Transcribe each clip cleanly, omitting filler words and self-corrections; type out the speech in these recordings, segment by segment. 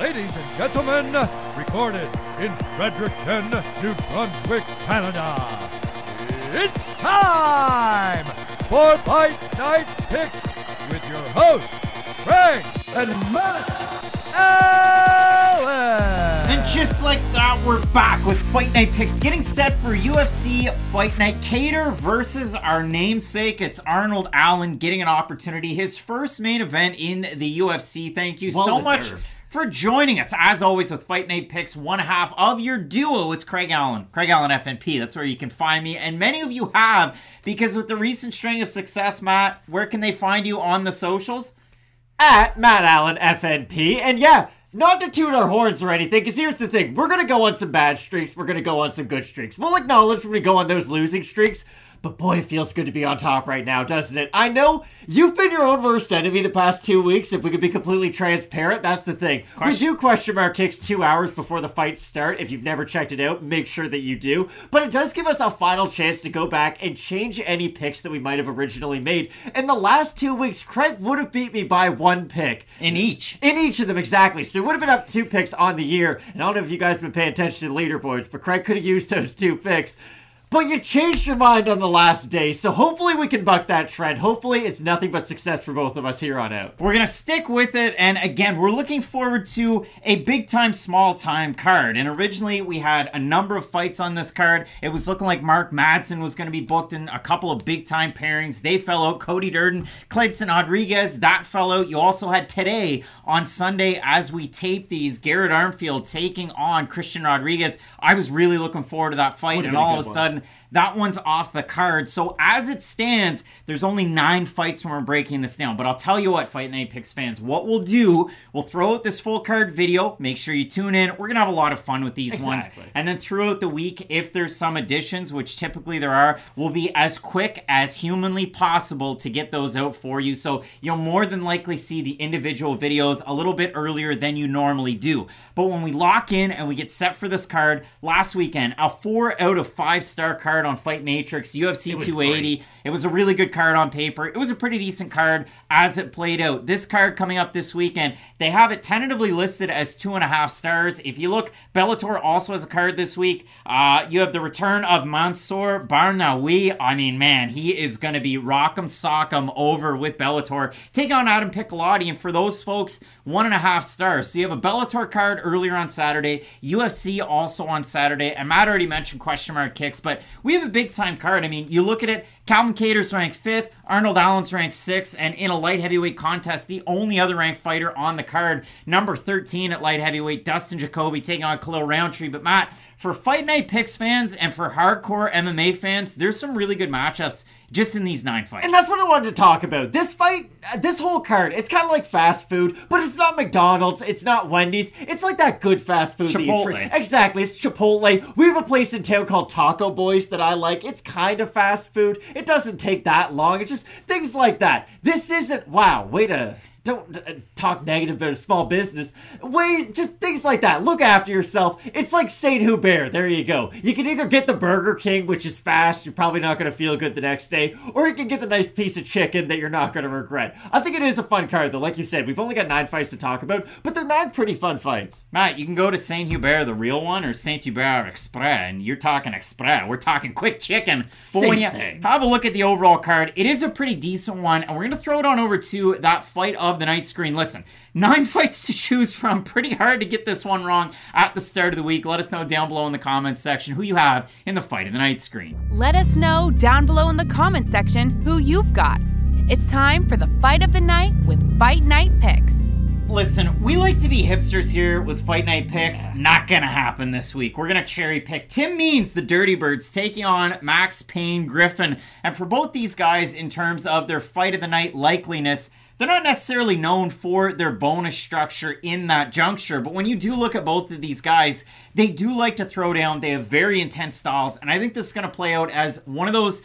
Ladies and gentlemen, recorded in Fredericton, New Brunswick, Canada, it's time for Fight Night Picks with your hosts, Frank and Matt Allen. And just like that, we're back with Fight Night Picks, getting set for UFC Fight Night. Kattar versus our namesake. It's Arnold Allen getting an opportunity, his first main event in the UFC. Thank you so much for joining us, as always, with Fight Night Picks, one half of your duo. It's Craig Allen FNP. That's where you can find me, and many of you have, because with the recent string of success, Matt, where can they find you on the socials? At Matt Allen FNP, and yeah, not to toot our horns or anything, because here's the thing, we're going to go on some bad streaks, we're going to go on some good streaks. We'll acknowledge when we go on those losing streaks, but boy, it feels good to be on top right now, doesn't it? I know you've been your own worst enemy the past 2 weeks, if we could be completely transparent, that's the thing. We do question mark kicks 2 hours before the fights start. If you've never checked it out, make sure that you do. But it does give us a final chance to go back and change any picks that we might have originally made. In the last 2 weeks, Craig would have beat me by 1 pick. In each of them, exactly. So it would have been up 2 picks on the year. And I don't know if you guys have been paying attention to the leaderboards, but Craig could have used those 2 picks. But you changed your mind on the last day, so hopefully we can buck that trend. Hopefully it's nothing but success for both of us here on out. We're going to stick with it, and again, we're looking forward to a big-time, small-time card. And originally, we had a number of fights on this card. It was looking like Mark Madsen was going to be booked in a couple of big-time pairings. They fell out. Cody Durden, Clayton Rodriguez, that fell out. You also had today, on Sunday, as we tape these, Garrett Armfield taking on Christian Rodriguez. I was really looking forward to that fight, and all of a sudden, that one's off the card. So as it stands, there's only 9 fights when we're breaking this down. But I'll tell you what, Fight Night Picks fans, what we'll do, we'll throw out this full card video. Make sure you tune in. We're going to have a lot of fun with these ones. And then throughout the week, if there's some additions, which typically there are, we'll be as quick as humanly possible to get those out for you. So you'll more than likely see the individual videos a little bit earlier than you normally do. But when we lock in and we get set for this card, last weekend, a 4 out of 5 star card on Fight Matrix, UFC 280. Great. It was a really good card on paper. It was a pretty decent card as it played out. This card coming up this weekend, they have it tentatively listed as 2.5 stars. If you look, Bellator also has a card this week. You have the return of Mansour Barnaoui. I mean, man, he is going to be rock'em sock'em over with Bellator. Take on Adam Piccolotti, and for those folks, 1.5 stars. So you have a Bellator card earlier on Saturday, UFC also on Saturday, and Matt already mentioned question mark kicks, but we have a big time card. I mean, you look at it, Calvin Kattar's ranked 5th, Arnold Allen's ranked 6th, and in a light heavyweight contest, the only other ranked fighter on the card, number 13 at light heavyweight, Dustin Jacoby taking on Khalil Rountree. But Matt, for Fight Night Picks fans and for hardcore MMA fans, there's some really good matchups just in these 9 fights. And that's what I wanted to talk about. This fight, this whole card, it's kind of like fast food, but it's not McDonald's, it's not Wendy's, it's like that good fast food. Chipotle. Exactly, it's Chipotle. We have a place in town called Taco Boys that I like. It's kind of fast food. It doesn't take that long. It's just things like that. This isn't, wow, way to... Don't talk negative about a small business. Just things like that. Look after yourself. It's like Saint Hubert. There you go. You can either get the Burger King, which is fast, you're probably not going to feel good the next day, or you can get the nice piece of chicken that you're not going to regret. I think it is a fun card, though. Like you said, we've only got 9 fights to talk about, but they're 9 pretty fun fights. Matt, you can go to Saint Hubert, the real one, or Saint Hubert Express, and you're talking Express. We're talking quick chicken. But when you have a look at the overall card, it is a pretty decent one, and we're going to throw it on over to that fight of the night screen. Listen, 9 fights to choose from. Pretty hard to get this one wrong at the start of the week. Let us know down below in the comments section who you have in the fight of the night screen. Let us know down below in the comments section who you've got. It's time for the fight of the night with Fight Night Picks. Listen, we like to be hipsters here with Fight Night Picks. Not gonna happen this week. We're gonna cherry pick Tim Means, the Dirty Birds, taking on Max Payne Griffin. And for both these guys, in terms of their fight of the night likeliness, they're not necessarily known for their bonus structure in that juncture, but when you do look at both of these guys, they do like to throw down. They have very intense styles, and I think this is going to play out as one of those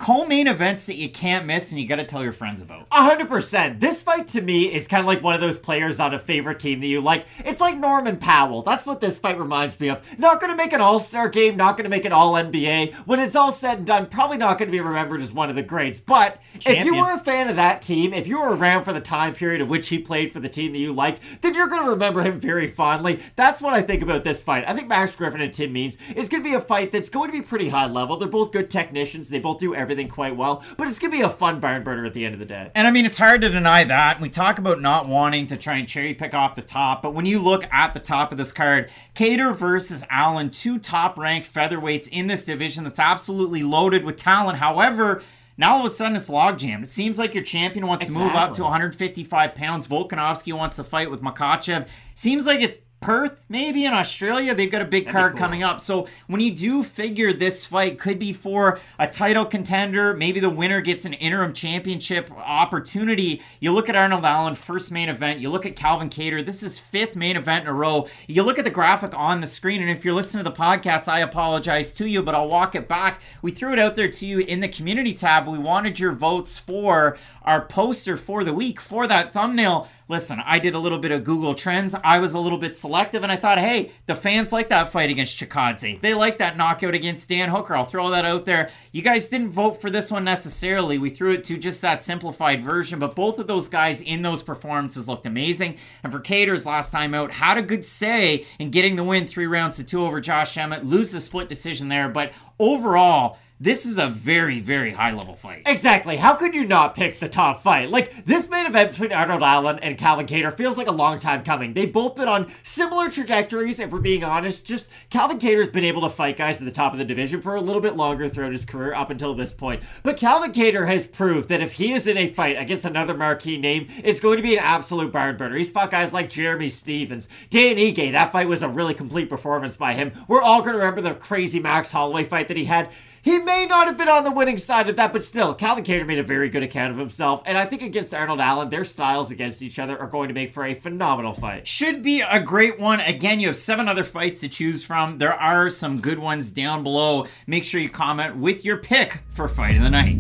co-main events that you can't miss and you got to tell your friends about. 100%. This fight to me is kind of like one of those players on a favorite team that you like. It's like Norman Powell. That's what this fight reminds me of. Not going to make an all-star game, not going to make an all-NBA. When it's all said and done, probably not going to be remembered as one of the greats. But if you were a fan of that team, if you were around for the time period in which he played for the team that you liked, then you're going to remember him very fondly. That's what I think about this fight. I think Max Griffin and Tim Means is going to be a fight that's going to be pretty high level. They're both good technicians. They both do everything quite well, but it's going to be a fun barn burner at the end of the day. And I mean, it's hard to deny that. We talk about not wanting to try and cherry pick off the top, but when you look at the top of this card, Kattar versus Allen, two top-ranked featherweights in this division that's absolutely loaded with talent. However, now all of a sudden it's logjammed. It seems like your champion wants to move up to 155 pounds. Volkanovski wants to fight with Makhachev. Seems like it's Perth, maybe in Australia. They've got a big card coming up. So when you do figure this fight could be for a title contender, maybe the winner gets an interim championship opportunity. You look at Arnold Allen, first main event. You look at Calvin Kattar. This is fifth main event in a row. You look at the graphic on the screen, and if you're listening to the podcast, I apologize to you, but I'll walk it back. We threw it out there to you in the community tab. We wanted your votes for our poster for the week, for that thumbnail. Listen, I did a little bit of Google Trends. I was a little bit selective, and I thought, hey, the fans like that fight against Chikadze. They like that knockout against Dan Hooker. I'll throw that out there. You guys didn't vote for this one necessarily. We threw it to just that simplified version, but both of those guys in those performances looked amazing. And for Kattar's last time out, had a good say in getting the win 3-2 over Josh Emmett. Lose the split decision there, but overall, this is a very, very high-level fight. Exactly. How could you not pick the top fight? Like, this main event between Arnold Allen and Calvin Kattar feels like a long time coming. They've both been on similar trajectories, if we're being honest. Just Calvin Kattar's been able to fight guys at the top of the division for a little bit longer throughout his career up until this point. But Calvin Kattar has proved that if he is in a fight against another marquee name, it's going to be an absolute barn burner. He's fought guys like Jeremy Stevens, Dan Ige. That fight was a really complete performance by him. We're all going to remember the crazy Max Holloway fight that he had. He may not have been on the winning side of that, but still, Calvin Kattar made a very good account of himself, and I think against Arnold Allen, their styles against each other are going to make for a phenomenal fight. Should be a great one. Again, you have 7 other fights to choose from. There are some good ones down below. Make sure you comment with your pick for Fight of the Night.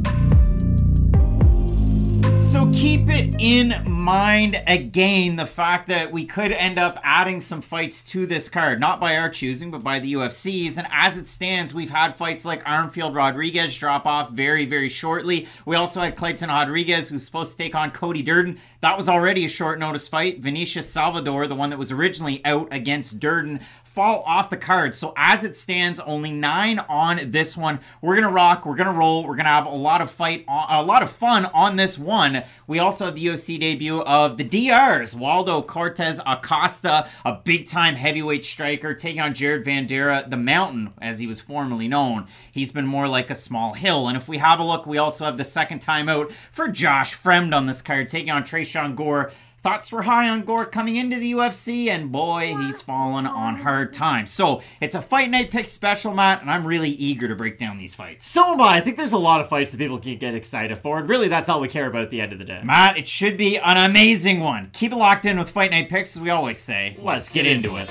So keep it in mind, again, the fact that we could end up adding some fights to this card. Not by our choosing, but by the UFC's. And as it stands, we've had fights like Armfield Rodriguez drop off very, very shortly. We also had Clayton Rodriguez, who's supposed to take on Cody Durden. That was already a short notice fight. Vinicius Salvador, the one that was originally out against Durden, fall off the card. So as it stands, only 9 on this one. We're gonna rock, we're gonna roll, we're gonna have a lot of fun on this one. We also have the UFC debut of the DRs, Waldo Cortes-Acosta, a big-time heavyweight striker, taking on Jared Vanderaa, the Mountain, as he was formerly known. He's been more like a small hill. And if we have a look, we also have the second time out for Josh Fremd on this card, taking on Tresen Gore. Thoughts were high on Gore coming into the UFC, and boy, he's fallen on hard times. So, it's a Fight Night pick special, Matt, and I'm really eager to break down these fights. So am I. I think there's a lot of fights that people can get excited for, and really that's all we care about at the end of the day. Matt, it should be an amazing one. Keep it locked in with Fight Night picks, as we always say. Let's get into it.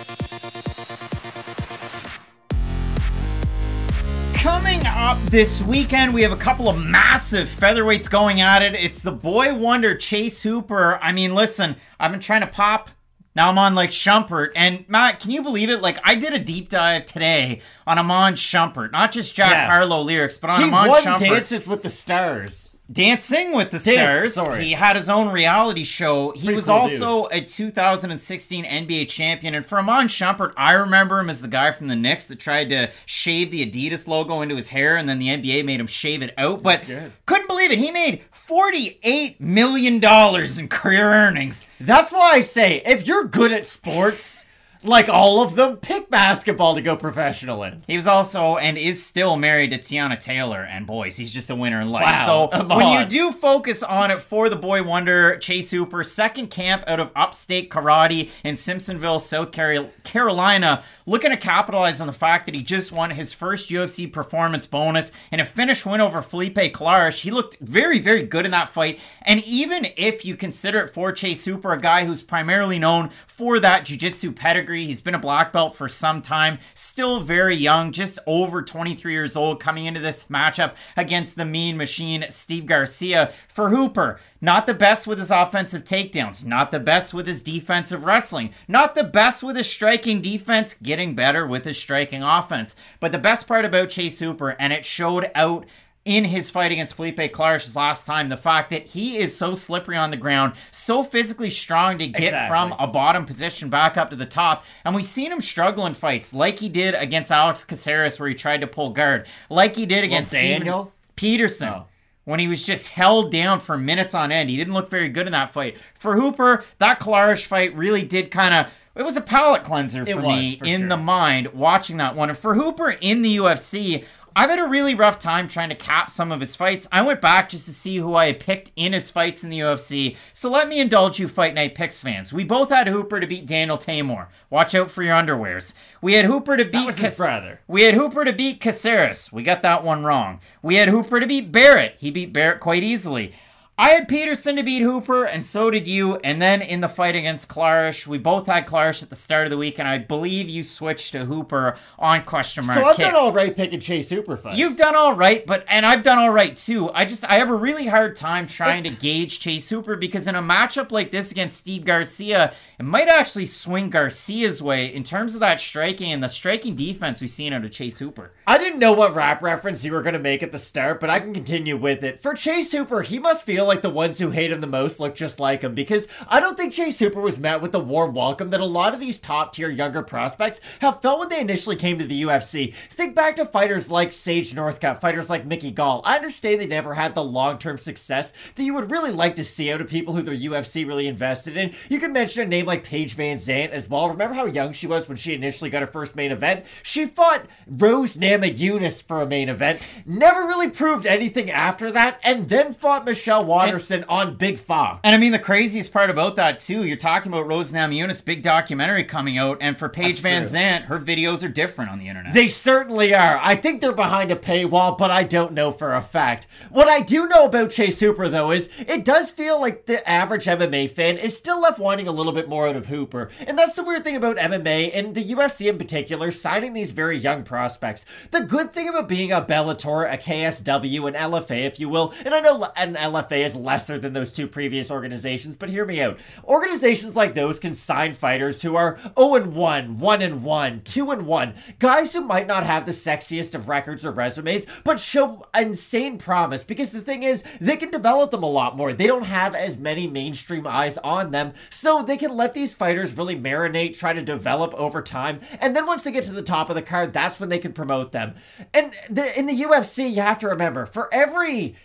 Coming up this weekend, we have a couple of massive featherweights going at it. It's the boy wonder, Chase Hooper. I mean, listen, I've been trying to pop. Now I'm on like Shumpert. And Matt, can you believe it? Like, I did a deep dive today on Amon Shumpert. Not just Jack Harlow lyrics, but on Amon Shumpert. He won Dances with the Stars. Dancing with the Stars. He had his own reality show. He was also a 2016 NBA champion. And for Amon Shumpert, I remember him as the guy from the Knicks that tried to shave the Adidas logo into his hair, and then the NBA made him shave it out. But couldn't believe it. He made $48 million in career earnings. That's why I say, if you're good at sports, like all of them, pick basketball to go professional in. He was also and is still married to Tiana Taylor, and boys, he's just a winner in life. Wow. So when you do focus on it for the boy wonder, Chase Hooper, second camp out of Upstate Karate in Simpsonville, South Carolina, looking to capitalize on the fact that he just won his first UFC performance bonus and a finish win over Felipe Clarish. He looked very, very good in that fight. And even if you consider it for Chase Hooper, a guy who's primarily known for that jiu-jitsu pedigree, pedigree. He's been a black belt for some time. Still very young, just over 23 years old, coming into this matchup against the Mean Machine, Steve Garcia. For Hooper, not the best with his offensive takedowns, not the best with his defensive wrestling, not the best with his striking defense, getting better with his striking offense. But the best part about Chase Hooper, and it showed out in his fight against Felipe Clarish last time, the fact that he is so slippery on the ground, so physically strong to get from a bottom position back up to the top. And we've seen him struggle in fights, like he did against Alex Caceres, where he tried to pull guard, like he did against Steven Peterson. When he was just held down for minutes on end. He didn't look very good in that fight. For Hooper, that Clarish fight really did kind of, it was a palate cleanser for me in the mind watching that one. And for Hooper in the UFC, I've had a really rough time trying to cap some of his fights. I went back just to see who I had picked in his fights in the UFC. So let me indulge you Fight Night Picks fans. We both had Hooper to beat Daniel Tamor. Watch out for your underwears. We had Hooper to beat his brother. We had Hooper to beat Caceres. We got that one wrong. We had Hooper to beat Barrett. He beat Barrett quite easily. I had Peterson to beat Hooper, and so did you. And then in the fight against Clarish, we both had Clarish at the start of the week, and I believe you switched to Hooper on question mark So I've kicks. done all right picking Chase Hooper fights. You've done all right, and I've done all right too. I have a really hard time trying to gauge Chase Hooper, because in a matchup like this against Steve Garcia, it might actually swing Garcia's way in terms of that striking and the striking defense we've seen out of Chase Hooper. I didn't know what rap reference you were going to make at the start, but I can continue with it. For Chase Hooper, he must feel like the ones who hate him the most look just like him, because I don't think Chase Hooper was met with the warm welcome that a lot of these top-tier younger prospects have felt when they initially came to the UFC. Think back to fighters like Sage Northcutt, fighters like Mickey Gall. I understand they never had the long-term success that you would really like to see out of people who the UFC really invested in. You could mention a name like Paige Van Zandt as well. Remember how young she was when she initially got her first main event? She fought Rose Namajunas for a main event, never really proved anything after that, and then fought Michelle Watterson on Big Fox. And I mean, the craziest part about that too, you're talking about Rose Namajunas, big documentary coming out, and for Paige Van Zandt, her videos are different on the internet. They certainly are. I think they're behind a paywall, but I don't know for a fact. What I do know about Chase Hooper, though, is it does feel like the average MMA fan is still left wanting a little bit more out of Hooper. And that's the weird thing about MMA, and the UFC in particular, signing these very young prospects. The good thing about being a Bellator, a KSW, an LFA, if you will, and I know an LFA is lesser than those two previous organizations, but hear me out. Organizations like those can sign fighters who are 0-1, 1-1, 2-1, guys who might not have the sexiest of records or resumes, but show insane promise, because the thing is, they can develop them a lot more. They don't have as many mainstream eyes on them, so they can let these fighters really marinate, try to develop over time, and then once they get to the top of the card, that's when they can promote them. And in the UFC, you have to remember, for every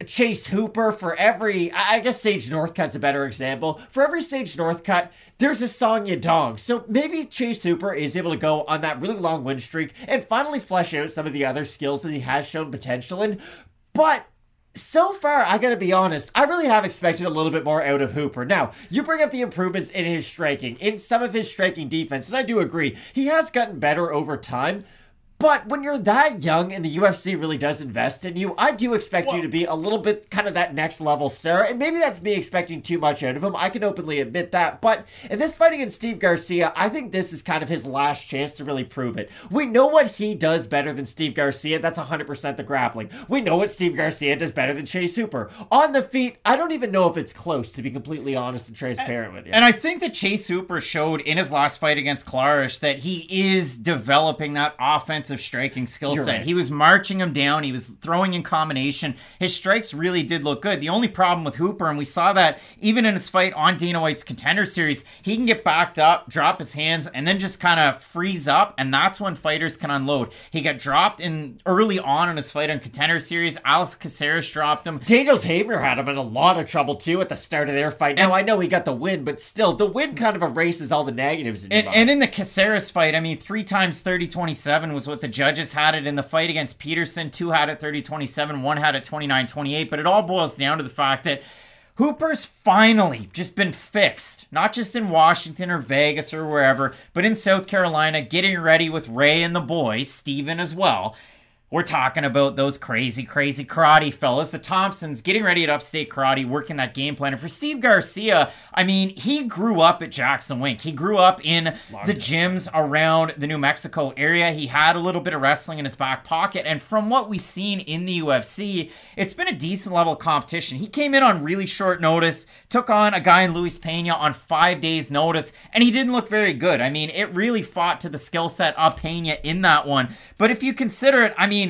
Chase Hooper, for every, I guess Sage Northcutt's a better example, for every Sage Northcutt, there's a Song Yadong. So maybe Chase Hooper is able to go on that really long win streak and finally flesh out some of the other skills that he has shown potential in. But so far, I gotta be honest, I really have expected a little bit more out of Hooper. Now, you bring up the improvements in his striking, in some of his striking defense, and I do agree, he has gotten better over time. But when you're that young and the UFC really does invest in you, I do expect you to be a little bit kind of that next level star. And maybe that's me expecting too much out of him. I can openly admit that. But in this fight against Steve Garcia, I think this is kind of his last chance to really prove it. We know what he does better than Steve Garcia. That's 100% the grappling. We know what Steve Garcia does better than Chase Hooper. On the feet, I don't even know if it's close, to be completely honest and transparent with you. And I think that Chase Hooper showed in his last fight against Clarish that he is developing that offensive striking skill set. Right. He was marching him down. He was throwing in combination. His strikes really did look good. The only problem with Hooper, and we saw that even in his fight on Dana White's Contender Series, he can get backed up, drop his hands, and then just kind of freeze up, and that's when fighters can unload. He got dropped in early on in his fight on Contender Series. Alex Caceres dropped him. Daniel Tamor had him in a lot of trouble too at the start of their fight. Now, I know he got the win, but still, the win kind of erases all the negatives. And in the Caceres fight, I mean, 3 times 30-27 was what the judges had it. In the fight against Peterson, 2 had it 30-27, 1 had it 29-28, but it all boils down to the fact that Hooper's finally just been fixed, not just in Washington or Vegas or wherever, but in South Carolina, getting ready with Ray and the boys, Steven as well. We're talking about those crazy karate fellas. The Thompsons getting ready at Upstate Karate, working that game plan. And for Steve Garcia, I mean, he grew up at Jackson Wink. He grew up in the gyms around the New Mexico area. He had a little bit of wrestling in his back pocket. And from what we've seen in the UFC, it's been a decent level of competition. He came in on really short notice, took on a guy in Luis Pena on 5 days notice, and he didn't look very good. I mean, it really fought to the skill set of Pena in that one. But if you consider it, I mean,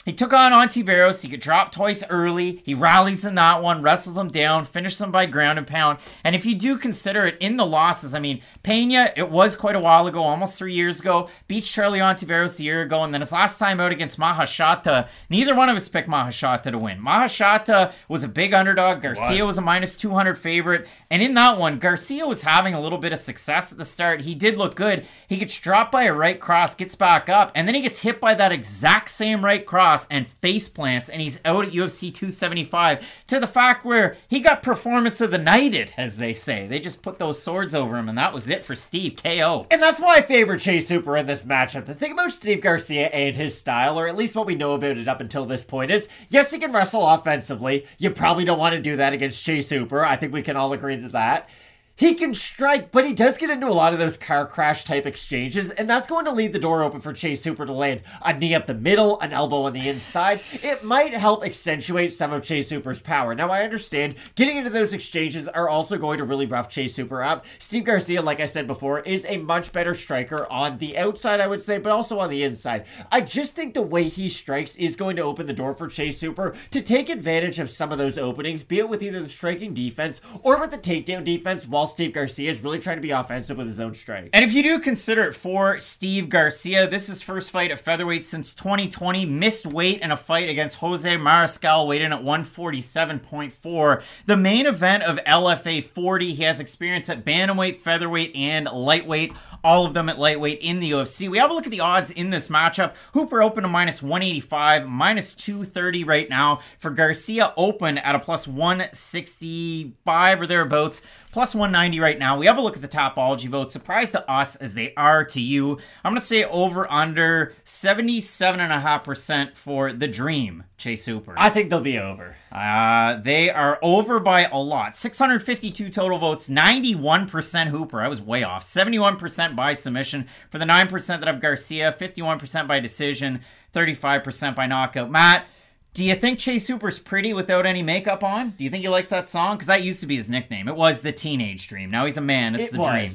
he took on Ontiveros. He could drop twice early. He rallies in that one, wrestles him down, finishes him by ground and pound. And if you do consider it in the losses, I mean, Pena, it was quite a while ago, almost 3 years ago, beat Charlie Ontiveros a year ago, and then his last time out against Mahashata, neither one of us picked Mahashata to win. Mahashata was a big underdog. Garcia was a minus 200 favorite. And in that one, Garcia was having a little bit of success at the start. He did look good. He gets dropped by a right cross, gets back up, and then he gets hit by that exact same right cross and face plants, and he's out at UFC 275 to the fact where he got performance of the nighted, as they say. They just put those swords over him, and that was it for Steve. KO. And that's why I favor Chase Hooper in this matchup. The thing about Steve Garcia and his style, or at least what we know about it up until this point, is yes, he can wrestle offensively. You probably don't want to do that against Chase Hooper. I think we can all agree to that. He can strike, but he does get into a lot of those car crash type exchanges, and that's going to leave the door open for Chase Hooper to land a knee up the middle, an elbow on the inside. It might help accentuate some of Chase Hooper's power. Now, I understand getting into those exchanges are also going to really rough Chase Hooper up. Steve Garcia, like I said before, is a much better striker on the outside, I would say, but also on the inside. I just think the way he strikes is going to open the door for Chase Hooper to take advantage of some of those openings, be it with either the striking defense or with the takedown defense, while Steve Garcia is really trying to be offensive with his own strike. And if you do consider it for Steve Garcia, this is his first fight at featherweight since 2020. Missed weight in a fight against Jose Mariscal, weighed in at 147.4. The main event of LFA 40, he has experience at bantamweight, featherweight, and lightweight. All of them at lightweight in the UFC. We have a look at the odds in this matchup. Hooper open to minus 185, minus 230 right now. For Garcia open at a plus 165 or thereabouts. Plus 190 right now. We have a look at the Tapology votes. Surprise to us as they are to you. I'm going to say over under 77.5% for the Dream, Chase Hooper. I think they'll be over. They are over by a lot. 652 total votes, 91% Hooper. I was way off. 71% by submission. For the 9% that have Garcia, 51% by decision, 35% by knockout. Matt, do you think Chase Hooper's pretty without any makeup on? Do you think he likes that song? Because that used to be his nickname. It was the Teenage Dream. Now he's a man. It's the Dream.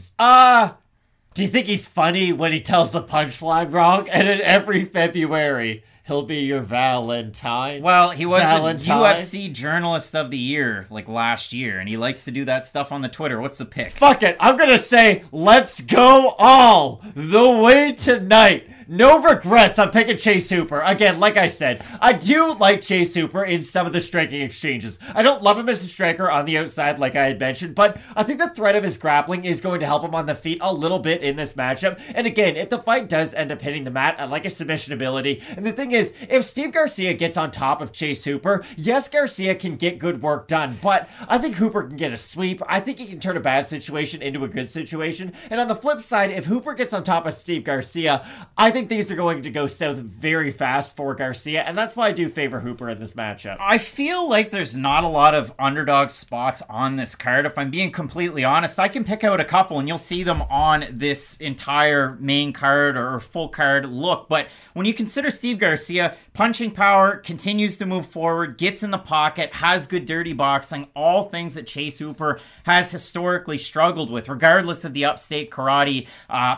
Do you think he's funny when he tells the punchline wrong? And in every February, he'll be your Valentine. Well, he was the UFC Journalist of the Year, like last year, and he likes to do that stuff on the Twitter. What's the pick? Fuck it. I'm going to say, let's go all the way tonight. No regrets. I'm picking Chase Hooper. Again, like I said, I do like Chase Hooper in some of the striking exchanges. I don't love him as a striker on the outside, like I had mentioned, but I think the threat of his grappling is going to help him on the feet a little bit in this matchup. And again, if the fight does end up hitting the mat, I like his submission ability. And the thing is, if Steve Garcia gets on top of Chase Hooper, yes, Garcia can get good work done, but I think Hooper can get a sweep. I think he can turn a bad situation into a good situation. And on the flip side, if Hooper gets on top of Steve Garcia, I think things are going to go south very fast for Garcia, and that's why I do favor Hooper in this matchup. I feel like there's not a lot of underdog spots on this card. If I'm being completely honest, I can pick out a couple, and you'll see them on this entire main card or full card look. But when you consider Steve Garcia, punching power, continues to move forward, gets in the pocket, has good dirty boxing, all things that Chase Hooper has historically struggled with, regardless of the upstate karate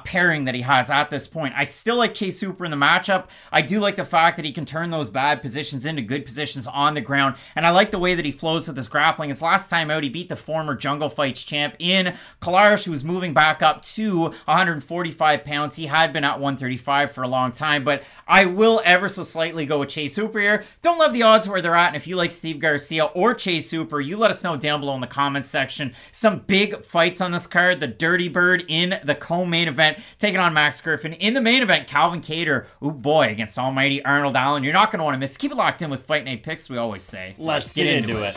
pairing that he has at this point. I still like Chase Hooper in the matchup. I do like the fact that he can turn those bad positions into good positions on the ground, and I like the way that he flows with his grappling. His last time out, he beat the former Jungle Fights champ in Kalash, who was moving back up to 145 pounds. He had been at 135 for a long time, but I will ever so slightly go with Chase Hooper here. Don't love the odds where they're at, and if you like Steve Garcia or Chase Hooper, you let us know down below in the comments section. Some big fights on this card. The Dirty Bird in the co-main event, taking on Max Griffin. In the main event, Calvin Kattar, oh boy, against almighty Arnold Allen. You're not going to want to miss. Keep it locked in with Fight Night Picks, we always say. Let's get into it.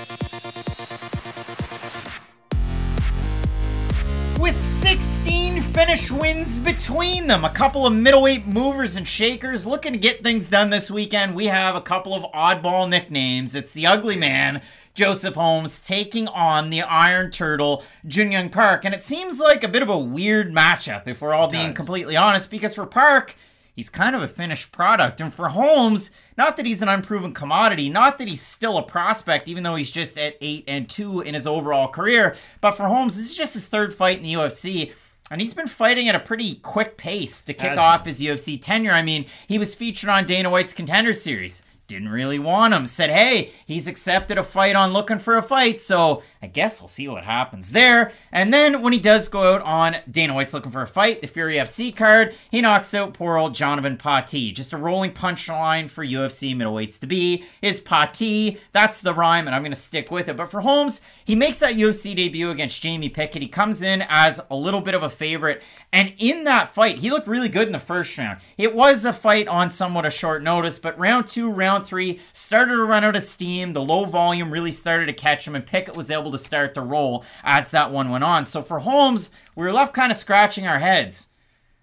With 16 finish wins between them. A couple of middleweight movers and shakers looking to get things done this weekend. We have a couple of oddball nicknames. It's the Ugly Man, Joseph Holmes, taking on the Iron Turtle, Jun-Young Park. And it seems like a bit of a weird matchup, if we're all being completely honest, because for Park, he's kind of a finished product. And for Holmes, not that he's an unproven commodity, not that he's still a prospect, even though he's just at 8-2 in his overall career, but for Holmes, this is just his third fight in the UFC. And he's been fighting at a pretty quick pace to kick off his UFC tenure. I mean, he was featured on Dana White's Contender Series. Didn't really want him. Said, hey, he's accepted a fight on Looking for a Fight, so I guess we'll see what happens there. And then when he does go out on Dana White's Looking for a Fight, the Fury FC card, he knocks out poor old Jonathan Pati. Just a rolling punchline for UFC middleweights to be is Pati. That's the rhyme, and I'm going to stick with it. But for Holmes, he makes that UFC debut against Jamie Pickett. He comes in as a little bit of a favorite, and in that fight, he looked really good in the first round. It was a fight on somewhat a short notice, but round 2, round 3 started to run out of steam. The low volume really started to catch him, and Pickett was able to start to roll as that one went on. So for Holmes, we were left kind of scratching our heads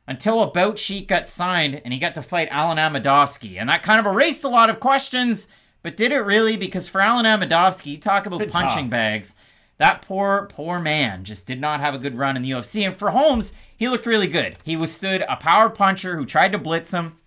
until a bout sheet got signed and he got to fight Alan Amedovski. And that kind of erased a lot of questions, but did it really? Because for Alan Amedovski, you talk about punching bags. That poor man just did not have a good run in the UFC. And for Holmes, he looked really good. He withstood a power puncher who tried to blitz him.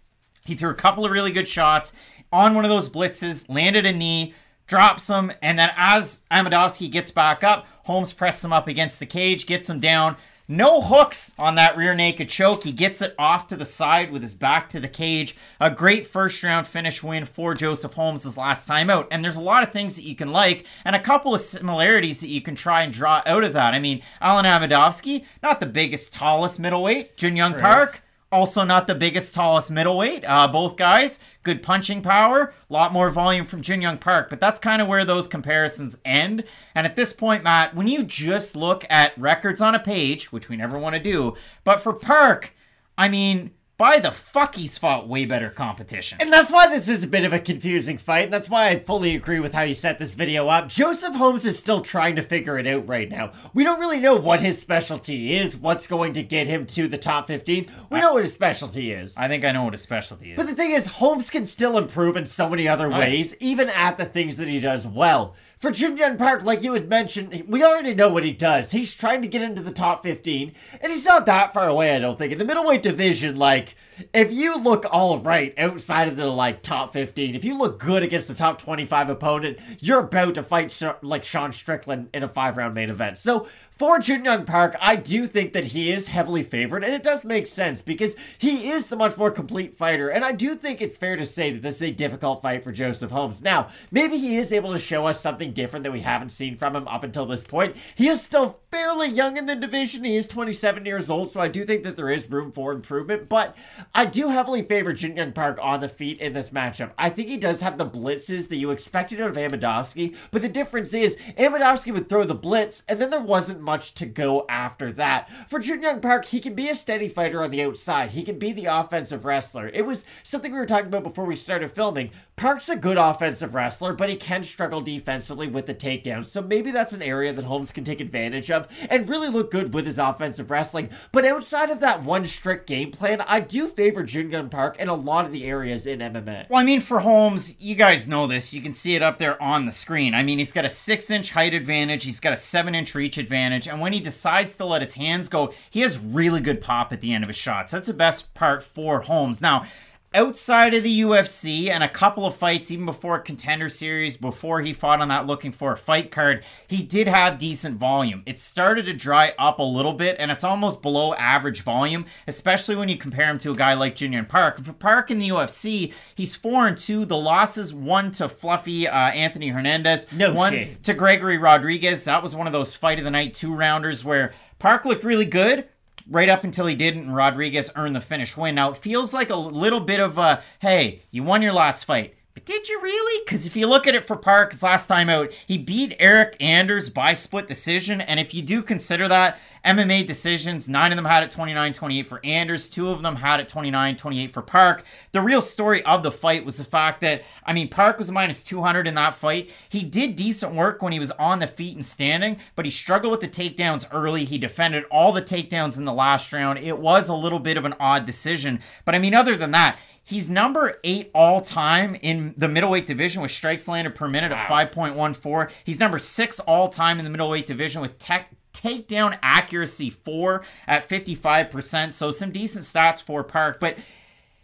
He threw a couple of really good shots on one of those blitzes, landed a knee, drops him, and then as Amedovski gets back up, Holmes presses him up against the cage, gets him down. No hooks on that rear naked choke. He gets it off to the side with his back to the cage. A great first round finish win for Joseph Holmes his last time out. And there's a lot of things that you can like and a couple of similarities that you can try and draw out of that. I mean, Alan Amedovski, not the biggest, tallest middleweight. Jun-Young Park, also not the biggest, tallest middleweight. Both guys, good punching power, a lot more volume from Jun-Young Park, but that's kind of where those comparisons end. And at this point, Matt, when you just look at records on a page, which we never want to do, but for Park, I mean, by the fuck, he's fought way better competition. And that's why this is a bit of a confusing fight, and that's why I fully agree with how you set this video up. Joseph Holmes is still trying to figure it out right now. We don't really know what his specialty is, what's going to get him to the top 15. We know what his specialty is. I think I know what his specialty is. But the thing is, Holmes can still improve in so many other ways, even at the things that he does well. For Jun-Young Park, like you had mentioned, we already know what he does. He's trying to get into the top 15, and he's not that far away, I don't think. In the middleweight division, like, if you look all right outside of the, like, top 15, if you look good against the top 25 opponent, you're about to fight, like, Sean Strickland in a 5-round main event. So, for Jun-Young Park, I do think that he is heavily favored, and it does make sense because he is the much more complete fighter, and I do think it's fair to say that this is a difficult fight for Joseph Holmes. Now, maybe he is able to show us something different that we haven't seen from him up until this point. He is still fairly young in the division. He is 27 years old, so I do think that there is room for improvement, but I do heavily favor Jun-Young Park on the feet in this matchup. I think he does have the blitzes that you expected out of Amedovski, but the difference is Amedovski would throw the blitz, and then there wasn't much to go after that. For Jun-Young Park, he can be a steady fighter on the outside. He can be the offensive wrestler. It was something we were talking about before we started filming. Park's a good offensive wrestler, but he can struggle defensively with the takedowns, so maybe that's an area that Holmes can take advantage of and really look good with his offensive wrestling. But outside of that one strict game plan, I do favor Jun-Young Park in a lot of the areas in MMA. Well, I mean, for Holmes, you guys know this. You can see it up there on the screen. I mean, he's got a 6-inch height advantage. He's got a 7-inch reach advantage. And when he decides to let his hands go, he has really good pop at the end of his shots. That's the best part for Holmes. Now, outside of the UFC and a couple of fights, even before Contender Series, before he fought on that Looking for a Fight card, he did have decent volume. It started to dry up a little bit, and it's almost below average volume, especially when you compare him to a guy like Jun-Young Park. For Park in the UFC, he's 4-2. The losses, 1 to Fluffy Anthony Hernandez, 1 to Gregory Rodriguez. That was one of those fight of the night 2-rounders where Park looked really good right up until he didn't, and Rodriguez earned the finish win. Now, it feels like a little bit of a, hey, you won your last fight, but did you really? Because if you look at it for Park, his last time out, he beat Eric Anders by split decision, and if you do consider that, MMA decisions, 9 of them had it 29-28 for Anders. 2 of them had it 29-28 for Park. The real story of the fight was the fact that, I mean, Park was minus 200 in that fight. He did decent work when he was on the feet and standing, but he struggled with the takedowns early. He defended all the takedowns in the last round. It was a little bit of an odd decision. But I mean, other than that, he's number 8 all-time in the middleweight division with strikes landed per minute at 5.14. He's number 6 all-time in the middleweight division with takedown accuracy 4 at 55%. So some decent stats for Park. But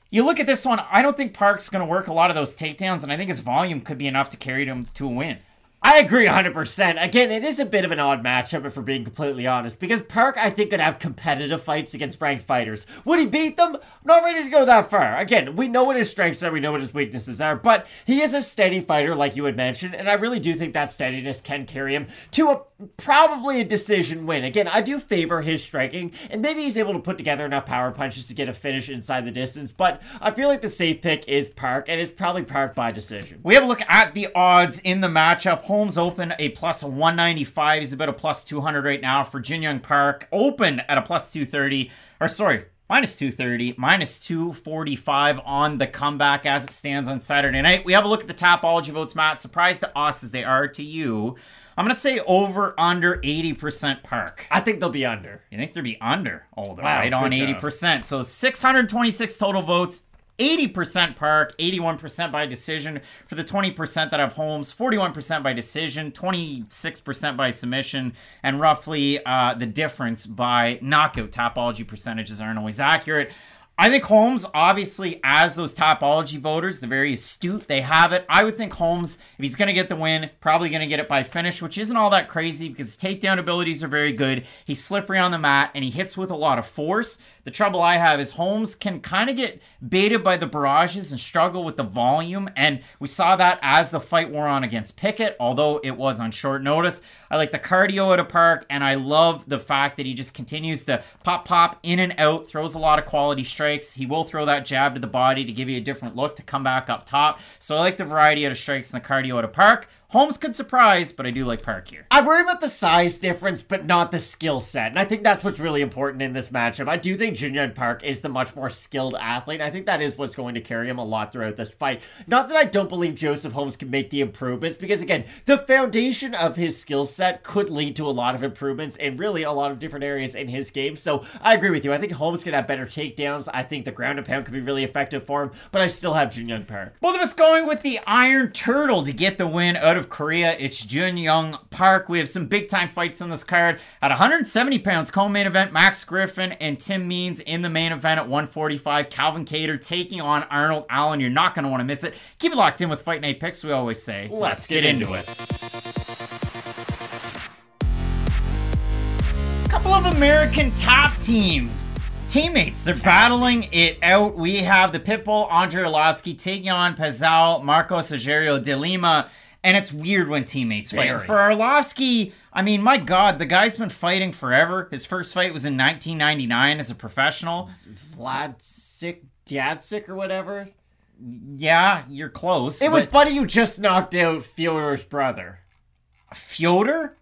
you look at this one, I don't think Park's going to work a lot of those takedowns, and I think his volume could be enough to carry him to a win. I agree 100%. Again, it is a bit of an odd matchup, if we're being completely honest, because Park, I think, could have competitive fights against ranked fighters. Would he beat them? I'm not ready to go that far. Again, we know what his strengths are, we know what his weaknesses are, but he is a steady fighter, like you had mentioned, and I really do think that steadiness can carry him to probably a decision win. Again, I do favor his striking, and maybe he's able to put together enough power punches to get a finish inside the distance, but I feel like the safe pick is Park, and it's probably Park by decision. We have a look at the odds in the matchup. Holmes open a plus 195. He's about a plus 200 right now. For Jin Young Park, open at a plus 230. Or sorry, minus 230. Minus 245 on the comeback as it stands on Saturday night. We have a look at the Tapology votes, Matt. Surprised to us as they are to you. I'm going to say over under 80% Park. I think they'll be under. You think they'll be under? Oh, they're Wow, right on good 80%. So 626 total votes. 80% Park, 81% by decision for the 20% that have Holmes, 41% by decision, 26% by submission, and roughly the difference by knockout. Tapology percentages aren't always accurate. I think Holmes, obviously, as those Tapology voters, they're very astute. They have it. I would think Holmes, if he's going to get the win, probably going to get it by finish, which isn't all that crazy because his takedown abilities are very good. He's slippery on the mat, and he hits with a lot of force. The trouble I have is Holmes can kind of get baited by the barrages and struggle with the volume, and we saw that as the fight wore on against Pickett, although it was on short notice. I like the cardio out of Park, and I love the fact that he just continues to pop in and out, throws a lot of quality strikes. He will throw that jab to the body to give you a different look to come back up top. So I like the variety out of strikes and the cardio out of Park. Holmes could surprise, but I do like Park here. I worry about the size difference, but not the skill set. And I think that's what's really important in this matchup. I do think Jin Young Park is the much more skilled athlete. I think that is what's going to carry him a lot throughout this fight. Not that I don't believe Joseph Holmes can make the improvements, because again, the foundation of his skill set could lead to a lot of improvements in really a lot of different areas in his game. So I agree with you. I think Holmes can have better takedowns. I think the ground and pound could be really effective for him, but I still have Jin Young Park. Both of us going with the Iron Turtle to get the win out of Korea. It's Jin Young Park. We have some big time fights on this card. At 170 pounds, co-main event, Max Griffin and Tim Means in the main event at 145. Calvin Kattar taking on Arnold Allen. You're not going to want to miss it. Keep it locked in with Fight Night Picks, we always say. Let's get into it. Couple of American top teammates. They're battling it out. We have the Pitbull, Andrei Arlovski, taking on Pazal, Marcos Rogerio de Lima. And it's weird when teammates fight. For Arlovski, I mean, my God, the guy's been fighting forever. His first fight was in 1999 as a professional. Dadsik or whatever? Yeah, you're close. It was Buddy who just knocked out Fyodor's brother. Fyodor?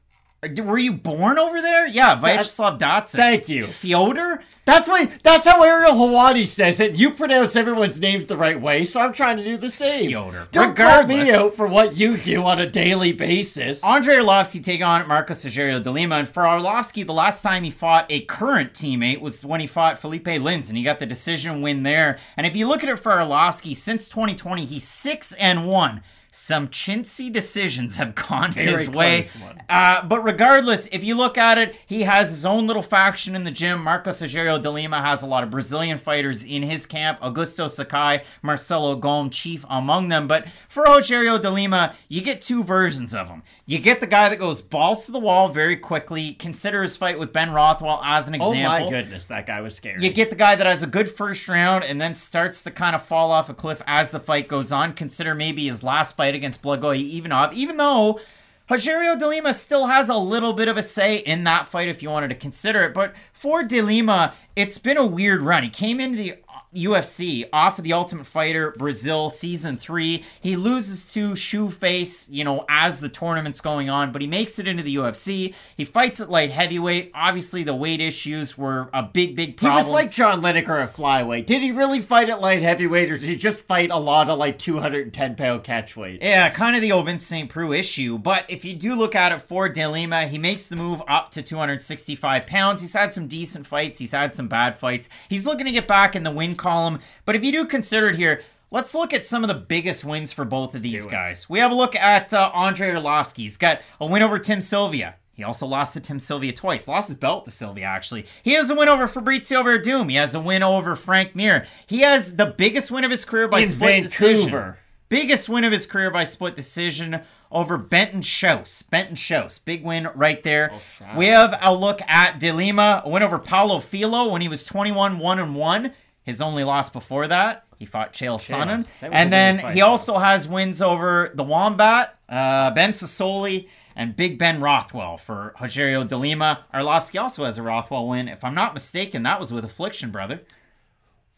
Were you born over there? Yeah, Vyacheslav Datsik. Thank you. Fyodor? That's how Ariel Hawani says it. You pronounce everyone's names the right way, so I'm trying to do the same. Fyodor. Don't call me out for what you do on a daily basis. Andrei Arlovski taking on Marcos Rogerio de Lima. And for Arlovski, the last time he fought a current teammate was when he fought Felipe Lins, and he got the decision win there. And if you look at it for Arlovski, since 2020, he's 6-1. Some chintzy decisions have gone his way. But regardless, if you look at it, he has his own little faction in the gym. Marcos Rogerio de Lima has a lot of Brazilian fighters in his camp. Augusto Sakai, Marcelo Gomes, chief among them. But for Rogerio de Lima, you get two versions of him. You get the guy that goes balls to the wall very quickly. Consider his fight with Ben Rothwell as an example. Oh my goodness, that guy was scary. You get the guy that has a good first round and then starts to kind of fall off a cliff as the fight goes on. Consider maybe his last fight against Blagoy Ivanov, even though Rogerio de Lima still has a little bit of a say in that fight if you wanted to consider it. But for de Lima, it's been a weird run. He came into UFC, off of The Ultimate Fighter Brazil Season 3. He loses to Shoeface, you know, as the tournament's going on, but he makes it into the UFC. He fights at light heavyweight. Obviously, the weight issues were a big problem. He was like John Lineker at flyweight. Did he really fight at light heavyweight, or did he just fight a lot of like 210-pound catchweights? Yeah, kind of the old Vince St. Preux issue. But if you do look at it for De Lima, he makes the move up to 265 pounds. He's had some decent fights. He's had some bad fights. He's looking to get back in the win column. But if you do consider it here, let's look at some of the biggest wins for both of these guys. We have a look at Andrei Arlovski. He's got a win over Tim Sylvia. He also lost to Tim Sylvia twice. Lost his belt to Sylvia, actually. He has a win over Fabrizio Verdum. He has a win over Frank Mir. He has the biggest win of his career by split decision. Biggest win of his career by split decision over Benton Schaus. Big win right there. We have a look at De Lima. A win over Paulo Filo when he was 21-1-1. His only loss before that, he fought Chael Sonnen. And then he also has wins over the Wombat, Ben Sassoli, and Big Ben Rothwell for Rogerio De Lima. Arlovski also has a Rothwell win. If I'm not mistaken, that was with Affliction, brother.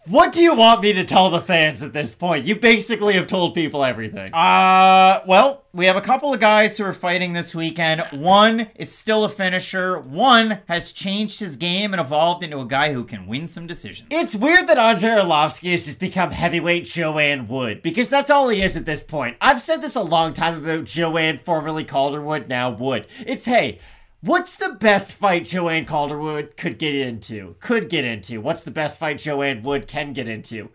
What do you want me to tell the fans at this point? You basically have told people everything. Well, we have a couple of guys who are fighting this weekend. One is still a finisher. One has changed his game and evolved into a guy who can win some decisions. It's weird that Andrei Arlovski has just become heavyweight Joanne Wood, because that's all he is at this point. I've said this a long time about Joanne, formerly Calderwood, now Wood. It's, hey, what's the best fight Joanne Calderwood could get into? What's the best fight Joanne Wood can get into?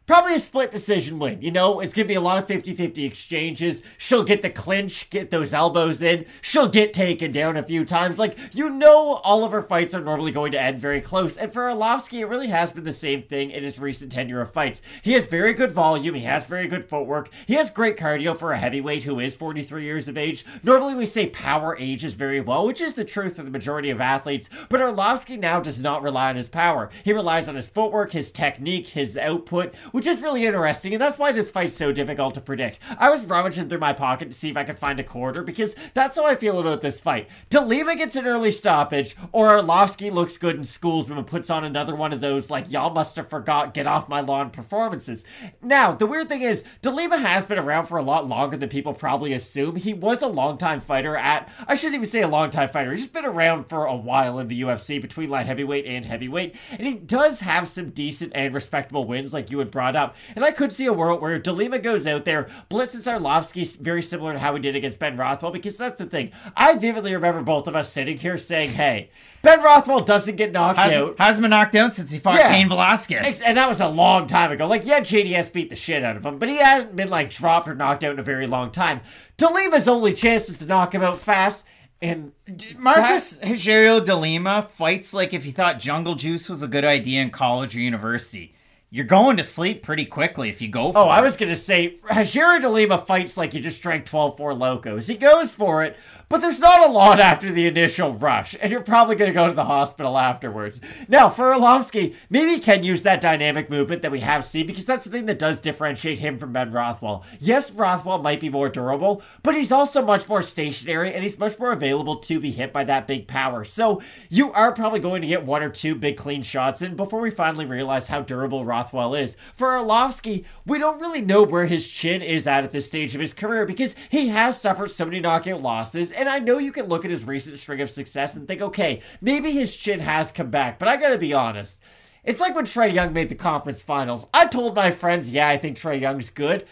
Probably a split decision win. You know, it's going to be a lot of 50-50 exchanges. She'll get the clinch, get those elbows in. She'll get taken down a few times. Like, you know, all of her fights are normally going to end very close. And for Arlovski, it really has been the same thing in his recent tenure of fights. He has very good volume. He has very good footwork. He has great cardio for a heavyweight who is 43 years of age. Normally, we say power ages very well, which is the truth for the majority of athletes. But Arlovski now does not rely on his power. He relies on his footwork, his technique, his output, which is really interesting, and that's why this fight's so difficult to predict. I was rummaging through my pocket to see if I could find a quarter, because that's how I feel about this fight. De Lima gets an early stoppage, or Arlovski looks good and schools him and puts on another one of those, like, y'all must have forgot, get off my lawn performances. Now, the weird thing is, De Lima has been around for a lot longer than people probably assume. He was a longtime fighter I shouldn't even say a longtime fighter, he's just been around for a while in the UFC, between light heavyweight and heavyweight, and he does have some decent and respectable wins, like you had brought up. And I could see a world where De Lima goes out there, blitzes Arlovski very similar to how he did against Ben Rothwell, because that's the thing. I vividly remember both of us sitting here saying, hey, Ben Rothwell doesn't get knocked out. Hasn't been knocked out since he fought Cain Velasquez. And that was a long time ago. Like, yeah, JDS beat the shit out of him, but he hasn't been, like, dropped or knocked out in a very long time. De Lima's only chance is to knock him out fast. And Marcus Rogerio De Lima fights like if you thought Jungle Juice was a good idea in college or university. You're going to sleep pretty quickly if you go for it. Oh, I was going to say, Rogerio De Lima fights like you just drank 12-4 Locos. He goes for it, but there's not a lot after the initial rush, and you're probably going to go to the hospital afterwards. Now, for Arlovski, maybe he can use that dynamic movement that we have seen, because that's the thing that does differentiate him from Ben Rothwell. Yes, Rothwell might be more durable, but he's also much more stationary, and he's much more available to be hit by that big power. So, you are probably going to get one or two big clean shots in before we finally realize how durable Rothwell is. For Arlovski, we don't really know where his chin is at this stage of his career, because he has suffered so many knockout losses, and I know you can look at his recent string of success and think, okay, maybe his chin has come back, but I gotta be honest. It's like when Trae Young made the conference finals. I told my friends, yeah, I think Trae Young's good.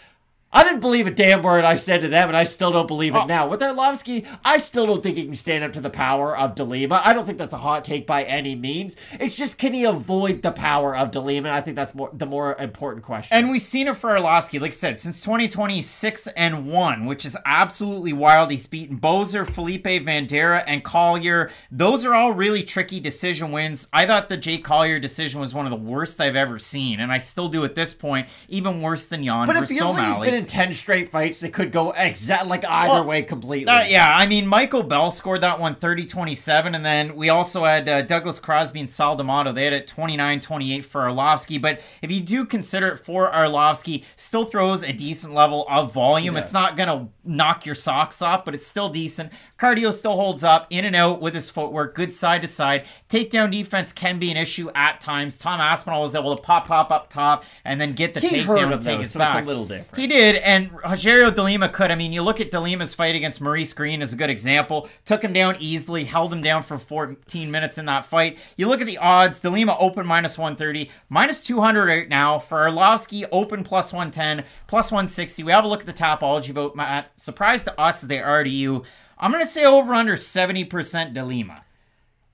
I didn't believe a damn word I said to them, and I still don't believe it now. With Arlovski, I still don't think he can stand up to the power of De Lima. I don't think that's a hot take by any means. It's just, can he avoid the power of De Lima? And I think that's the more important question. And we've seen it for Arlovski, like I said, since 2020, 6-1, which is absolutely wild. He's beaten Bozer, Felipe, Vanderaa, and Collier. Those are all really tricky decision wins. I thought the Jake Collier decision was one of the worst I've ever seen, and I still do at this point, even worse than Jan But it feels like he's been in 10 straight fights that could go like either way completely. Yeah, I mean, Michael Bell scored that one 30-27, and then we also had Douglas Crosby and Sal D'Amato. They had it 29-28 for Arlovski, but if you do consider it for Arlovski, still throws a decent level of volume. It's not going to knock your socks off, but it's still decent. Cardio still holds up, in and out with his footwork, good side to side. Takedown defense can be an issue at times. Tom Aspinall was able to pop up top and then get the takedown and take his back. It's a little different. He did, and Rogerio de Lima could. I mean, you look at de Lima's fight against Maurice Green as a good example. Took him down easily, held him down for 14 minutes in that fight. You look at the odds, de Lima open -130, -200 right now. For Arlovski, open +110, +160. We have a look at the Tapology vote, Matt. Surprise to us as they are to you. I'm going to say over under 70% de Lima.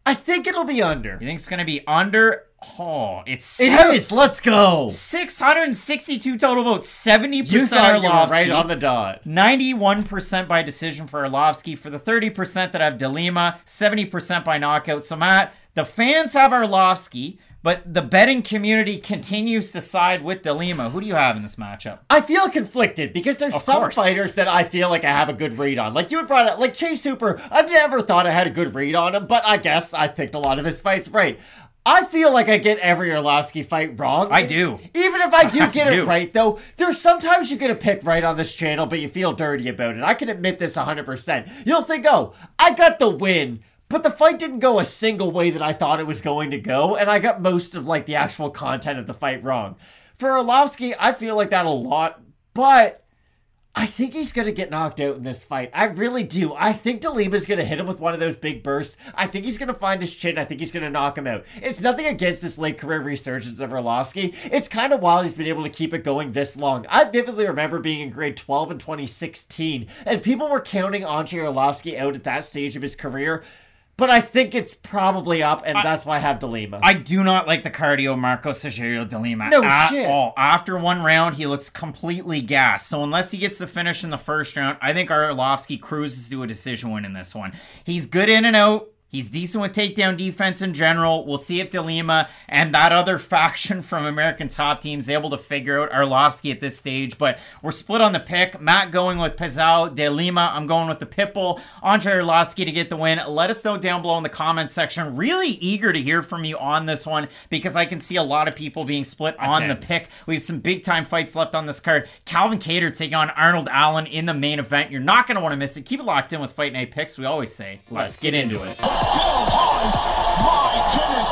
I think it'll be under. You think it's going to be under? Oh, it is. Let's go. 662 total votes. 70% Arlovski. Right on the dot. 91% by decision for Arlovski. For the 30% that have de Lima, 70% by knockout. So, Matt, the fans have Arlovski, but the betting community continues to side with de Lima. Who do you have in this matchup? I feel conflicted because there's some fighters that I feel like I have a good read on. Like you had brought up, like Chase Hooper, I never thought I had a good read on him, but I guess I picked a lot of his fights right. I feel like I get every Arlovski fight wrong. I do. Even if I do get it right, though, there's sometimes you get a pick right on this channel, but you feel dirty about it. I can admit this 100%. You'll think, oh, I got the win, but the fight didn't go a single way that I thought it was going to go, and I got most of like the actual content of the fight wrong. For Arlovski, I feel like that a lot, but I think he's going to get knocked out in this fight. I really do. I think de Lima's going to hit him with one of those big bursts. I think he's going to find his chin. I think he's going to knock him out. It's nothing against this late career resurgence of Arlovski. It's kind of wild he's been able to keep it going this long. I vividly remember being in grade 12 in 2016, and people were counting Andrei Arlovski out at that stage of his career. But I think it's probably up, and that's why I have de Lima. I do not like the cardio Marcos Rogerio de Lima at all. After one round, he looks completely gassed. So unless he gets the finish in the first round, I think Arlovski cruises to a decision win in this one. He's good in and out. He's decent with takedown defense in general. We'll see if de Lima and that other faction from American Top Team is able to figure out Arlovski at this stage. But we're split on the pick. Matt going with Pizarro, de Lima. I'm going with the Pitbull. Andrei Arlovski to get the win. Let us know down below in the comment section. Really eager to hear from you on this one because I can see a lot of people being split on the pick. We have some big time fights left on this card. Calvin Kattar taking on Arnold Allen in the main event. You're not going to want to miss it. Keep it locked in with Fight Night Picks. We always say, let's get into it. My goodness,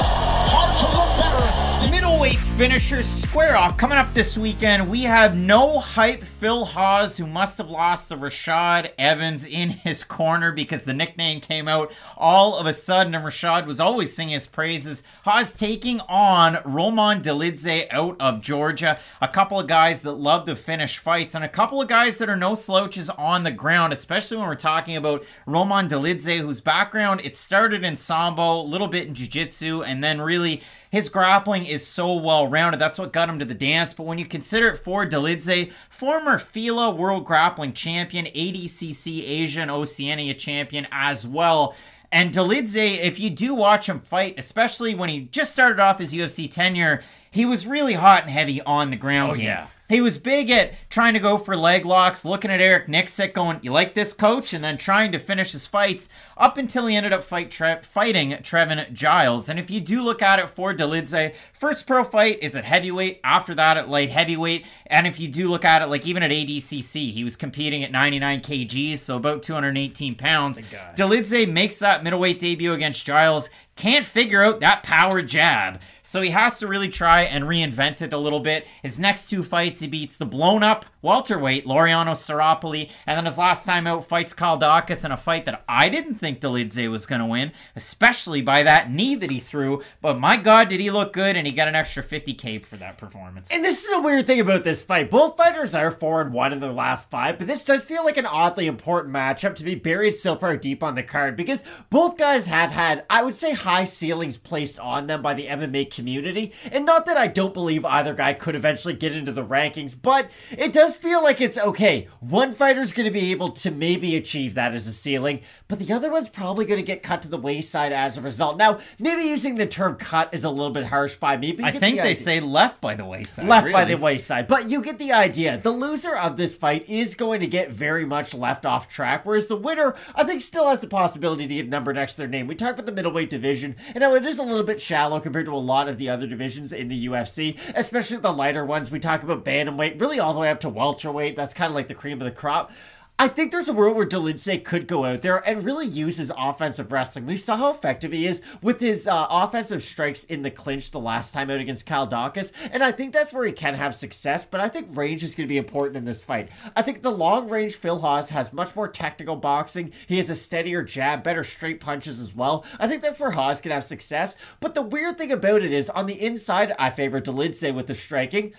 hard to look better. Middleweight finishers square off. Coming up this weekend, we have no hype Phil Hawes, who must have lost the Rashad Evans in his corner because the nickname came out all of a sudden, and Rashad was always singing his praises. Hawes taking on Roman Dolidze out of Georgia. A couple of guys that love to finish fights, and a couple of guys that are no slouches on the ground, especially when we're talking about Roman Dolidze, whose background, it started in Sambo, a little bit in Jiu-Jitsu, and then really his grappling is so well-rounded. That's what got him to the dance. But when you consider it for Dolidze, former FILA World Grappling Champion, ADCC Asia and Oceania Champion as well. And Dolidze, if you do watch him fight, especially when he just started off his UFC tenure, he was really hot and heavy on the ground game. Yeah. He was big at trying to go for leg locks, looking at Eric Nixick going, you like this, coach? And then trying to finish his fights up until he ended up fighting Trevin Giles. And if you do look at it for Dolidze, first pro fight is at heavyweight, after that at light heavyweight. And if you do look at it, like even at ADCC, he was competing at 99 kgs, so about 218 pounds. Dolidze makes that middleweight debut against Giles. Can't figure out that power jab. So he has to really try and reinvent it a little bit. His next two fights, he beats the blown-up welterweight Laureano Staropoli, and then his last time out fights Kaldakis in a fight that I didn't think Dolidze was going to win, especially by that knee that he threw. But my God, did he look good, and he got an extra $50K for that performance. And this is a weird thing about this fight. Both fighters are 4-1 in their last 5, but this does feel like an oddly important matchup to be buried so far deep on the card because both guys have had, I would say, high ceilings placed on them by the MMA community. And not that I don't believe either guy could eventually get into the rankings, but it does feel like it's okay. One fighter's going to be able to maybe achieve that as a ceiling, but the other one's probably going to get cut to the wayside as a result. Now, maybe using the term cut is a little bit harsh by me, but I think they say left by the wayside. Left by the wayside, but you get the idea. The loser of this fight is going to get very much left off track, whereas the winner, I think, still has the possibility to get a number next to their name. We talked about the middleweight division, and how it is a little bit shallow compared to a lot of the other divisions in the UFC, especially the lighter ones. We talk about bantamweight, really all the way up to welterweight. That's kind of like the cream of the crop. I think there's a world where Dolidze could go out there and really use his offensive wrestling. We saw how effective he is with his offensive strikes in the clinch the last time out against Calvin, and I think that's where he can have success, but I think range is going to be important in this fight. I think the long-range Phil Hawes has much more technical boxing. He has a steadier jab, better straight punches as well. I think that's where Hawes can have success, but the weird thing about it is, on the inside, I favor Dolidze with the striking.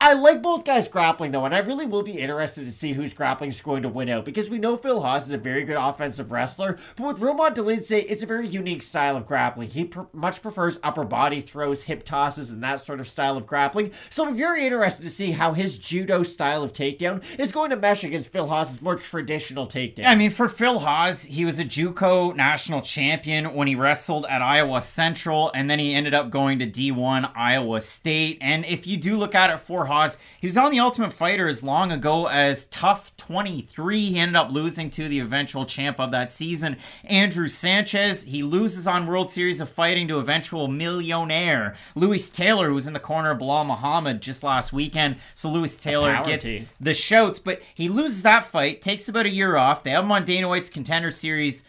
I like both guys grappling, though, and I really will be interested to see whose grappling is going to win out, because we know Phil Hawes is a very good offensive wrestler, but with Roman Dolidze, it's a very unique style of grappling. He much prefers upper body throws, hip tosses, and that sort of style of grappling, so I'm very interested to see how his judo style of takedown is going to mesh against Phil Hawes' more traditional takedown. I mean, for Phil Hawes, he was a JUCO national champion when he wrestled at Iowa Central, and then he ended up going to D1 Iowa State, and if you do look at it for Hawes, he was on the Ultimate Fighter as long ago as Tough 23. He ended up losing to the eventual champ of that season, Andrew Sanchez. He loses on World Series of Fighting to eventual millionaire Luis Taylor, who was in the corner of Bilal Muhammad just last weekend. So Luis Taylor gets the shouts, but he loses that fight, takes about a year off. They have him on Dana White's Contender Series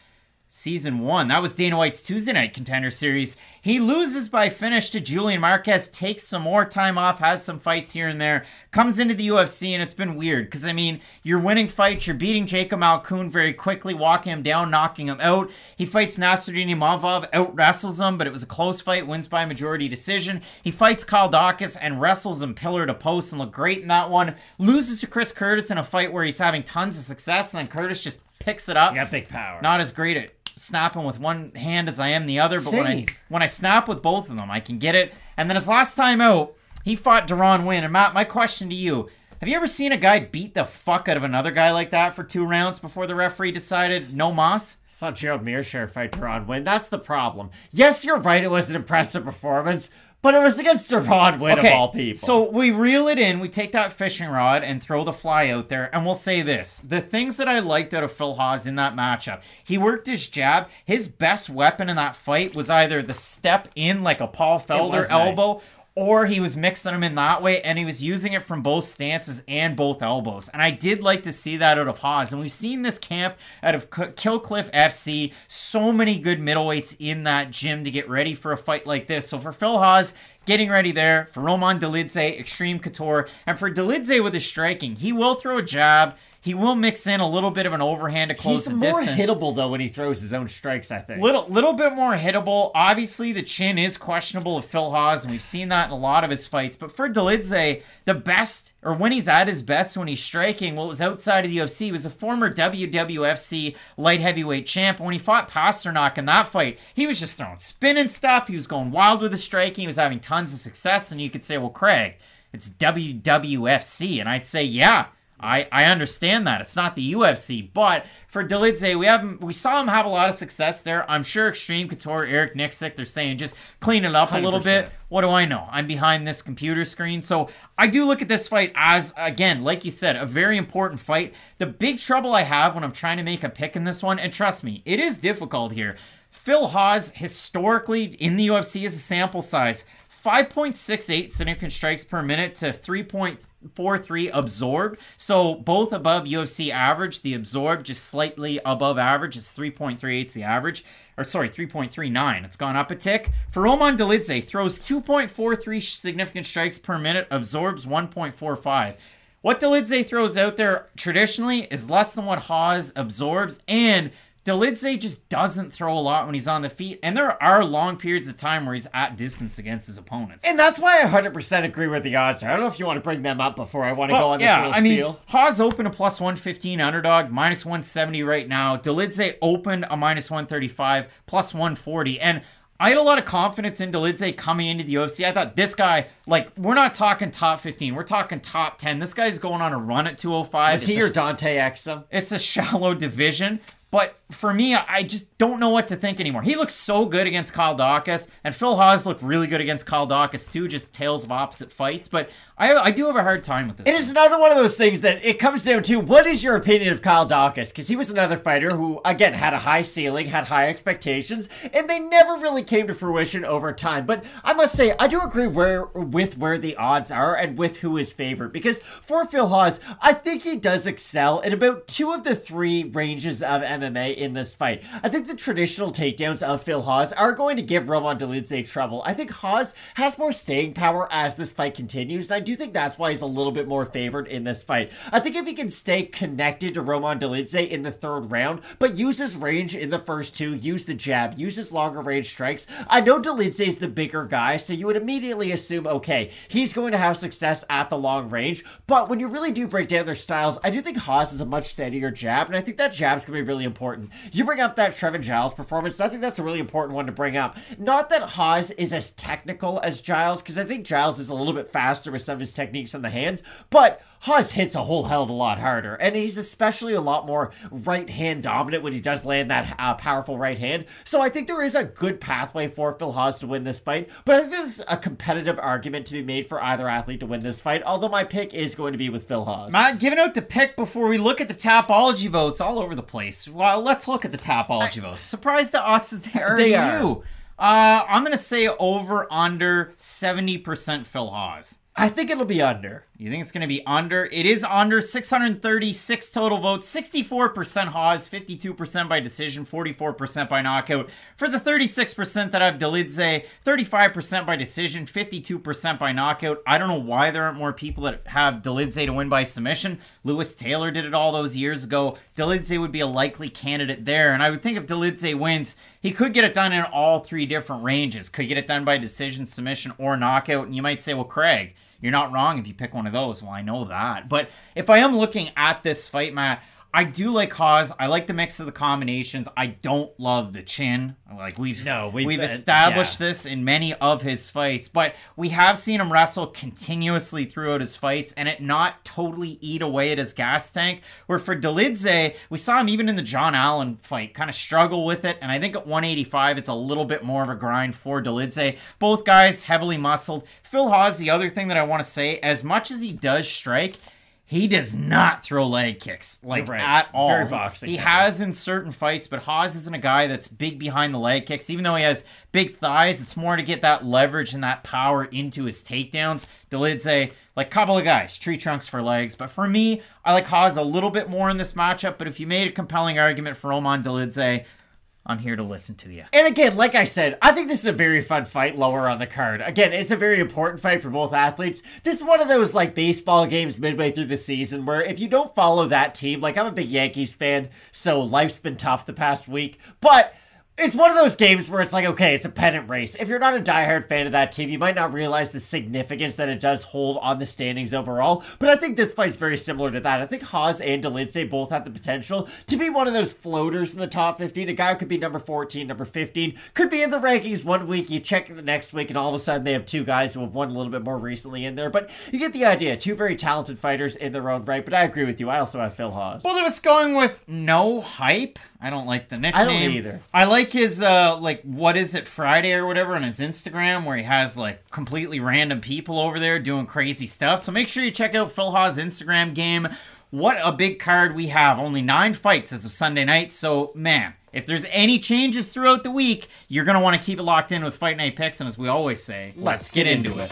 Season 1. That was Dana White's Tuesday Night Contender Series. He loses by finish to Julian Marquez, takes some more time off, has some fights here and there, comes into the UFC, and it's been weird. Because, I mean, you're winning fights, you're beating Jacob Malkoun very quickly, walking him down, knocking him out. He fights Nasruddin Imavov, out-wrestles him, but it was a close fight, wins by majority decision. He fights Kaldakis and wrestles him pillar to post and looked great in that one. Loses to Chris Curtis in a fight where he's having tons of success, and then Curtis just picks it up. You got big power. Not as great at snapping with one hand as I am the other, but when I snap with both of them, I can get it. And then his last time out, he fought Deron Winn. And Matt, my question to you, have you ever seen a guy beat the fuck out of another guy like that for 2 rounds before the referee decided no mas? Saw Gerald Mearshare fight Deron Winn. That's the problem. Yes, you're right, it was an impressive performance, but it was against Deron Winn of all people. So we reel it in, we take that fishing rod and throw the fly out there, and we'll say this. The things that I liked out of Phil Hawes in that matchup, he worked his jab. His best weapon in that fight was either the step in like a Paul Felder elbow, or he was mixing them in that way, and he was using it from both stances and both elbows. And I did like to see that out of Hawes. And we've seen this camp out of Killcliff FC. So many good middleweights in that gym to get ready for a fight like this. So for Phil Hawes, getting ready there. For Roman Dolidze, Extreme Couture. And for Dolidze with his striking, he will throw a jab. He will mix in a little bit of an overhand to close the distance. He's more hittable, though, when he throws his own strikes, I think. Little bit more hittable. Obviously, the chin is questionable of Phil Hawes, and we've seen that in a lot of his fights. But for Dolidze, the best, or when he's at his best when he's striking, what was outside of the UFC, he was a former WWFC light heavyweight champ. When he fought Pasternak in that fight, he was just throwing spin and stuff. He was going wild with his striking. He was having tons of success. And you could say, well, Craig, it's WWFC. And I'd say, yeah. I understand that. It's not the UFC, but for Dolidze, we saw him have a lot of success there. I'm sure Extreme Couture, Eric Nixick, they're saying just clean it up 100%. A little bit. What do I know? I'm behind this computer screen. So I do look at this fight as, again, like you said, a very important fight. The big trouble I have when I'm trying to make a pick in this one, and trust me, it is difficult here. Phil Hawes, historically, in the UFC is a sample size. 5.68 significant strikes per minute to 3.43 absorbed. So both above UFC average. The absorbed just slightly above average. It's 3.38 is the average. Or sorry, 3.39. It's gone up a tick. For Roman Dolidze, throws 2.43 significant strikes per minute. Absorbs 1.45. What Dolidze throws out there traditionally is less than what Hawes absorbs, and Dolidze just doesn't throw a lot when he's on the feet, and there are long periods of time where he's at distance against his opponents. And that's why I 100% agree with the odds. I don't know if you want to bring them up before I want to go on this little spiel. Mean, Hawes opened a plus 115 underdog, minus 170 right now. Dolidze opened a minus 135, plus 140, and I had a lot of confidence in Dolidze coming into the UFC. I thought this guy, like, we're not talking top 15. We're talking top 10. This guy's going on a run at 205. Was he your Dante Exum? It's a shallow division. But for me, I just don't know what to think anymore. He looks so good against Kyle Dawkins, and Phil Hawes looked really good against Kyle Dawkins too, just tales of opposite fights. But I do have a hard time with this. It is another one of those things that it comes down to, what is your opinion of Kyle Dawkins? Because he was another fighter who, again, had a high ceiling, had high expectations, and they never really came to fruition over time. But I must say, I do agree with where the odds are and with who is favored. Because for Phil Hawes, I think he does excel in about 2 of the 3 ranges of MMA in this fight. I think the traditional takedowns of Phil Hawes are going to give Roman Dolidze trouble. I think Hawes has more staying power as this fight continues. I do think that's why he's a little bit more favored in this fight. I think if he can stay connected to Roman Dolidze in the 3rd round, but use his range in the first 2, use the jab, use his longer range strikes. I know Dolidze is the bigger guy, so you would immediately assume, okay, he's going to have success at the long range, but when you really do break down their styles, I do think Hawes is a much steadier jab, and I think that jab's going to be really important. You bring up that Trevin Giles performance, I think that's a really important one to bring up. Not that Hawes is as technical as Giles, because I think Giles is a little bit faster with some of his techniques on the hands, but Hawes hits a whole hell of a lot harder, and he's especially a lot more right hand dominant when he does land that powerful right hand. So I think there is a good pathway for Phil Hawes to win this fight, but I think there's a competitive argument to be made for either athlete to win this fight, although my pick is going to be with Phil Hawes. Matt, giving out the pick before we look at the Tapology votes all over the place. Well, let's look at the Tapology votes. Surprised to us as they are to you. I'm going to say over under 70% Phil Hawes. I think it'll be under. You think it's going to be under? It is under. 636 total votes. 64% Hawes, 52% by decision, 44% by knockout. For the 36% that have Dolidze, 35% by decision, 52% by knockout. I don't know why there aren't more people that have Dolidze to win by submission. Lewis Taylor did it all those years ago. Dolidze would be a likely candidate there. And I would think if Dolidze wins, he could get it done in all 3 different ranges. Could get it done by decision, submission, or knockout. And you might say, well, Craig, you're not wrong if you pick one of those. Well, I know that. But if I am looking at this fight, Matt, I do like Hawes. I like the mix of the combinations. I don't love the chin. Like we've established this in many of his fights, but we have seen him wrestle continuously throughout his fights and it not totally eat away at his gas tank. Where for Dolidze, we saw him even in the John Allen fight kind of struggle with it, and I think at 185 it's a little bit more of a grind for Dolidze. Both guys heavily muscled. Phil Hawes, the other thing that I want to say, as much as he does strike, he does not throw leg kicks, at all. Very boxing. He has in certain fights, but Hawes isn't a guy that's big behind the leg kicks. Even though he has big thighs, it's more to get that leverage and that power into his takedowns. Dolidze, like a couple of guys, tree trunks for legs. But for me, I like Hawes a little bit more in this matchup. But if you made a compelling argument for Roman Dolidze, I'm here to listen to you. And again, like I said, I think this is a very fun fight lower on the card. Again, it's a very important fight for both athletes. This is one of those like baseball games midway through the season where if you don't follow that team, like I'm a big Yankees fan, so life's been tough the past week, but it's one of those games where it's like, okay, it's a pennant race. If you're not a diehard fan of that team, you might not realize the significance that it does hold on the standings overall. But I think this fight's very similar to that. I think Hawes and Dolidze both have the potential to be one of those floaters in the top 15. A guy who could be number 14, number 15, could be in the rankings one week. You check the next week, and all of a sudden they have 2 guys who have won a little bit more recently in there. But you get the idea. 2 very talented fighters in their own right. But I agree with you. I also have Phil Hawes. Well, I was going with no hype. I don't like the nickname. I don't either. I like his, what is it, Friday or whatever on his Instagram where he has, like, completely random people over there doing crazy stuff. So make sure you check out Phil Hawes' Instagram game. What a big card we have. Only 9 fights as of Sunday night. So, man, if there's any changes throughout the week, you're going to want to keep it locked in with Fight Night Picks. And as we always say, let's get into it.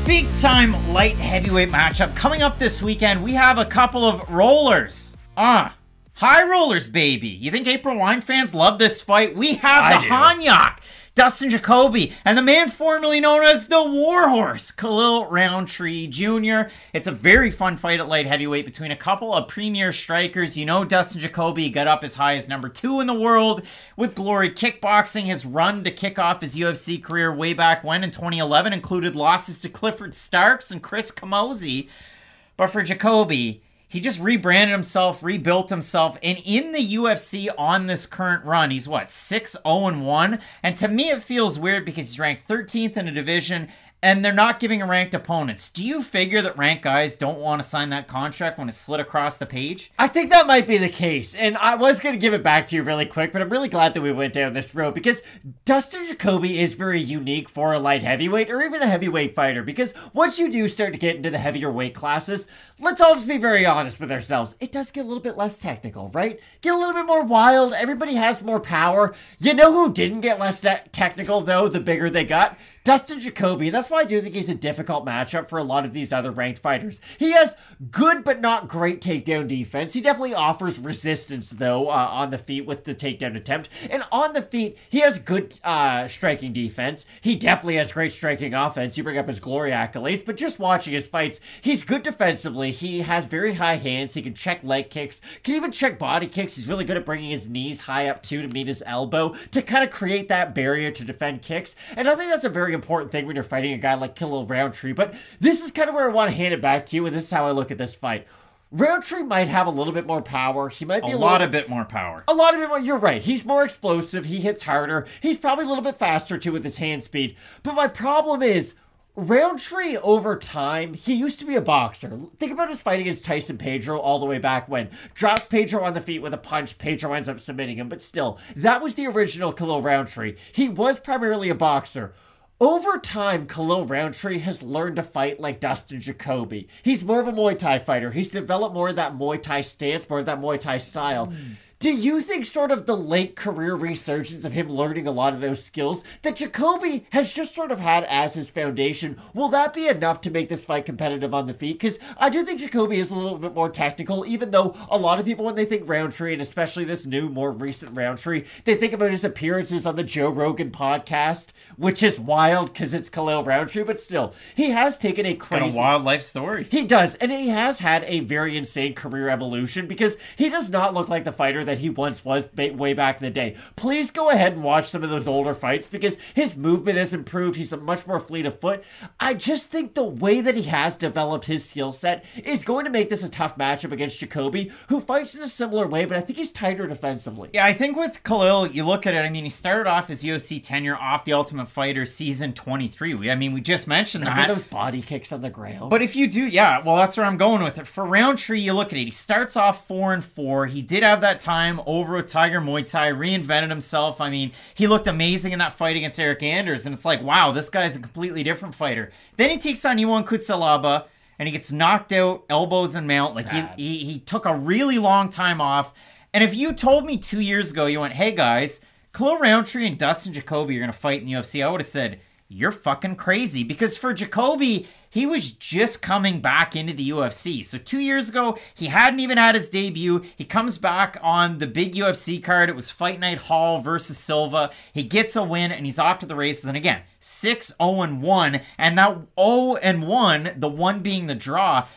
Big time light heavyweight matchup coming up this weekend. We have a couple of rollers. High rollers, baby. You think April Wine fans love this fight? We have the Hanyak, Dustin Jacoby, and the man formerly known as the Warhorse, Khalil Rountree Jr. It's a very fun fight at light heavyweight between a couple of premier strikers. You know Dustin Jacoby got up as high as number 2 in the world with Glory Kickboxing. His run to kick off his UFC career way back when in 2011 included losses to Clifford Starks and Chris Camozzi. But for Jacoby, he just rebranded himself, rebuilt himself, and in the UFC on this current run, he's what, 6-0-1? And to me, it feels weird because he's ranked 13th in a division, and they're not giving him ranked opponents. Do you figure that ranked guys don't want to sign that contract when it's slid across the page? I think that might be the case, and I was going to give it back to you really quick, but I'm really glad that we went down this road, because Dustin Jacoby is very unique for a light heavyweight, or even a heavyweight fighter, because once you do start to get into the heavier weight classes, let's all just be very honest with ourselves, it does get a little bit less technical, right? Get a little bit more wild, everybody has more power. You know who didn't get less technical, though, the bigger they got? Dustin Jacoby. That's why I do think he's a difficult matchup for a lot of these other ranked fighters. He has good but not great takedown defense. He definitely offers resistance, though, on the feet with the takedown attempt. And on the feet, he has good striking defense. He definitely has great striking offense. You bring up his glory accolades, but just watching his fights, he's good defensively. He has very high hands. He can check leg kicks, can even check body kicks. He's really good at bringing his knees high up, too, to meet his elbow, to kind of create that barrier to defend kicks. And I think that's a very important thing when you're fighting a guy like Khalil Rountree, but this is kind of where I want to hand it back to you, and this is how I look at this fight. Rountree might have a little bit more power. He might be a lot of bit more power. A lot of it more. You're right. He's more explosive. He hits harder. He's probably a little bit faster too with his hand speed. But my problem is, Rountree, over time, he used to be a boxer. Think about his fight against Tyson Pedro all the way back when. Drops Pedro on the feet with a punch, Pedro ends up submitting him, but still, that was the original Khalil Rountree. He was primarily a boxer. Over time, Khalil Rountree has learned to fight like Dustin Jacoby. He's more of a Muay Thai fighter. He's developed more of that Muay Thai stance, more of that Muay Thai style. Do you think sort of the late career resurgence of him learning a lot of those skills that Jacoby has just sort of had as his foundation, will that be enough to make this fight competitive on the feet? Because I do think Jacoby is a little bit more technical, even though a lot of people, when they think Rountree, and especially this new, more recent Rountree, they think about his appearances on the Joe Rogan podcast, which is wild because it's Khalil Rountree, but still, he has taken a crazy... It's got a wild life story. He does, and he has had a very insane career evolution because he does not look like the fighter that he once was way back in the day. Please go ahead and watch some of those older fights because his movement has improved. He's a much more fleet of foot. I just think the way that he has developed his skill set is going to make this a tough matchup against Jacoby, who fights in a similar way, but I think he's tighter defensively. Yeah, I think with Khalil, you look at it, I mean, he started off his UFC tenure off the Ultimate Fighter season 23. We just mentioned that. Those body kicks on the ground. But if you do, yeah, well, that's where I'm going with it. For Rountree, you look at it, he starts off 4-4. He did have that time over with Tiger Muay Thai, reinvented himself. I mean, he looked amazing in that fight against Eric Anders, and it's like, wow, this guy's a completely different fighter. Then he takes on Yong Kutzalaba, and he gets knocked out, elbows and mount. Like, he took a really long time off. And if you told me 2 years ago, you went, hey, guys, Khalil Rountree and Dustin Jacoby are going to fight in the UFC, I would have said, you're fucking crazy. Because for Jacoby, he was just coming back into the UFC. So 2 years ago, he hadn't even had his debut. He comes back on the big UFC card. It was Fight Night Hall versus Silva. He gets a win, and he's off to the races. And again, 6-0-1. And that 0-1, the one being the draw,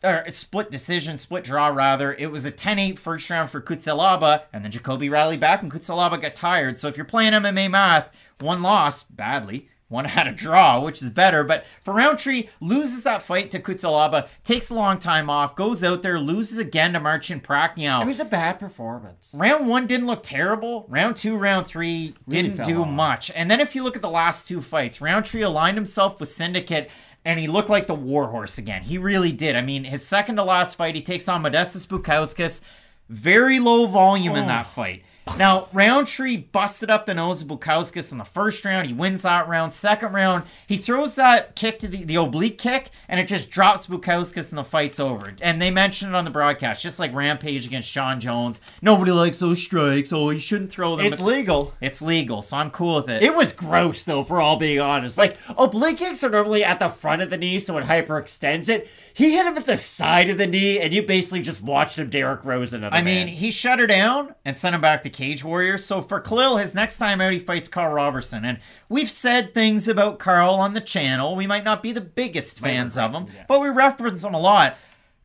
or split draw rather. It was a 10-8 first round for Kutzalaba, and then Jacoby rallied back, and Kutzalaba got tired. So if you're playing MMA math, one loss, badly. One had a draw, which is better. But for Rountree, loses that fight to Kutzalaba, takes a long time off, goes out there, loses again to Marcin Prachnio. It was a bad performance. Round 1 didn't look terrible. Round 2, round 3 didn't do much. And then if you look at the last two fights, Rountree aligned himself with Syndicate, and he looked like the warhorse again. He really did. I mean, his second to last fight, he takes on Modestas Bukauskas. Very low volume in that fight. Now, Rountree busted up the nose of Bukauskas in the first round. He wins that round. Second round, he throws that kick to the oblique kick, and it just drops Bukauskas and the fight's over. And they mentioned it on the broadcast, just like Rampage against Sean Jones. Nobody likes those strikes. Oh, you shouldn't throw them. It's legal. It's legal, so I'm cool with it. It was gross, though, for all being honest. Like, oblique kicks are normally at the front of the knee, so it hyperextends it. He hit him at the side of the knee, and you basically just watched him Derrick Rose another man. I mean, he shut her down and sent him back to Cage Warriors. So for Khalil, his next time out, he fights Carl Robertson. And we've said things about Carl on the channel. We might not be the biggest fans of him, but we reference him a lot.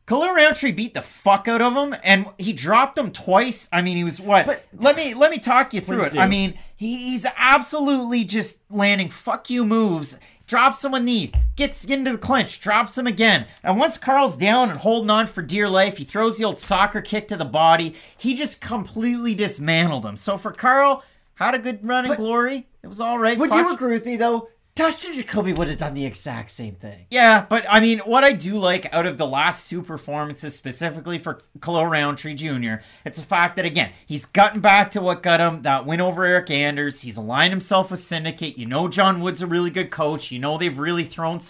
Khalil Rountree beat the fuck out of him, and he dropped him twice. I mean, he was what? But let me talk you through it. I mean, he's absolutely just landing fuck you moves. drops him a knee, gets into the clinch, drops him again. And once Carl's down and holding on for dear life, he throws the old soccer kick to the body. He just completely dismantled him. So for Carl, had a good run in glory. It was all right. Would you agree with me, though? Dustin Jacoby would have done the exact same thing. Yeah, but I mean, what I do like out of the last two performances, specifically for Khalil Rountree Jr., it's the fact that, again, he's gotten back to what got him that win over Eric Anders. He's aligned himself with Syndicate. You know John Wood's a really good coach. You know they've really thrown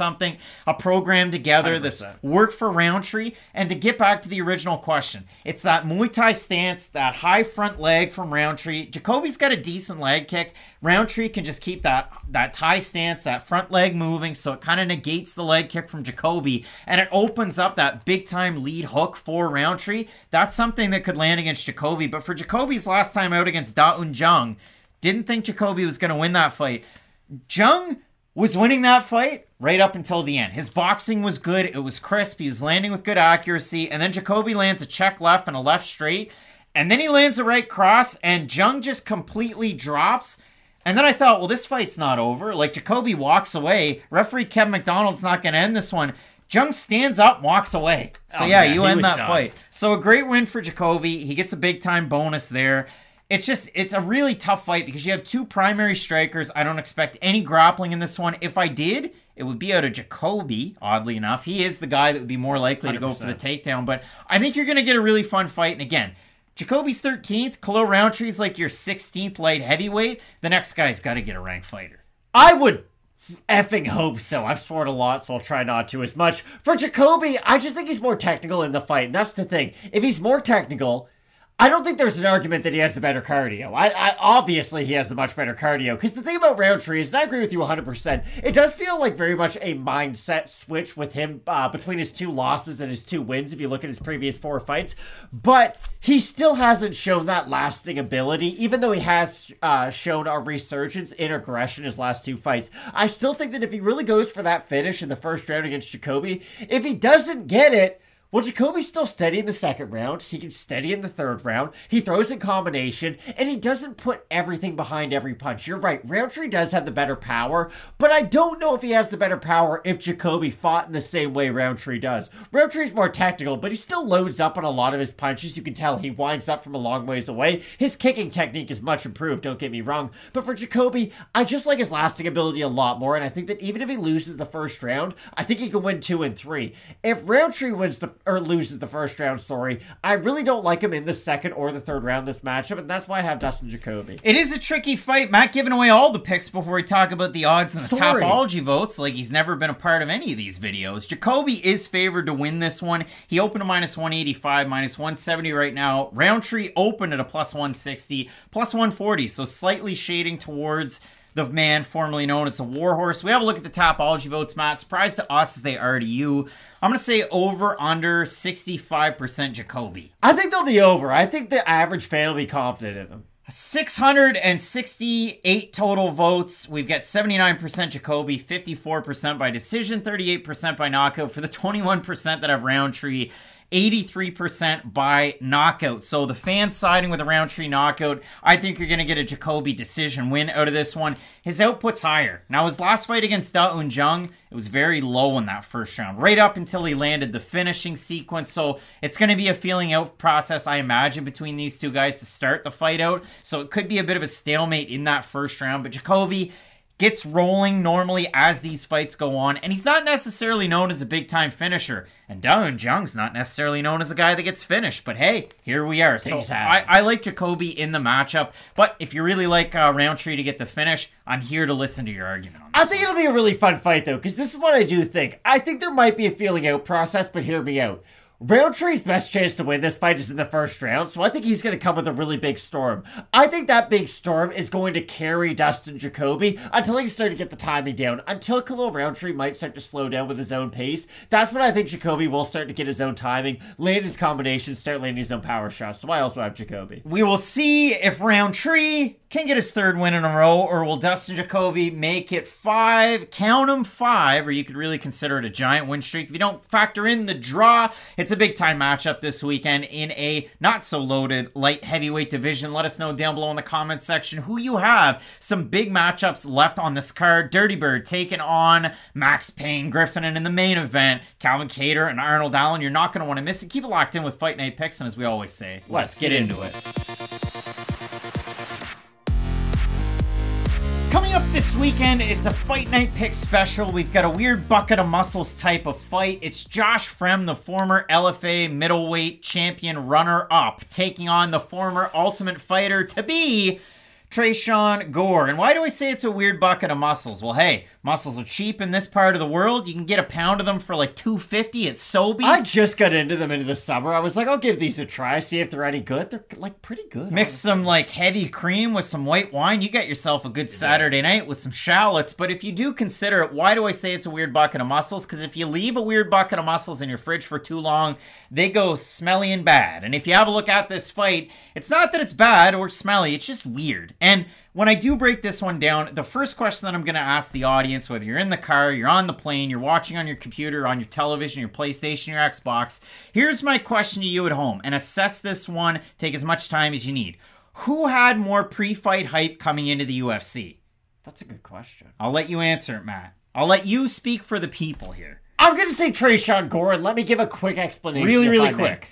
a program together 100%. That's worked for Rountree. And to get back to the original question, it's that Muay Thai stance, that high front leg from Rountree. Jacoby's got a decent leg kick. Rountree can just keep that Thai stance, that front leg moving, so it kind of negates the leg kick from Jacoby, and it opens up that big-time lead hook for Rountree. That's something that could land against Jacoby, but for Jacoby's last time out against Da Un Jung, didn't think Jacoby was going to win that fight. Jung was winning that fight right up until the end. His boxing was good. It was crisp. He was landing with good accuracy, and then Jacoby lands a check left and a left straight, and then he lands a right cross, and Jung just completely drops. And then I thought, well, this fight's not over. Like, Jacoby walks away. Referee Kevin McDonald's not going to end this one. Jung stands up, walks away. So, you end that fight. So, a great win for Jacoby. He gets a big-time bonus there. It's a really tough fight because you have two primary strikers. I don't expect any grappling in this one. If I did, it would be out of Jacoby, oddly enough. He is the guy that would be more likely 100%. To go for the takedown. But I think you're going to get a really fun fight. And again, Jacoby's 13th. Khalil Rountree's like your 16th light heavyweight. The next guy's got to get a ranked fighter. I would effing hope so. I've sworn a lot, so I'll try not to as much. For Jacoby, I just think he's more technical in the fight. And that's the thing. If he's more technical, I don't think there's an argument that he has the better cardio. I obviously he has the much better cardio. Because the thing about Rountree is, and I agree with you 100%, it does feel like very much a mindset switch with him between his 2 losses and his 2 wins, if you look at his previous 4 fights. But he still hasn't shown that lasting ability, even though he has shown a resurgence in aggression his last 2 fights. I still think that if he really goes for that finish in the first round against Jacoby, if he doesn't get it, well, Jacoby's still steady in the second round. He can steady in the third round. He throws in combination, and he doesn't put everything behind every punch. You're right, Rountree does have the better power, but I don't know if he has the better power if Jacoby fought in the same way Rountree does. Rountree's more technical, but he still loads up on a lot of his punches. You can tell he winds up from a long ways away. His kicking technique is much improved, don't get me wrong. But for Jacoby, I just like his lasting ability a lot more, and I think that even if he loses the first round, I think he can win 2 and 3. If Rountree loses the first round, I really don't like him in the second or the third round this matchup, and that's why I have Dustin Jacoby. It is a tricky fight. Matt giving away all the picks before we talk about the odds and the Tapology votes, like he's never been a part of any of these videos. Jacoby is favored to win this one. He opened a -185, -170 right now. Rountree opened at a +160, +140, so slightly shading towards the man formerly known as the Warhorse. We have a look at the Tapology votes, Matt. Surprised to us as they are to you. I'm going to say over under 65% Jacoby. I think they'll be over. I think the average fan will be confident in them. 668 total votes. We've got 79% Jacoby, 54% by decision, 38% by knockout. For the 21% that have Rountree, 83% by knockout. So the fans siding with a Rountree knockout. I think you're going to get a Jacoby decision win out of this one. His output's higher. Now, his last fight against Da Un Jung, it was very low in that first round, right up until he landed the finishing sequence. So it's going to be a feeling out process, I imagine, between these two guys to start the fight out. So it could be a bit of a stalemate in that first round. But Jacoby gets rolling normally as these fights go on, and he's not necessarily known as a big-time finisher. And Da Un Jung's not necessarily known as a guy that gets finished, but hey, here we are. So I like Jacoby in the matchup, but if you really like Rountree to get the finish, I'm here to listen to your argument on this. I think it'll be a really fun fight, though, because this is what I do think. I think there might be a feeling out process, but hear me out. Rountree's best chance to win this fight is in the first round, so I think he's going to come with a really big storm. I think that big storm is going to carry Dustin Jacoby until he can start to get the timing down, until Khalil Rountree might start to slow down with his own pace. That's when I think Jacoby will start to get his own timing, land his combinations, start landing his own power shots, so I also have Jacoby. We will see if Rountree can get his 3rd win in a row, or will Dustin Jacoby make it 5, count them 5, or you could really consider it a giant win streak. If you don't factor in the draw, it's a big-time matchup this weekend in a not-so-loaded light heavyweight division. Let us know down below in the comments section who you have. Some big matchups left on this card. Dirty Bird taking on Max Payne, Griffin, and in the main event, Calvin Kattar and Arnold. You're not going to want to miss it. Keep it locked in with Fight Night Picks, and as we always say, let's get into it. Coming up this weekend, it's a Fight Night Pick special. We've got a weird bucket of muscles type of fight. It's Josh Fremd, the former LFA middleweight champion runner-up, taking on the former Ultimate Fighter to be Tresen Gore. And why do I say it's a weird bucket of muscles? Well, hey, muscles are cheap in this part of the world. You can get a pound of them for like $2.50 at Sobeys. I just got into them into the summer. I was like, I'll give these a try, see if they're any good. They're like pretty good. Mix some like heavy cream with some white wine. You get yourself a good Saturday night with some shallots. But if you do consider it, why do I say it's a weird bucket of muscles? Because if you leave a weird bucket of muscles in your fridge for too long, they go smelly and bad. And if you have a look at this fight, it's not that it's bad or smelly, it's just weird. And when I do break this one down, the first question that I'm going to ask the audience, whether you're in the car, you're on the plane, you're watching on your computer, on your television, your PlayStation, your Xbox, here's my question to you at home, and assess this one, take as much time as you need. Who had more pre-fight hype coming into the UFC? That's a good question. I'll let you answer it, Matt. I'll let you speak for the people here. I'm going to say Tresen Gore, and let me give a quick explanation. Really quick.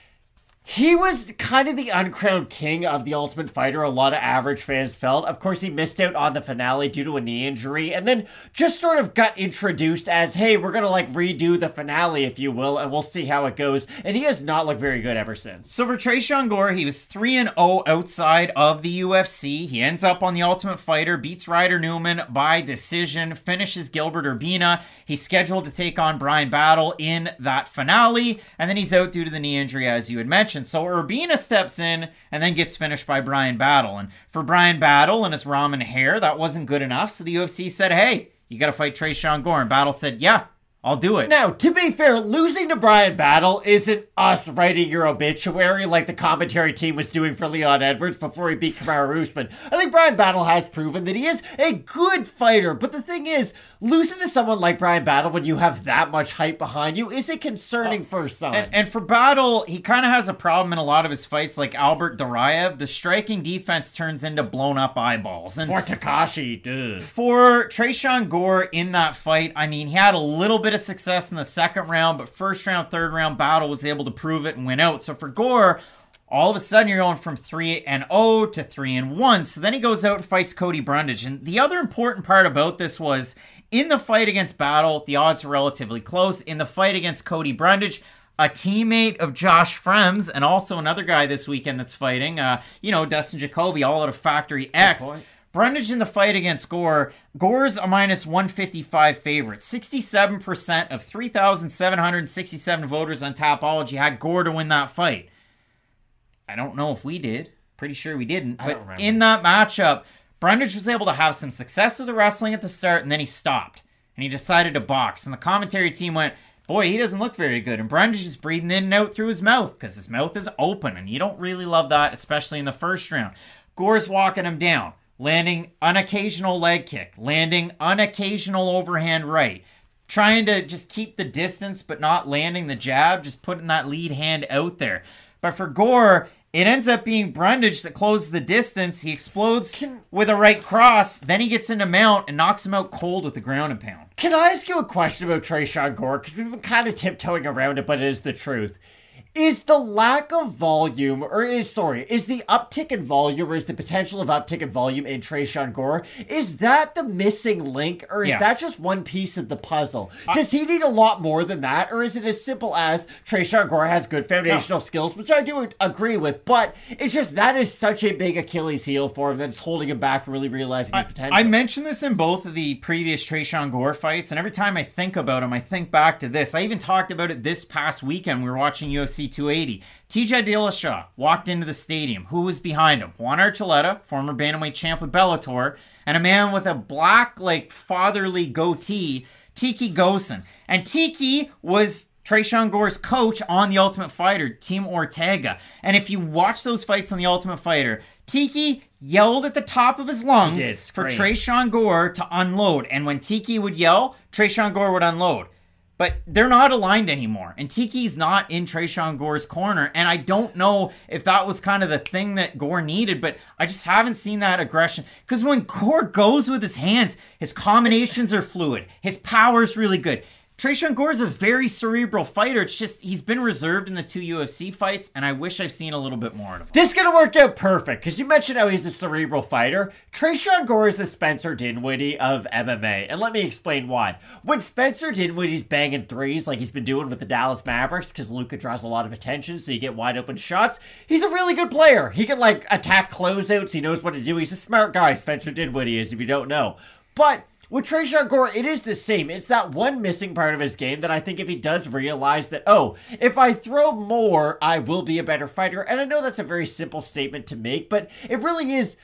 He was kind of the uncrowned king of the Ultimate Fighter, a lot of average fans felt. Of course, he missed out on the finale due to a knee injury, and then just sort of got introduced as, hey, we're going to like redo the finale, if you will, and we'll see how it goes. And he has not looked very good ever since. So for Tresen Gore, he was 3-0 outside of the UFC. He ends up on the Ultimate Fighter, beats Ryder Newman by decision, finishes Gilbert Urbina. He's scheduled to take on Bryan Battle in that finale, and then he's out due to the knee injury, as you had mentioned. So Urbina steps in and then gets finished by Bryan Battle. And for Bryan Battle and his ramen hair, that wasn't good enough. So the UFC said, hey, you got to fight Tresen Gore. And Battle said, yeah, I'll do it. Now, to be fair, losing to Bryan Battle isn't us writing your obituary like the commentary team was doing for Leon Edwards before he beat Kamaru Usman. I think Bryan Battle has proven that he is a good fighter, but the thing is, losing to someone like Bryan Battle when you have that much hype behind you is it concerning for some. And for Battle, he kind of has a problem in a lot of his fights, like Albert Duraev. The striking defense turns into blown up eyeballs. And for Takashi, dude. For Tresen Gore in that fight, I mean, he had a little bit of success in the second round, but first round, third round, Battle was able to prove it and win out. So for Gore, all of a sudden you're going from 3-0 to 3-1. So then he goes out and fights Cody Brundage. And the other important part about this was, in the fight against Battle, the odds were relatively close. In the fight against Cody Brundage, a teammate of Josh Fremd's, and also another guy this weekend that's fighting, Dustin Jacoby, all out of Factory X. Brundage in the fight against Gore. Gore's a minus 155 favorite. 67% of 3,767 voters on Tapology had Gore to win that fight. I don't know if we did. Pretty sure we didn't. But in that matchup, Brundage was able to have some success with the wrestling at the start, and then he stopped. And he decided to box. And the commentary team went, boy, he doesn't look very good. And Brundage is breathing in and out through his mouth because his mouth is open. And you don't really love that, especially in the first round. Gore's walking him down, landing an occasional leg kick, landing an occasional overhand right, trying to just keep the distance but not landing the jab, just putting that lead hand out there. But for Gore, it ends up being Brundage that closes the distance. He explodes with a right cross. Then he gets into mount and knocks him out cold with the ground and pound. Can I ask you a question about Tresen Gore? Because we've been kind of tiptoeing around it, but it is the truth. Is the lack of volume, is the uptick in volume, or is the potential of uptick in volume in Tresen Gore, is that the missing link, or is that just one piece of the puzzle? Does he need a lot more than that, or is it as simple as Tresen Gore has good foundational skills, which I do agree with, but it's just that is such a big Achilles heel for him that's holding him back from really realizing his potential. I mentioned this in both of the previous Tresen Gore fights, and every time I think about him, I think back to this. I even talked about it this past weekend. We were watching UFC 280. TJ Dillashaw walked into the stadium. Who was behind him? Juan Archuleta, former bantamweight champ with Bellator, and a man with a black, fatherly goatee, Tiki Gosen. And Tiki was Tresen Gore's coach on The Ultimate Fighter, Team Ortega. And if you watch those fights on The Ultimate Fighter, Tiki, yelled at the top of his lungs for great. Tresean Gore to unload. And when Tiki would yell, Tresean Gore would unload. But they're not aligned anymore. And Tiki's not in Tresean Gore's corner. And I don't know if that was kind of the thing that Gore needed, but I just haven't seen that aggression. Because when Gore goes with his hands, his combinations are fluid. His power's really good. Tresean Gore's a very cerebral fighter. It's just he's been reserved in the 2 UFC fights, and I wish I've seen a little bit more of him. This is going to work out perfect, because you mentioned how he's a cerebral fighter. Tresean Gore is the Spencer Dinwiddie of MMA, and let me explain why. When Spencer Dinwiddie's banging threes like he's been doing with the Dallas Mavericks, because Luka draws a lot of attention, so you get wide open shots, he's a really good player. He can, like, attack closeouts. He knows what to do. He's a smart guy, Spencer Dinwiddie is, if you don't know. But with Tresean Gore, it is the same. It's that one missing part of his game that I think if he does realize that, oh, if I throw more, I will be a better fighter. And I know that's a very simple statement to make, but it really is.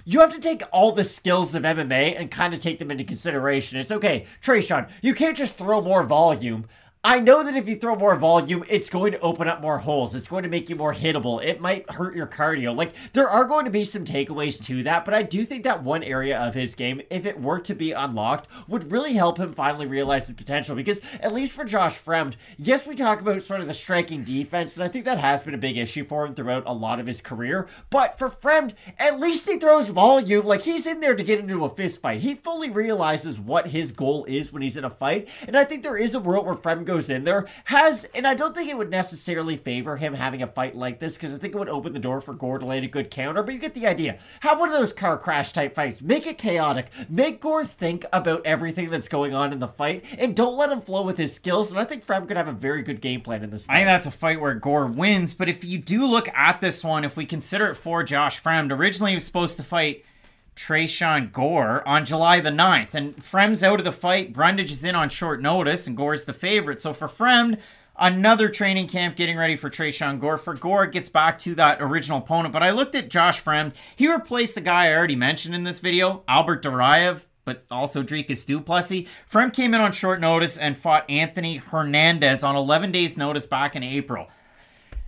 You have to take all the skills of MMA and kind of take them into consideration. It's okay, Tresean, you can't just throw more volume. I know that if you throw more volume, it's going to open up more holes. It's going to make you more hittable. It might hurt your cardio. Like, there are going to be some takeaways to that, but I do think that one area of his game, if it were to be unlocked, would really help him finally realize his potential. Because, at least for Josh Fremd, yes, we talk about sort of the striking defense, and I think that has been a big issue for him throughout a lot of his career. But for Fremd, at least he throws volume. Like, he's in there to get into a fist fight. He fully realizes what his goal is when he's in a fight, and I think there is a world where Fremd goes in there, and I don't think it would necessarily favor him having a fight like this, because I think it would open the door for Gore to land a good counter, but you get the idea. Have one of those car crash type fights. Make it chaotic. Make Gore think about everything that's going on in the fight, and don't let him flow with his skills, and I think Fremd could have a very good game plan in this fight. I think that's a fight where Gore wins, but if you do look at this one, if we consider it for Josh Fremd, originally he was supposed to fight Tresean Gore on July the 9th. And Fremd's out of the fight. Brundage is in on short notice, and Gore's the favorite. So for Fremd, another training camp getting ready for Tresean Gore. For Gore, it gets back to that original opponent. But I looked at Josh Fremd. He replaced the guy I already mentioned in this video, Albert Duraev, but also Dricus du Plessis. Fremd came in on short notice and fought Anthony Hernandez on 11 days notice back in April.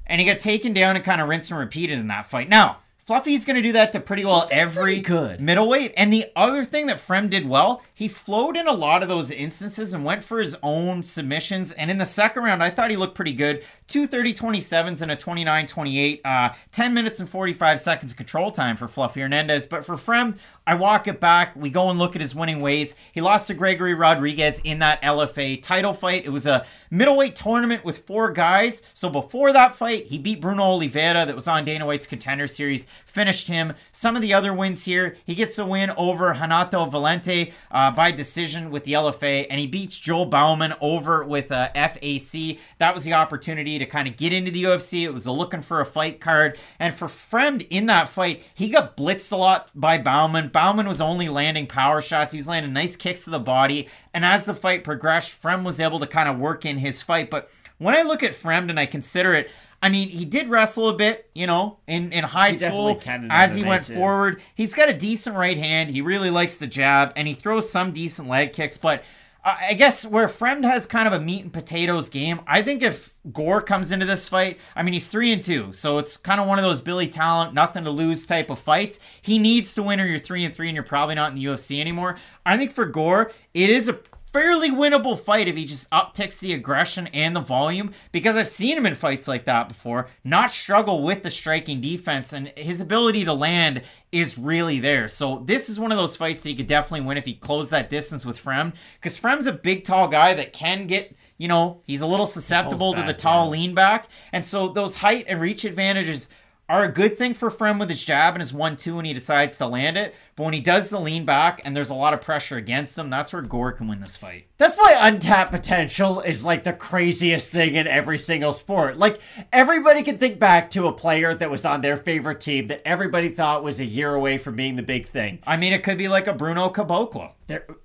And he got taken down and kind of rinsed and repeated in that fight. Now, Fluffy's going to do that to pretty well every middleweight. And the other thing that Fremd did well, he flowed in a lot of those instances and went for his own submissions. And in the second round, I thought he looked pretty good. 2 30-27s and a 29-28. 10 minutes and 45 seconds control time for Fluffy Hernandez. But for Fremd, I walk it back. We go and look at his winning ways. He lost to Gregory Rodriguez in that LFA title fight. It was a middleweight tournament with 4 guys. So before that fight, he beat Bruno Oliveira that was on Dana White's Contender Series. Finished him. Some of the other wins here, he gets a win over Renato Valente by decision with the LFA, and he beats Joel Bauman over with FAC. That was the opportunity to kind of get into the UFC. It was a looking for a fight card. And for Fremd in that fight, he got blitzed a lot by Bauman. Bauman was only landing power shots. He was landing nice kicks to the body. And as the fight progressed, Fremd was able to kind of work in his fight. But when I look at Fremd and I consider it, I mean, he did wrestle a bit, you know, in high school as he went forward. He's got a decent right hand. He really likes the jab, and he throws some decent leg kicks. But I guess where Fremd has kind of a meat and potatoes game, I think if Gore comes into this fight, I mean, he's 3-2, so it's kind of one of those Billy Talent, nothing to lose type of fights. He needs to win or you're 3-3 and you're probably not in the UFC anymore. I think for Gore, it is a fairly winnable fight if he just upticks the aggression and the volume, because I've seen him in fights like that before, not struggle with the striking defense, and his ability to land is really there. So this is one of those fights that he could definitely win if he closed that distance with Fremd, because Fremd's a big, tall guy that can get, you know, he's a little susceptible to the tall lean back, and so those height and reach advantages are a good thing for Fremd with his jab and his 1-2 when he decides to land it. But when he does the lean back and there's a lot of pressure against him, that's where Gore can win this fight. That's why untapped potential is like the craziest thing in every single sport. Like, everybody can think back to a player that was on their favorite team that everybody thought was a year away from being the big thing. I mean, it could be like a Bruno Caboclo.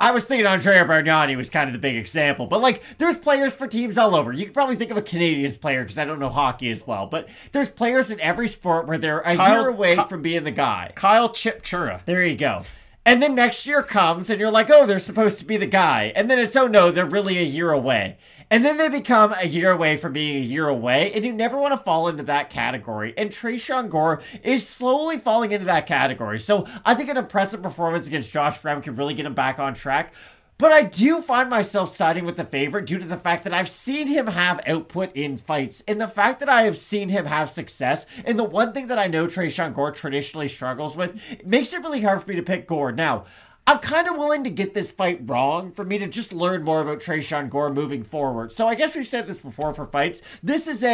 I was thinking Andrea Bargnani was kind of the big example, but like, there's players for teams all over. You could probably think of a Canadians player, because I don't know hockey as well, but there's players in every sport where they're a year away from being the guy. Kyle Chip Chura. There you go. And then next year comes and you're like, oh, they're supposed to be the guy. And then it's, oh no, they're really a year away. And then they become a year away from being a year away, and you never want to fall into that category. And Tresen Gore is slowly falling into that category. So I think an impressive performance against Josh Fremd can really get him back on track. But I do find myself siding with the favorite due to the fact that I've seen him have output in fights. And the fact that I have seen him have success, and the one thing that I know Tresen Gore traditionally struggles with, it makes it really hard for me to pick Gore. Now, I'm kind of willing to get this fight wrong for me to just learn more about Tresen Gore moving forward. So I guess we've said this before for fights. This is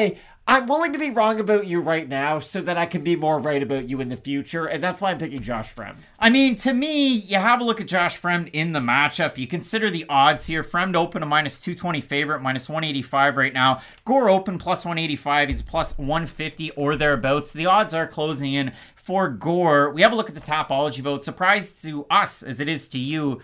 I'm willing to be wrong about you right now so that I can be more right about you in the future. And that's why I'm picking Josh Fremd. I mean, to me, you have a look at Josh Fremd in the matchup. You consider the odds here. Fremd open a minus 220 favorite, minus 185 right now. Gore open plus 185. He's plus 150 or thereabouts. The odds are closing in for Gore. We have a look at the Topology vote. Surprise to us as it is to you.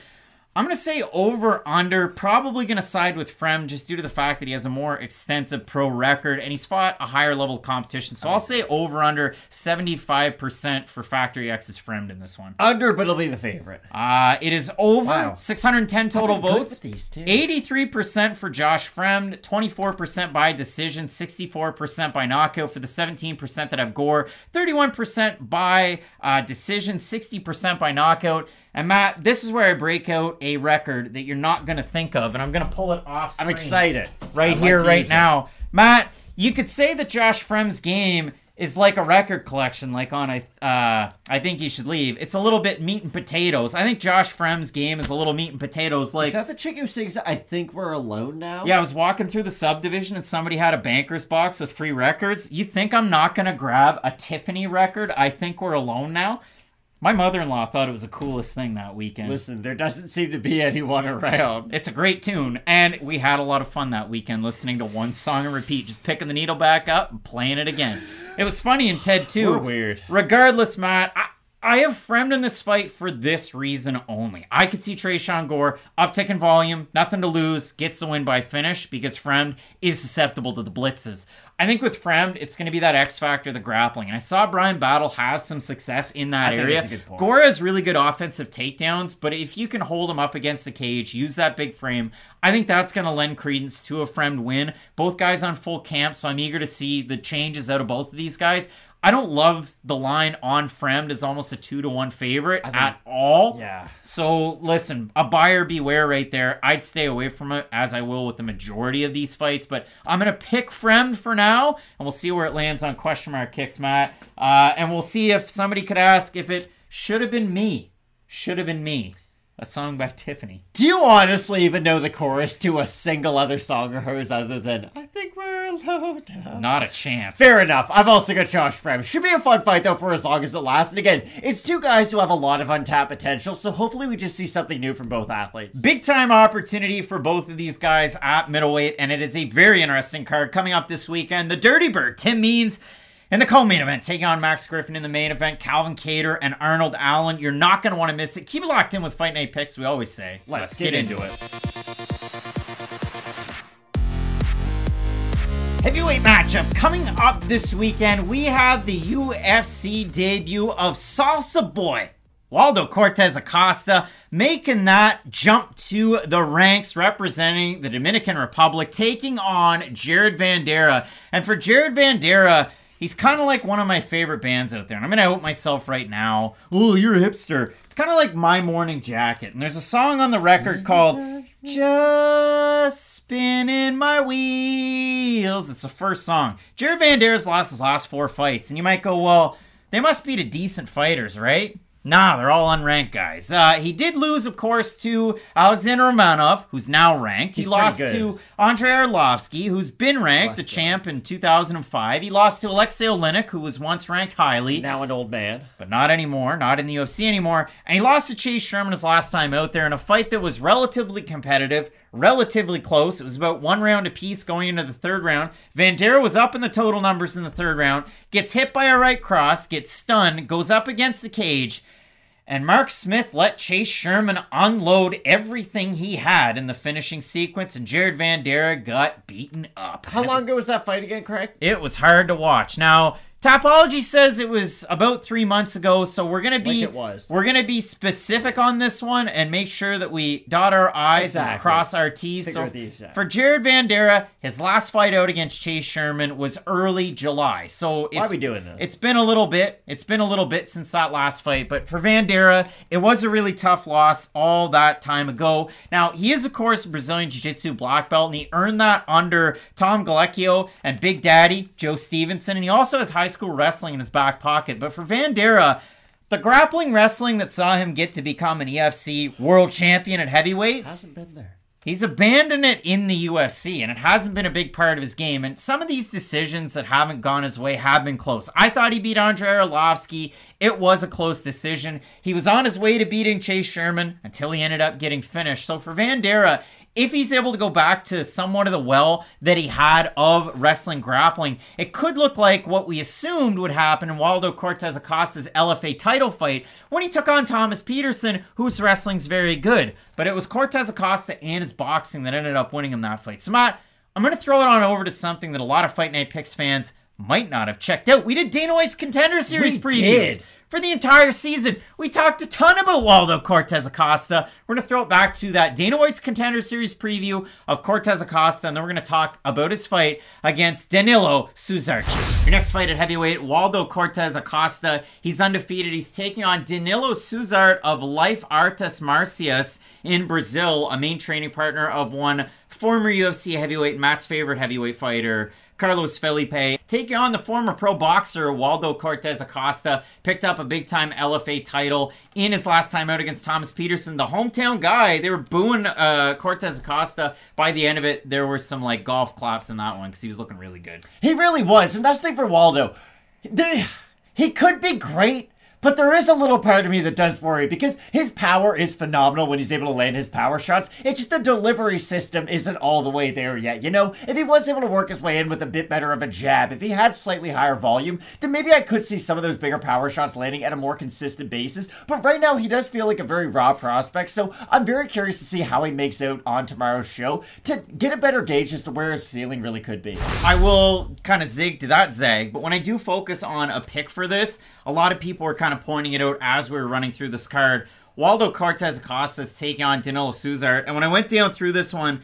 I'm going to say over-under, probably going to side with Fremd just due to the fact that he has a more extensive pro record and he's fought a higher level of competition. So I'll say over-under 75% for Factory X's Fremd in this one. Under, but it'll be the favorite. It is over. Wow. 610 total votes. These two. 83% for Josh Fremd, 24% by decision, 64% by knockout for the 17% that have Gore, 31% by decision, 60% by knockout. And Matt, this is where I break out a record that you're not going to think of, and I'm going to pull it off screen. I'm excited. Right here, right now. Matt, you could say that Josh Fremd's game is like a record collection, like on I Think You Should Leave. It's a little bit meat and potatoes. I think Josh Fremd's game is a little meat and potatoes. Like, is that the chick who sings I Think We're Alone Now? Yeah, I was walking through the subdivision and somebody had a banker's box with free records. You think I'm not going to grab a Tiffany record, I Think We're Alone Now? My mother-in-law thought it was the coolest thing that weekend. Listen, there doesn't seem to be anyone around. It's a great tune, and we had a lot of fun that weekend listening to one song and repeat, just picking the needle back up and playing it again. It was funny in Ted, too. We're weird. Regardless, Matt, I have Fremd in this fight for this reason only. I could see Tresen Gore uptick in volume, nothing to lose, gets the win by finish because Fremd is susceptible to the blitzes. I think with Fremd, it's going to be that X factor, the grappling. And I saw Brian Battle have some success in that area. That's a good point. Gore has really good offensive takedowns, but if you can hold him up against the cage, use that big frame, I think that's going to lend credence to a Fremd win. Both guys on full camp, so I'm eager to see the changes out of both of these guys. I don't love the line on Fremd as almost a 2-1 favorite at all. Yeah. So, listen, a buyer beware right there. I'd stay away from it, as I will with the majority of these fights. But I'm going to pick Fremd for now, and we'll see where it lands on question mark kicks, Matt. And we'll see if somebody could ask if it should have been me. Should have been me. A song by Tiffany. Do you honestly even know the chorus to a single other song of hers other than I Think We're Alone Now? Not a chance. Fair enough. I've also got Josh Fremd. Should be a fun fight, though, for as long as it lasts. And again, it's two guys who have a lot of untapped potential, so hopefully we just see something new from both athletes. Big time opportunity for both of these guys at middleweight, and it is a very interesting card coming up this weekend. The Dirty Bird, Tim Means, in the co-main event, taking on Max Griffin in the main event, Calvin Kattar and Arnold Allen. You're not going to want to miss it. Keep it locked in with Fight Night Picks, we always say. Let's get into it. Heavyweight matchup coming up this weekend. We have the UFC debut of Salsa Boy Waldo Cortes-Acosta making that jump to the ranks, representing the Dominican Republic, taking on Jared Vanderaa. And for Jared Vanderaa, he's kind of like one of my favorite bands out there. And I'm going to out myself right now. Oh, you're a hipster. It's kind of like My Morning Jacket. And there's a song on the record called Just Spinning My Wheels. It's the first song. Jared Vandeera's lost his last 4 fights. And you might go, well, they must be the decent fighters, right? Nah, they're all unranked guys. He did lose, of course, to Alexander Romanov, who's now ranked. He lost to Andrei Arlovski, who's been ranked, a champ in 2005. He lost to Alexei Oleinik, who was once ranked highly. Now an old man. But not anymore, not in the UFC anymore. And he lost to Chase Sherman his last time out there in a fight that was relatively competitive, relatively close. It was about 1 round apiece going into the 3rd round. Vanderaa was up in the total numbers in the 3rd round, gets hit by a right cross, gets stunned, goes up against the cage, and Mark Smith let Chase Sherman unload everything he had in the finishing sequence, and Jared Vanderaa got beaten up. How long ago was that fight again, Craig? It was hard to watch. Now, Tapology says it was about 3 months ago, so we're gonna be we're gonna be specific on this one and make sure that we dot our I's and cross our T's. So for Jared Vanderaa, his last fight out against Chase Sherman was early July. So why are we doing this? It's been a little bit. It's been a little bit since that last fight, but for Vanderaa, it was a really tough loss all that time ago. Now he is of course a Brazilian Jiu-Jitsu black belt, and he earned that under Tom Galecchio and Big Daddy Joe Stevenson, and he also has high school wrestling in his back pocket. But for Vanderaa, the grappling wrestling that saw him get to become an EFC world champion at heavyweight hasn't been there. He's abandoned it in the UFC, and it hasn't been a big part of his game. And some of these decisions that haven't gone his way have been close. I thought he beat Andrei Arlovski. It was a close decision. He was on his way to beating Chase Sherman until he ended up getting finished. So for Vanderaa, if he's able to go back to somewhat of the well that he had of wrestling grappling, it could look like what we assumed would happen in Waldo Cortes-Acosta's LFA title fight when he took on Thomas Peterson, whose wrestling's very good. But it was Cortes-Acosta and his boxing that ended up winning him that fight. So Matt, I'm going to throw it on over to something that a lot of Fight Night Picks fans might not have checked out. We did Dana White's Contender Series previews. For the entire season, we talked a ton about Waldo Cortes-Acosta. We're going to throw it back to that Dana White's Contender Series preview of Cortes-Acosta, and then we're going to talk about his fight against Danilo Suzarci. Your next fight at heavyweight, Waldo Cortes-Acosta. He's undefeated. He's taking on Danilo Suzart of Life Artes Marcias in Brazil, a main training partner of one former UFC heavyweight, Matt's favorite heavyweight fighter, Carlos Felipe, taking on the former pro boxer Waldo Cortes-Acosta. Picked up a big-time LFA title in his last time out against Thomas Peterson, the hometown guy. They were booing Cortes-Acosta. By the end of it, there were some like golf claps in that one because he was looking really good. He really was, and that's the thing for Waldo. He could be great, but there is a little part of me that does worry because his power is phenomenal when he's able to land his power shots. It's just the delivery system isn't all the way there yet, you know? If he was able to work his way in with a bit better of a jab, if he had slightly higher volume, then maybe I could see some of those bigger power shots landing at a more consistent basis. But right now, he does feel like a very raw prospect, so I'm very curious to see how he makes out on tomorrow's show to get a better gauge as to where his ceiling really could be. I will kind of zig to that zag, but when I do focus on a pick for this, a lot of people are kind of pointing it out as we were running through this card. Waldo Cortes-Acosta is taking on Danilo Suzart, and when I went down through this one,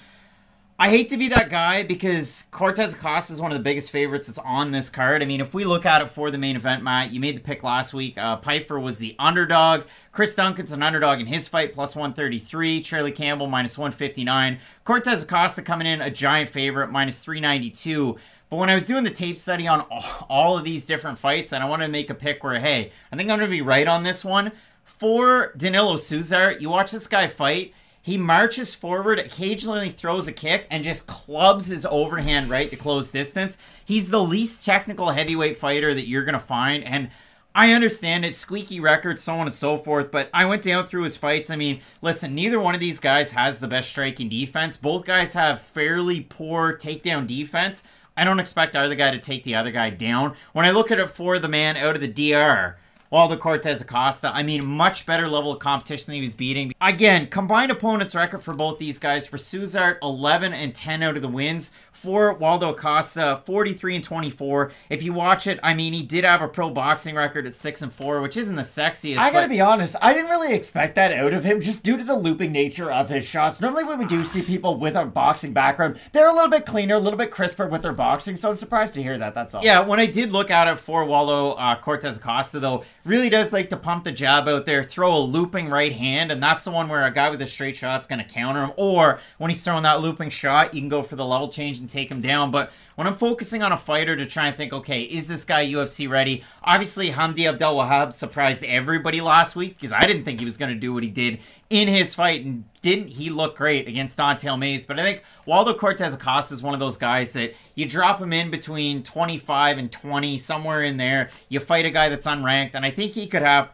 I hate to be that guy because Cortes-Acosta is one of the biggest favorites that's on this card. I mean, if we look at it for the main event, Matt, you made the pick last week. Pfeiffer was the underdog. Chris Duncan's an underdog in his fight, plus 133. Charlie Campbell, minus 159. Cortes-Acosta coming in a giant favorite, minus 392. But when I was doing the tape study on all of these different fights, and I wanted to make a pick where, hey, I think I'm going to be right on this one. For Danilo Suzart, you watch this guy fight, he marches forward, occasionally throws a kick, and just clubs his overhand right to close distance. He's the least technical heavyweight fighter that you're going to find, and I understand it's squeaky record, so on and so forth, but I went down through his fights. I mean, listen, neither one of these guys has the best striking defense. Both guys have fairly poor takedown defense. I don't expect either guy to take the other guy down. When I look at it for the man out of the DR, Waldo Cortes-Acosta, I mean, much better level of competition than he was beating. Again, combined opponents record for both these guys. For Suzart, 11 and 10 out of the wins. For Waldo Acosta, 43 and 24. If you watch it, I mean, he did have a pro boxing record at 6 and 4, which isn't the sexiest. I gotta be honest, I didn't really expect that out of him just due to the looping nature of his shots. Normally when we do see people with a boxing background, they're a little bit cleaner, a little bit crisper with their boxing, so I'm surprised to hear that, that's all. Yeah, when I did look at it for Waldo Cortes-Acosta, though, really does like to pump the jab out there, throw a looping right hand, and that's the one where a guy with a straight shot's going to counter him. Or when he's throwing that looping shot, you can go for the level change and take him down. But when I'm focusing on a fighter to try and think, okay, is this guy UFC ready? Obviously, Hamdi Abdelwahab surprised everybody last week because I didn't think he was going to do what he did in his fight, and didn't he look great against Don'Tale Mayes? But I think Waldo Cortes-Acosta is one of those guys that you drop him in between 25 and 20, somewhere in there. You fight a guy that's unranked, and I think he could have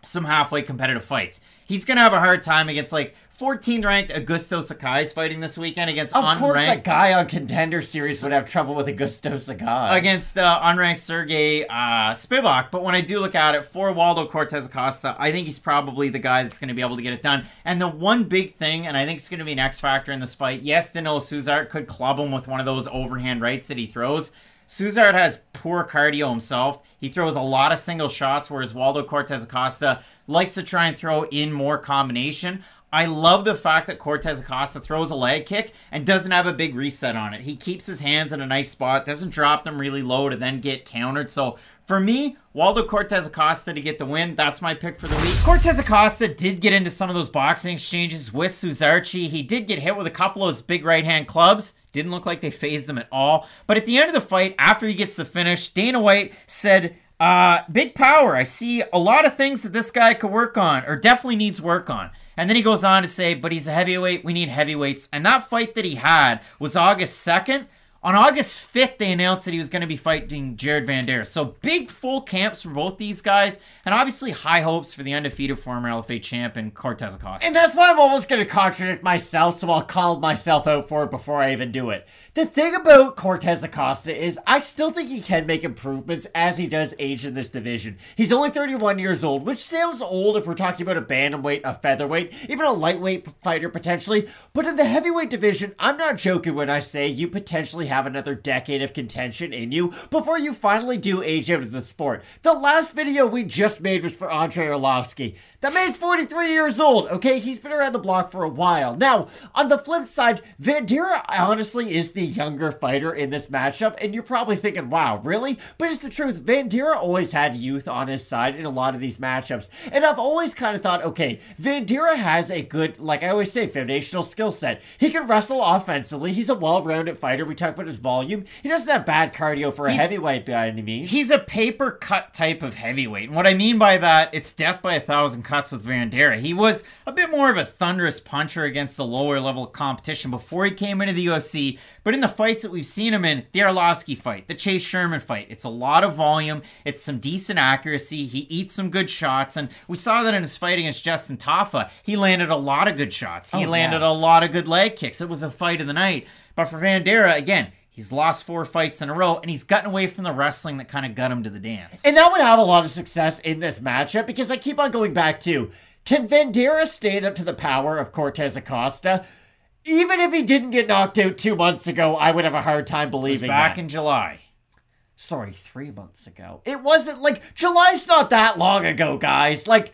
some halfway competitive fights. He's going to have a hard time against, like, 14th ranked Augusto Sakai's fighting this weekend against unranked. Of course, that guy on Contender Series would have trouble with Augusto Sakai. Against unranked Sergey Spivak. But when I do look at it, for Waldo Cortes-Acosta, I think he's probably the guy that's going to be able to get it done. And the one big thing, and I think it's going to be an X factor in this fight, yes, Danilo Suzart could club him with one of those overhand rights that he throws. Suzard has poor cardio himself. He throws a lot of single shots, whereas Waldo Cortes-Acosta likes to try and throw in more combination. I love the fact that Cortes-Acosta throws a leg kick and doesn't have a big reset on it. He keeps his hands in a nice spot, doesn't drop them really low to then get countered. So for me, Waldo Cortes-Acosta to get the win. That's my pick for the week. Cortes-Acosta did get into some of those boxing exchanges with Suzarchi. He did get hit with a couple of those big right-hand clubs. Didn't look like they phased him at all. But at the end of the fight, after he gets the finish, Dana White said, big power. I see a lot of things that this guy could work on, or definitely needs work on. And then he goes on to say, but he's a heavyweight. We need heavyweights. And that fight that he had was August 2nd. On August 5th, they announced that he was going to be fighting Jared Vanderaa. So big full camps for both these guys. And obviously high hopes for the undefeated former LFA champion, Cortes-Acosta. And that's why I'm almost going to contradict myself, so I'll call myself out for it before I even do it. The thing about Cortes-Acosta is I still think he can make improvements as he does age in this division. He's only 31 years old, which sounds old if we're talking about a bantamweight, a featherweight, even a lightweight fighter potentially. But in the heavyweight division, I'm not joking when I say you potentially have another decade of contention in you before you finally do age out of the sport. The last video we just made was for Andrei Arlovski. That man's 43 years old, okay? He's been around the block for a while. Now, on the flip side, Vanderaa honestly is the younger fighter in this matchup, and you're probably thinking, wow, really? But it's the truth. Vanderaa always had youth on his side in a lot of these matchups, and I've always kind of thought, okay, Vanderaa has a good, like I always say, foundational skill set. He can wrestle offensively. He's a well-rounded fighter. We talked about his volume. He doesn't have bad cardio for a heavyweight by any means. He's a paper cut type of heavyweight, and what I mean by that, it's death by 1,000 cuts with Vanderaa. He was a bit more of a thunderous puncher against the lower level competition before he came into the UFC, but in the fights that we've seen him in, the Arlovski fight, the Chase Sherman fight, it's a lot of volume, it's some decent accuracy, he eats some good shots, and we saw that in his fight against Justin Tafa. He landed a lot of good shots. He landed a lot of good leg kicks. It was a fight of the night. But for Vanderaa, again, he's lost 4 fights in a row, and he's gotten away from the wrestling that kind of got him to the dance. And that would have a lot of success in this matchup, because I keep on going back to, can Vanderaa stand up to the power of Cortes-Acosta? Even if he didn't get knocked out 2 months ago, I would have a hard time believing that. Back in July. Sorry, 3 months ago. It wasn't, like, July's not that long ago, guys. Like,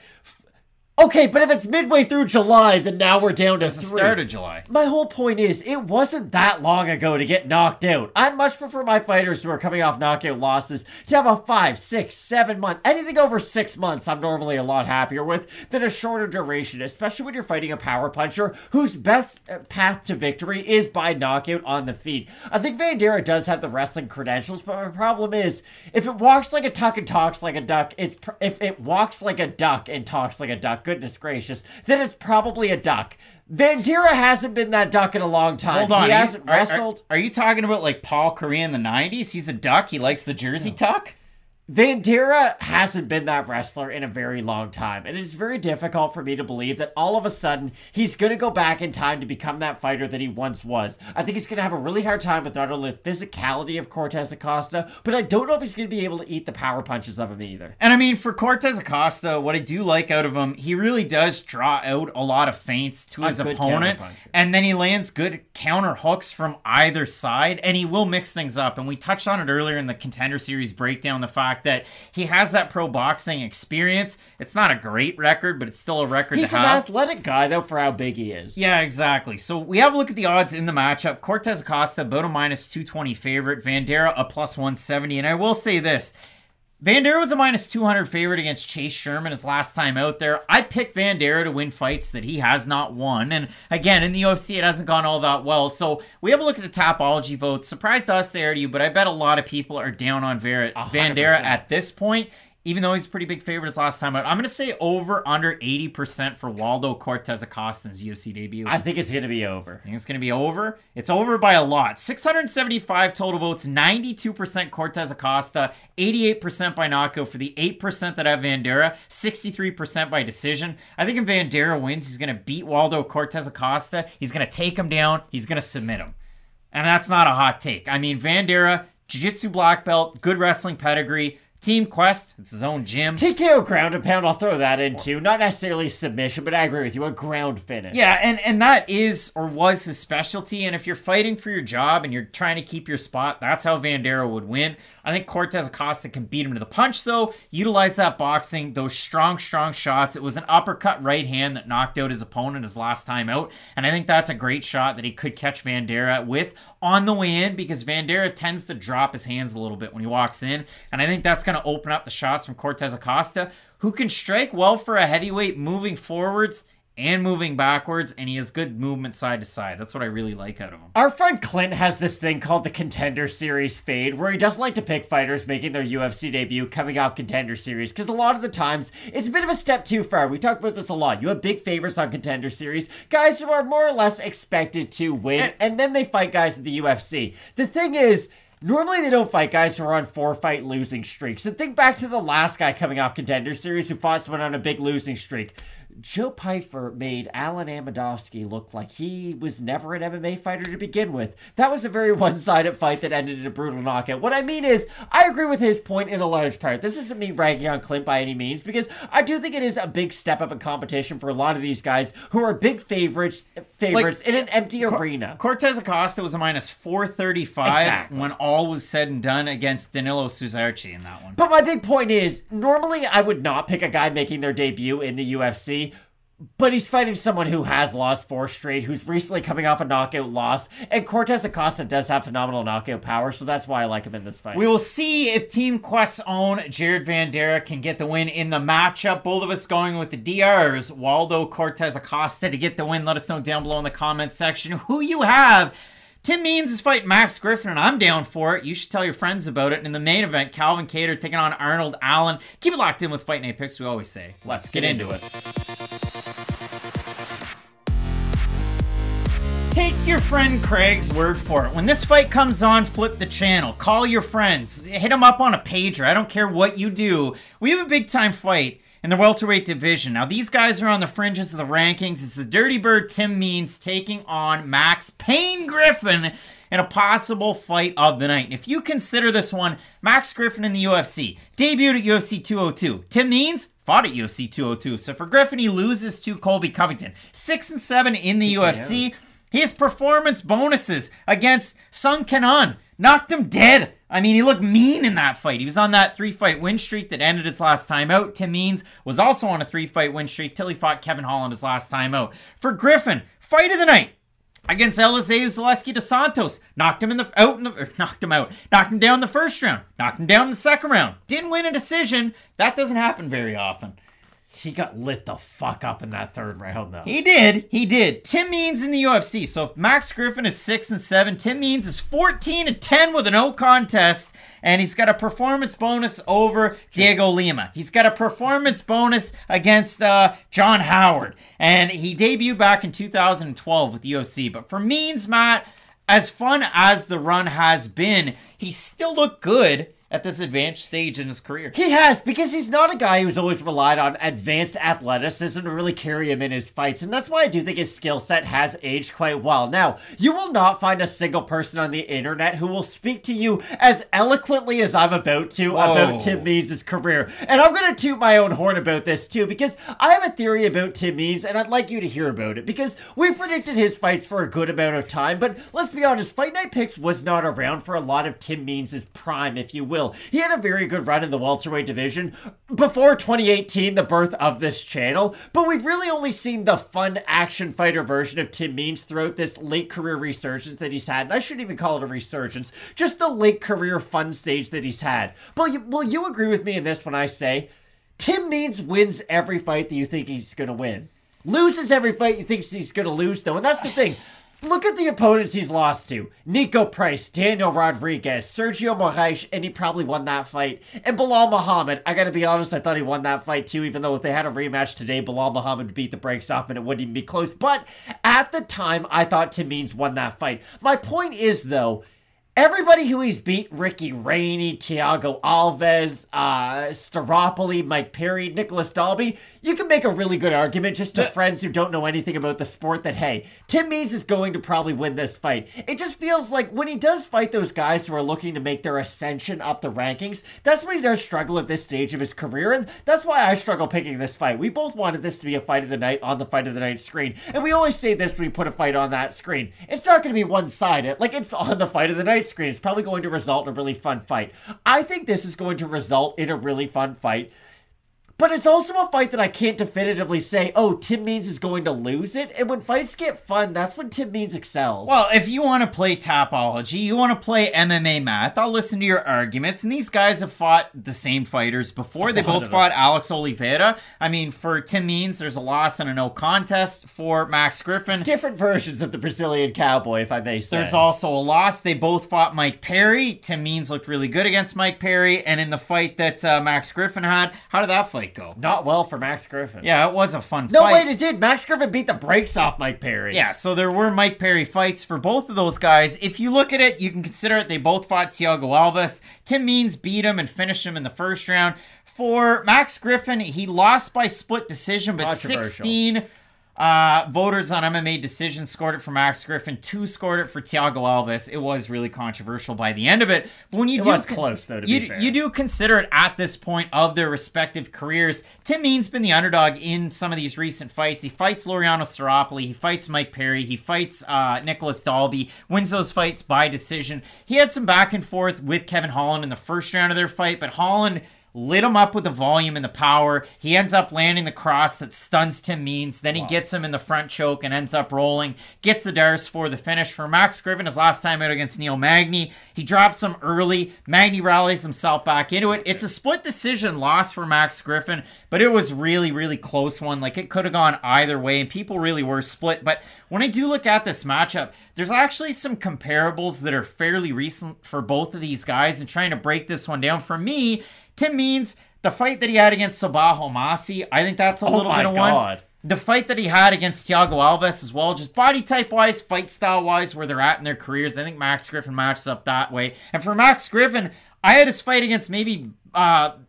okay, but if it's midway through July, then now we're down to It's the start of July. My whole point is, it wasn't that long ago to get knocked out. I much prefer my fighters who are coming off knockout losses to have a 5, 6, 7 month, anything over 6 months I'm normally a lot happier with than a shorter duration, especially when you're fighting a power puncher whose best path to victory is by knockout on the feet. I think Vanderaa does have the wrestling credentials, but my problem is, if it walks like a duck and talks like a duck, if it walks like a duck and talks like a duck, goodness gracious, then it's probably a duck. Vanderaa hasn't been that duck in a long time. Hold on. He hasn't wrestled. Are you talking about like Paul Correa in the 90s? He's a duck. He likes the Jersey tuck? Vanderaa hasn't been that wrestler in a very long time, and it's very difficult for me to believe that all of a sudden he's going to go back in time to become that fighter that he once was. I think he's going to have a really hard time with not only the physicality of Cortes-Acosta, but I don't know if he's going to be able to eat the power punches of him either. And I mean, for Cortes-Acosta, what I do like out of him, he really does draw out a lot of feints to his opponent, and then he lands good counter hooks from either side, and he will mix things up. And we touched on it earlier in the Contender Series breakdown, the fact that he has that pro boxing experience. It's not a great record, but it's still a record to have. He's an athletic guy, though, for how big he is. Yeah, exactly. So we have a look at the odds in the matchup. Cortes-Acosta, about a -220 favorite. Vanderaa, a +170. And I will say this. Vanderaa was a -200 favorite against Chase Sherman his last time out there. I picked Vanderaa to win fights that he has not won. And again, in the UFC, it hasn't gone all that well. So we have a look at the Tapology votes. Surprised us there to you, but I bet a lot of people are down on Vanderaa at this point. Even though he's a pretty big favorite his last time out. I'm going to say over under 80% for Waldo Cortes-Acosta's UFC debut. I think it's going to be over. I think it's going to be over. It's over by a lot. 675 total votes, 92% Cortes-Acosta, 88% by knockout for the 8% that have Vanderaa, 63% by decision. I think if Vanderaa wins, he's going to beat Waldo Cortes-Acosta. He's going to take him down. He's going to submit him. And that's not a hot take. I mean, Vanderaa, jiu-jitsu black belt, good wrestling pedigree, Team Quest, it's his own gym. TKO ground and pound, I'll throw that in too. Not necessarily submission, but I agree with you, a ground finish. Yeah, and that is or was his specialty. And if you're fighting for your job and you're trying to keep your spot, that's how Vanderaa would win. I think Cortes-Acosta can beat him to the punch, though. Utilize that boxing, those strong shots. It was an uppercut right hand that knocked out his opponent his last time out. And I think that's a great shot that he could catch Vanderaa with on the way in, because Vanderaa tends to drop his hands a little bit when he walks in. And I think that's going to open up the shots from Cortes-Acosta, who can strike well for a heavyweight, moving forwards and moving backwards, and he has good movement side to side. That's what I really like out of him. Our friend Clint has this thing called the Contender Series fade, where he doesn't like to pick fighters making their UFC debut coming off Contender Series, because a lot of the times, it's a bit of a step too far. We talk about this a lot. You have big favorites on Contender Series, guys who are more or less expected to win, and then they fight guys in the UFC. The thing is, normally they don't fight guys who are on 4-fight losing streaks. And think back to the last guy coming off Contender Series who fought someone on a big losing streak. Joe Pyfer made Alan Amidovsky look like he was never an MMA fighter to begin with. That was a very one-sided fight that ended in a brutal knockout. What I mean is, I agree with his point in a large part. This isn't me ragging on Clint by any means, because I do think it is a big step up in competition for a lot of these guys who are big favorites like, in an empty arena. Cortes-Acosta was a minus 435 when all was said and done against Danilo Suzarchi in that one. But my big point is, normally I would not pick a guy making their debut in the UFC, but he's fighting someone who has lost 4 straight, who's recently coming off a knockout loss, and Cortes-Acosta does have phenomenal knockout power, so that's why I like him in this fight. We will see if Team Quest's own Jared Vanderaa can get the win in the matchup. Both of us going with the DRs, Waldo, Cortes-Acosta to get the win. Let us know down below in the comment section who you have. Tim Means is fighting Max Griffin, and I'm down for it. You should tell your friends about it. And in the main event, Calvin Kattar taking on Arnold Allen. Keep it locked in with Fight Night Picks, we always say. Let's get into it. Take your friend Craig's word for it. When this fight comes on, flip the channel. Call your friends. Hit them up on a pager. I don't care what you do. We have a big-time fight in the welterweight division. Now, these guys are on the fringes of the rankings. It's the Dirty Bird Tim Means taking on Max Payne Griffin in a possible fight of the night. And if you consider this one, Max Griffin in the UFC, debuted at UFC 202. Tim Means fought at UFC 202. So for Griffin, he loses to Colby Covington. 6-7 in the UFC. He has performance bonuses against Sung Kenan. Knocked him dead. I mean, he looked mean in that fight. He was on that 3-fight win streak that ended his last time out. Tim Means was also on a 3-fight win streak till he fought Kevin Holland his last time out. For Griffin, fight of the night against Eliseu Zaleski dos Santos. Knocked him down in the first round. Knocked him down in the second round. Didn't win a decision. That doesn't happen very often. He got lit the fuck up in that third round, though. He did. Tim Means in the UFC. So if Max Griffin is 6-7, Tim Means is 14-10 with a no contest. And he's got a performance bonus over Diego Lima. He's got a performance bonus against John Howard. And he debuted back in 2012 with the UFC. But for Means, Matt, as fun as the run has been, he still looked good at this advanced stage in his career. He has, because he's not a guy who's always relied on advanced athleticism to really carry him in his fights, and that's why I do think his skill set has aged quite well. Now, you will not find a single person on the internet who will speak to you as eloquently as I'm about to about Tim Means' career. And I'm going to toot my own horn about this too, because I have a theory about Tim Means, and I'd like you to hear about it, because we predicted his fights for a good amount of time, but let's be honest, Fight Night Picks was not around for a lot of Tim Means' prime, if you will. He had a very good run in the welterweight division before 2018, the birth of this channel, but we've really only seen the fun action fighter version of Tim Means throughout this late career resurgence that he's had. And I shouldn't even call it a resurgence, just the late career fun stage that he's had. But will you agree with me in this when I say Tim Means wins every fight that you think he's going to win? Loses every fight you think he's going to lose, though. And that's the thing. Look at the opponents he's lost to. Nico Price, Daniel Rodriguez, Sergio Moraes, and he probably won that fight. And Bilal Muhammad, I gotta be honest, I thought he won that fight too, even though if they had a rematch today, Bilal Muhammad would beat the brakes off and it wouldn't even be close. But at the time, I thought Tim Means won that fight. My point is, though, Everybody who he's beat, Ricky Rainey, Thiago Alves, Staropoli, Mike Perry, Nicholas Dalby, you can make a really good argument just to friends who don't know anything about the sport that, hey, Tim Means is going to probably win this fight. It just feels like when he does fight those guys who are looking to make their ascension up the rankings, that's when he does struggle at this stage of his career, and that's why I struggle picking this fight. We both wanted this to be a fight of the night on the fight of the night screen, and we always say this when we put a fight on that screen. It's not going to be one-sided. Like, it's on the fight of the night screen. It's probably going to result in a really fun fight. I think this is going to result in a really fun fight. But it's also a fight that I can't definitively say, oh, Tim Means is going to lose it. And when fights get fun, that's when Tim Means excels. Well, if you want to play Tapology, you want to play MMA math, I'll listen to your arguments. And these guys have fought the same fighters before. They both fought Alex Oliveira. I mean, for Tim Means, there's a loss and a no contest. For Max Griffin, different versions of the Brazilian cowboy, if I may say. There's also a loss. They both fought Mike Perry. Tim Means looked really good against Mike Perry. And in the fight that Max Griffin had, how did that fight go? Not well for Max Griffin. Yeah, it was a fun fight. No, wait, it did. Max Griffin beat the brakes off Mike Perry. Yeah, so there were Mike Perry fights for both of those guys. If you look at it, you can consider it they both fought Thiago Alves. Tim Means beat him and finished him in the first round. For Max Griffin, he lost by split decision, but 16 voters on MMA Decision scored it for Max Griffin. 2 scored it for Thiago Alves. It was really controversial by the end of it. But when you was close, though, to be fair. You do consider it at this point of their respective careers. Tim Means been the underdog in some of these recent fights. He fights Laureano Staropoli. He fights Mike Perry. He fights Nicholas Dalby. Wins those fights by decision. He had some back and forth with Kevin Holland in the first round of their fight, but Holland lit him up with the volume and the power. He ends up landing the cross that stuns Tim Means. Then he gets him in the front choke and ends up rolling. Gets the Dars for the finish. For Max Griffin, his last time out against Neil Magny, he drops him early. Magny rallies himself back into it. It's a split decision loss for Max Griffin, but it was really, really close one. Like, it could have gone either way, and people really were split. But when I do look at this matchup, there's actually some comparables that are fairly recent for both of these guys, and trying to break this one down. For me, Tim Means, the fight that he had against Sabaho Masi, I think that's a little bit of one. The fight that he had against Thiago Alves as well, just body type-wise, fight style-wise, where they're at in their careers, I think Max Griffin matches up that way. And for Max Griffin, I had his fight against maybe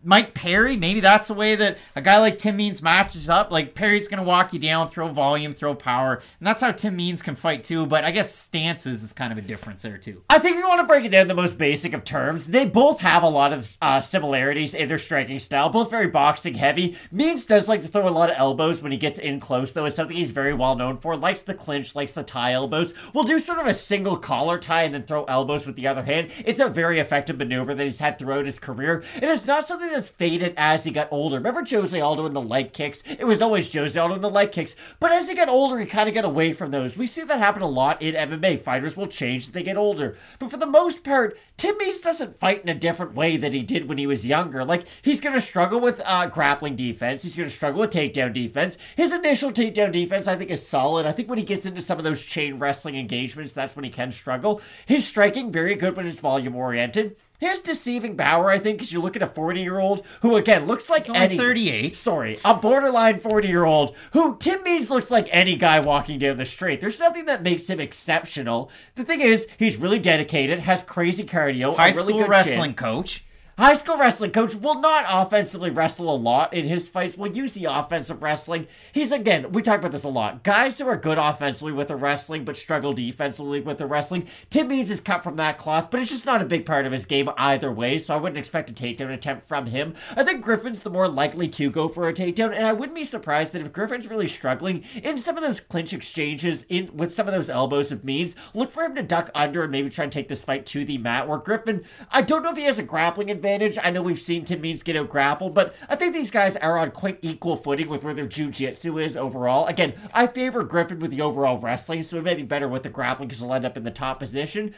Mike Perry. Maybe that's the way that a guy like Tim Means matches up. Like, Perry's going to walk you down, throw volume, throw power. And that's how Tim Means can fight too. But I guess stances is kind of a difference there too. I think we want to break it down the most basic of terms. They both have a lot of similarities in their striking style. Both very boxing heavy. Means does like to throw a lot of elbows when he gets in close, though. It's something he's very well known for. Likes the clinch, likes the tie elbows. Will do sort of a single collar tie and then throw elbows with the other hand. It's a very effective maneuver that he's had throughout his career. It is not something that's faded as he got older. Remember Jose Aldo in the leg kicks? It was always Jose Aldo in the leg kicks. But as he got older, he kind of got away from those. We see that happen a lot in MMA. Fighters will change as they get older. But for the most part, Tim Means doesn't fight in a different way than he did when he was younger. Like, he's going to struggle with grappling defense. He's going to struggle with takedown defense. His initial takedown defense, I think, is solid. I think when he gets into some of those chain wrestling engagements, that's when he can struggle. His striking, very good when it's volume-oriented. His deceiving power, I think, is you look at a 40-year-old who, again, looks like any 38. Sorry, a borderline 40-year-old who Tim Means looks like any guy walking down the street. There's nothing that makes him exceptional. The thing is, he's really dedicated, has crazy cardio, high a really school good wrestling chin. coach. High school wrestling coach will not offensively wrestle a lot in his fights. Will use the offensive wrestling. He's, again, we talk about this a lot. Guys who are good offensively with the wrestling but struggle defensively with the wrestling. Tim Means is cut from that cloth, but it's just not a big part of his game either way, so I wouldn't expect a takedown attempt from him. I think Griffin's the more likely to go for a takedown, and I wouldn't be surprised that if Griffin's really struggling in some of those clinch exchanges with some of those elbows of Means, look for him to duck under and maybe try and take this fight to the mat, where Griffin, I don't know if he has a grappling advantage. I know we've seen Tim Means get out grappled, but I think these guys are on quite equal footing with where their jiu-jitsu is overall. Again, I favor Griffin with the overall wrestling, so it may be better with the grappling because he'll end up in the top position.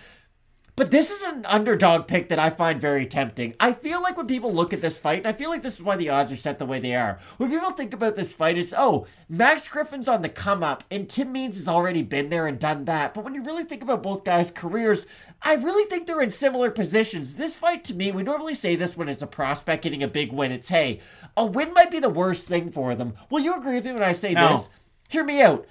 But this is an underdog pick that I find very tempting. I feel like when people look at this fight, and I feel like this is why the odds are set the way they are, when people think about this fight, it's, oh, Max Griffin's on the come-up, and Tim Means has already been there and done that. But when you really think about both guys' careers, I really think they're in similar positions. This fight, to me, we normally say this when it's a prospect getting a big win. It's, hey, a win might be the worst thing for them. Will you agree with me when I say this? Hear me out.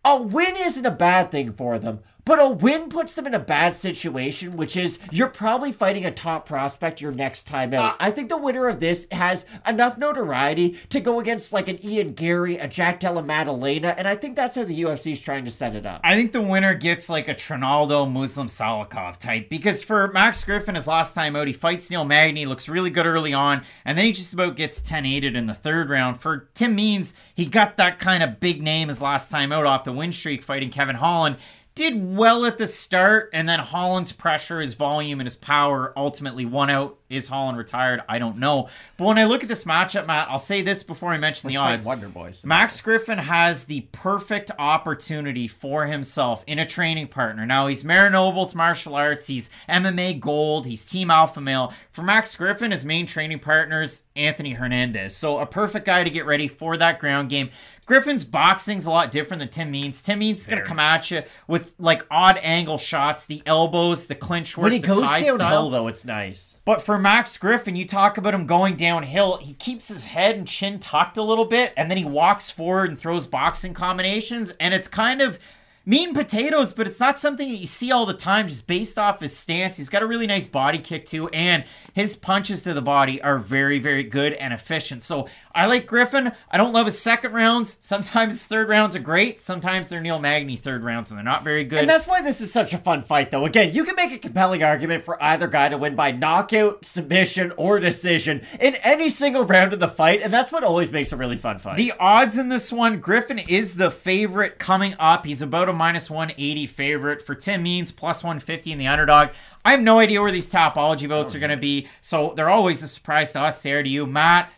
A win isn't a bad thing for them, But a win puts them in a bad situation, which is you're probably fighting a top prospect your next time out. I think the winner of this has enough notoriety to go against like an Ian Gary, a Jack Della Maddalena, and I think that's how the UFC is trying to set it up. I think the winner gets like a Trinaldo Muslim Salikov type, because for Max Griffin, his last time out, he fights Neil Magny, looks really good early on, and then he just about gets 10-8'd in the third round. For Tim Means, he got that kind of big name his last time out off the win streak fighting Kevin Holland. Did well at the start, and then Holland's pressure, his volume, and his power ultimately won out. Is Holland retired? I don't know. But when I look at this matchup, Matt, I'll say this before I mention the odds. Wonder Boys. Max Griffin has the perfect opportunity for himself in a training partner. Now, he's Marinobles martial arts. He's MMA gold. He's Team Alpha Male. For Max Griffin, his main training partner is Anthony Hernandez. So a perfect guy to get ready for that ground game. Griffin's boxing's a lot different than Tim Means. Tim Means is going to come at you with like odd angle shots, the elbows, the clinch work, when he the goes tie downhill, style. though, it's nice. But for Max Griffin, you talk about him going downhill, he keeps his head and chin tucked a little bit, and then he walks forward and throws boxing combinations, and it's kind of meat and potatoes, but it's not something that you see all the time just based off his stance. He's got a really nice body kick too, and his punches to the body are very, very good and efficient. So I like Griffin. I don't love his second rounds. Sometimes his third rounds are great. Sometimes they're Neil Magny third rounds, and they're not very good. And that's why this is such a fun fight, though. Again, you can make a compelling argument for either guy to win by knockout, submission, or decision in any single round of the fight, and that's what always makes a really fun fight. The odds in this one, Griffin is the favorite coming up. He's about a minus 180 favorite. For Tim Means, plus 150 in the underdog. I have no idea where these Tapology votes are going to be, so they're always a surprise to us there. To you, Matt,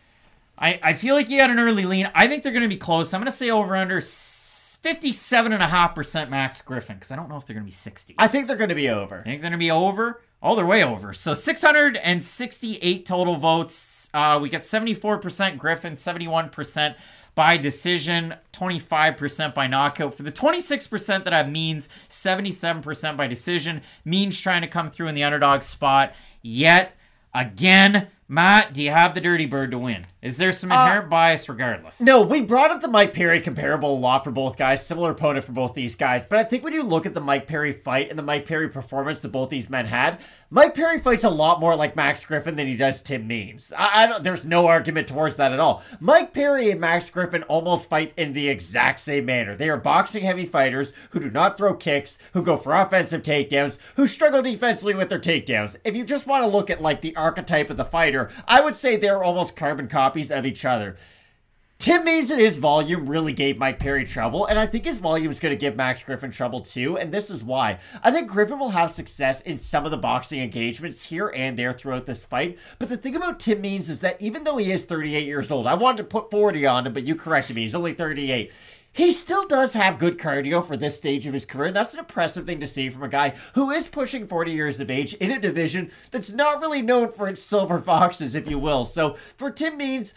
I feel like you got an early lean. I think they're going to be close. I'm going to say over under 57.5% Max Griffin, because I don't know if they're going to be 60. I think they're going to be over. I think they're going to be over. Oh, they're way over. So 668 total votes. We got 74% Griffin, 71% by decision, 25% by knockout. For the 26% that have Means, 77% by decision. Means trying to come through in the underdog spot. Yet, again, Matt, do you have the Dirty Bird to win? Is there some inherent bias regardless? No, we brought up the Mike Perry comparable a lot for both guys. Similar opponent for both these guys. But I think when you look at the Mike Perry fight and the Mike Perry performance that both these men had, Mike Perry fights a lot more like Max Griffin than he does Tim Means. There's no argument towards that at all. Mike Perry and Max Griffin almost fight in the exact same manner. They are boxing-heavy fighters who do not throw kicks, who go for offensive takedowns, who struggle defensively with their takedowns. If you just want to look at like the archetype of the fighter, I would say they're almost carbon copies of each other. Tim Means and his volume really gave Mike Perry trouble, and I think his volume is going to give Max Griffin trouble too, and this is why. I think Griffin will have success in some of the boxing engagements here and there throughout this fight, but the thing about Tim Means is that even though he is 38 years old, I wanted to put 40 on him, but you corrected me, he's only 38. He still does have good cardio for this stage of his career. That's an impressive thing to see from a guy who is pushing 40 years of age in a division that's not really known for its silver foxes, if you will. So for Tim Means,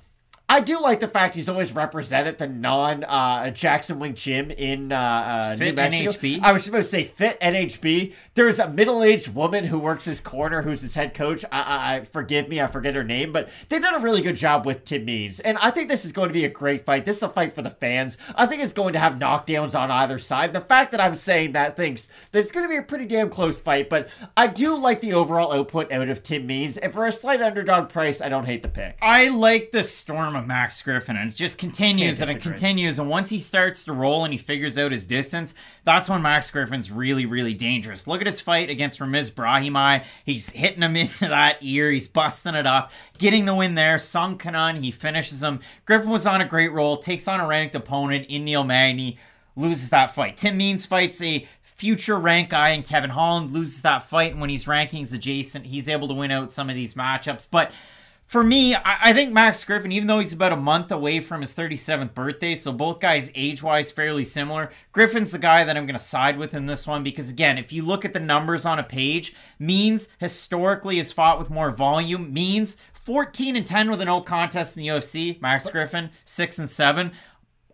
I do like the fact he's always represented the non-Jackson Wing Gym in New Mexico. NHB. I was just about to say Fit NHB. There's a middle-aged woman who works his corner who's his head coach. Forgive me, I forget her name, but they've done a really good job with Tim Means. And I think this is going to be a great fight. This is a fight for the fans. I think it's going to have knockdowns on either side. The fact that I'm saying that thinks that it's going to be a pretty damn close fight, but I do like the overall output out of Tim Means. And for a slight underdog price, I don't hate the pick. I like the storm of Max Griffin, and it just continues and it continues, and once he starts to roll and he figures out his distance, that's when Max Griffin's really, really dangerous. Look at his fight against Ramiz Brahimaj. He's hitting him into that ear, he's busting it up, getting the win there. Sung Kanan, he finishes him. Griffin was on a great roll, takes on a ranked opponent in Neil Magny, loses that fight. Tim Means fights a future rank guy in Kevin Holland, loses that fight, and when he's rankings adjacent, he's able to win out some of these matchups. But for me, I think Max Griffin, even though he's about a month away from his 37th birthday, so both guys age-wise fairly similar, Griffin's the guy that I'm going to side with in this one because, again, if you look at the numbers on a page, Means historically has fought with more volume. Means 14-10 with a no contest in the UFC. Max Griffin 6-7.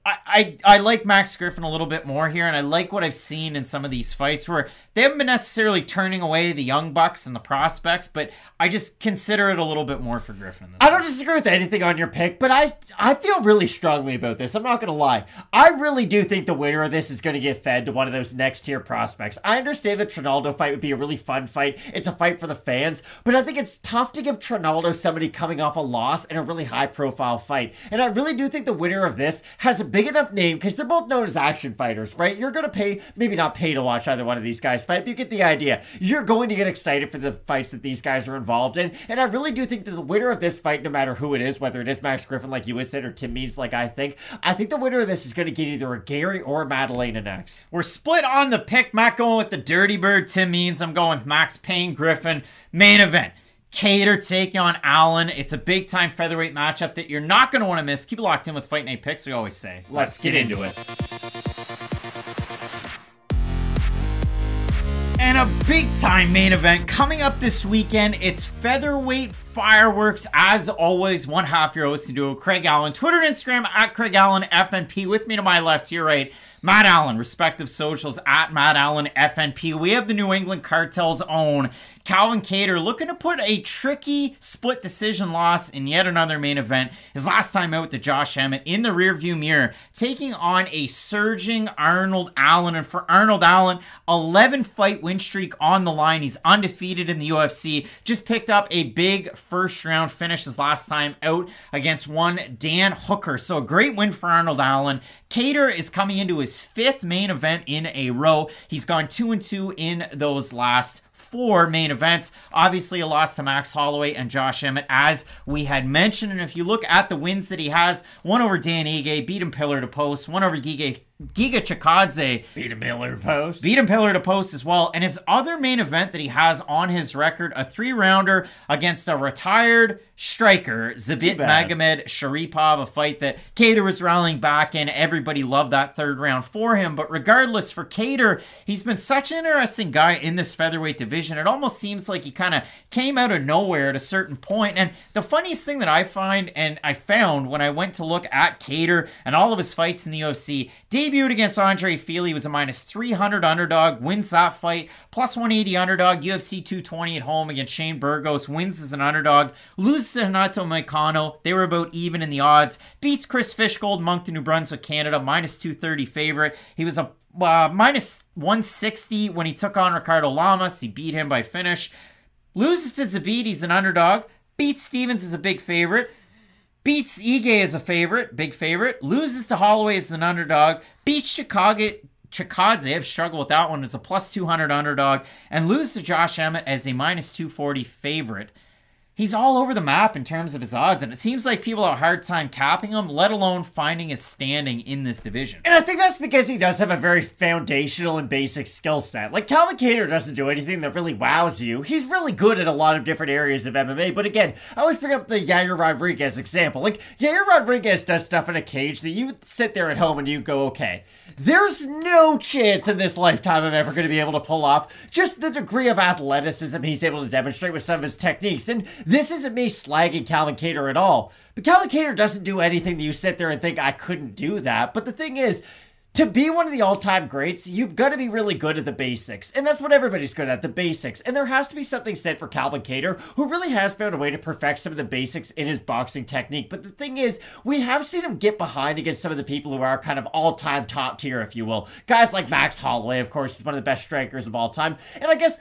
I like Max Griffin a little bit more here, and I like what I've seen in some of these fights where they haven't been necessarily turning away the young bucks and the prospects, but I just consider it a little bit more for Griffin. I don't disagree with anything on your pick, but I feel really strongly about this. I'm not going to lie. I really do think the winner of this is going to get fed to one of those next-tier prospects. I understand the Trinaldo fight would be a really fun fight. It's a fight for the fans, but I think it's tough to give Trinaldo somebody coming off a loss in a really high-profile fight. And I really do think the winner of this has a big enough name, because they're both known as action fighters, right? You're going to pay, maybe not pay to watch either one of these guys fight, but you get the idea. You're going to get excited for the fights that these guys are involved in, and I really do think that the winner of this fight, no matter who it is, whether it is Max Griffin like you would said, or Tim Means like I think the winner of this is going to get either a Gary or a Madalena next. We're split on the pick. Matt going with the Dirty Bird. Tim Means. I'm going with Max Payne Griffin. Main event. Kattar taking on Allen. It's a big-time featherweight matchup that you're not going to want to miss. Keep it locked in with Fight Night Picks, we always say. Let's get into it. And a big-time main event coming up this weekend. It's featherweight fireworks. As always, one half your host duo, Craig Allen. Twitter and Instagram at Craig Allen FNP. With me to my left, to your right, Matt Allen, respective socials at Matt Allen FNP. We have the New England Cartel's own Calvin Kattar looking to put a tricky split decision loss in yet another main event. His last time out to Josh Emmett in the rearview mirror, taking on a surging Arnold Allen. And for Arnold Allen, 11-fight win streak on the line. He's undefeated in the UFC. Just picked up a big first-round finish his last time out against one Dan Hooker. So a great win for Arnold Allen. Kattar is coming into his 5th main event in a row. He's gone 2-2 in those last 4 main events. Obviously a loss to Max Holloway and Josh Emmett, as we had mentioned. And if you look at the wins that he has, one over Dan Ige, beat him pillar to post, one over Giga Chikadze, Beat him pillar to post. Beat him pillar to post as well. And his other main event that he has on his record, a 3-rounder against a retired striker, Zabit Magomed Sharipov, a fight that Kattar was rallying back in. Everybody loved that 3rd round for him. But regardless, for Kattar, he's been such an interesting guy in this featherweight division. It almost seems like he kind of came out of nowhere at a certain point. And the funniest thing that I find, and I found when I went to look at Kattar and all of his fights in the UFC, debuted against Andrei Feely, was a -300 underdog, wins that fight, +180 underdog, UFC 220 at home against Shane Burgos, wins as an underdog, loses to Hanato Moicano, they were about even in the odds, beats Chris Fishgold, Moncton, New Brunswick, Canada, -230 favorite. He was a -160 when he took on Ricardo Lamas. He beat him by finish. Loses to Zabit, he's an underdog, beats Stevens as a big favorite, beats Ige as a favorite, big favorite, loses to Holloway as an underdog, beats Chikadze, I've struggled with that one, as a +200 underdog, and loses to Josh Emmett as a -240 favorite. He's all over the map in terms of his odds, and it seems like people have a hard time capping him, let alone finding his standing in this division. And I think that's because he does have a very foundational and basic skill set. Like, Calvin Kattar doesn't do anything that really wows you. He's really good at a lot of different areas of MMA, but again, I always bring up the Yair Rodriguez example. Like, Yair Rodriguez does stuff in a cage that you sit there at home and you go, okay, there's no chance in this lifetime I'm ever going to be able to pull off just the degree of athleticism he's able to demonstrate with some of his techniques. And this isn't me slagging Calvin Kattar at all, but Calvin Kattar doesn't do anything that you sit there and think, I couldn't do that. But the thing is, to be one of the all-time greats, you've got to be really good at the basics. And that's what everybody's good at, the basics. And there has to be something said for Calvin Kattar, who really has found a way to perfect some of the basics in his boxing technique. But the thing is, we have seen him get behind against some of the people who are kind of all-time top tier, if you will. Guys like Max Holloway, of course, is one of the best strikers of all time. And I guess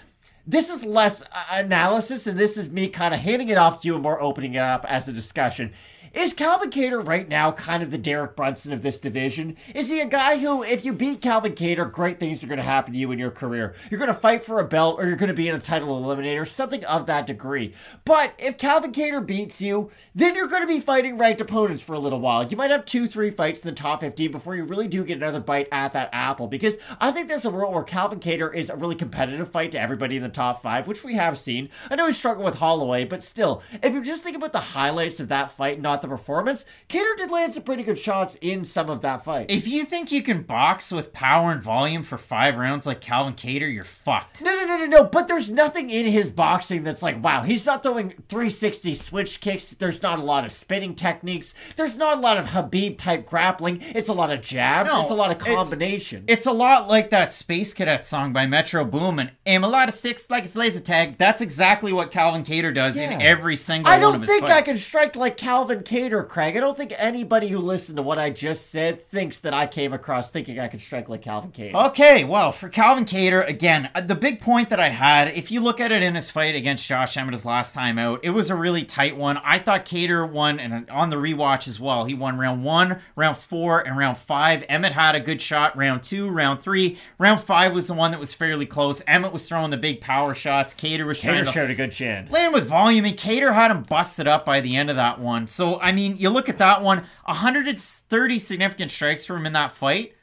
this is less analysis, and this is me kind of handing it off to you and more opening it up as a discussion. Is Calvin Kattar right now kind of the Derek Brunson of this division? Is he a guy who, if you beat Calvin Kattar, great things are going to happen to you in your career? You're going to fight for a belt, or you're going to be in a title eliminator, something of that degree. But if Calvin Kattar beats you, then you're going to be fighting ranked opponents for a little while. You might have 2-3 fights in the top 15 before you really do get another bite at that apple. Because I think there's a world where Calvin Kattar is a really competitive fight to everybody in the top 5, which we have seen. I know he struggled with Holloway, but still, if you just think about the highlights of that fight, not the performance, Kattar did land some pretty good shots in some of that fight. If you think you can box with power and volume for 5 rounds like Calvin Kattar, you're fucked. No, but there's nothing in his boxing that's like, wow, he's not throwing 360 switch kicks. There's not a lot of spinning techniques. There's not a lot of Habib-type grappling. It's a lot of jabs. It's a lot of combination. It's a lot like that Space Cadet song by Metro Boomin. Aim a lot of sticks like it's laser tag. That's exactly what Calvin Kattar does in every single one of his fights. I don't think I can strike like Calvin Kattar, Craig. I don't think anybody who listened to what I just said thinks that I came across thinking I could strike like Calvin Kattar. Okay, well, for Calvin Kattar, again, the big point that I had, if you look at it in his fight against Josh Emmett his last time out, it was a really tight one. I thought Kattar won, and on the rewatch as well, he won round 1, round 4, and round 5. Emmett had a good shot round 2, round 3. Round 5 was the one that was fairly close. Emmett was throwing the big power shots. Kattar showed a good chin. Land with volume, and Kattar had him busted up by the end of that one. So, I mean, you look at that one, 130 significant strikes for him in that fight.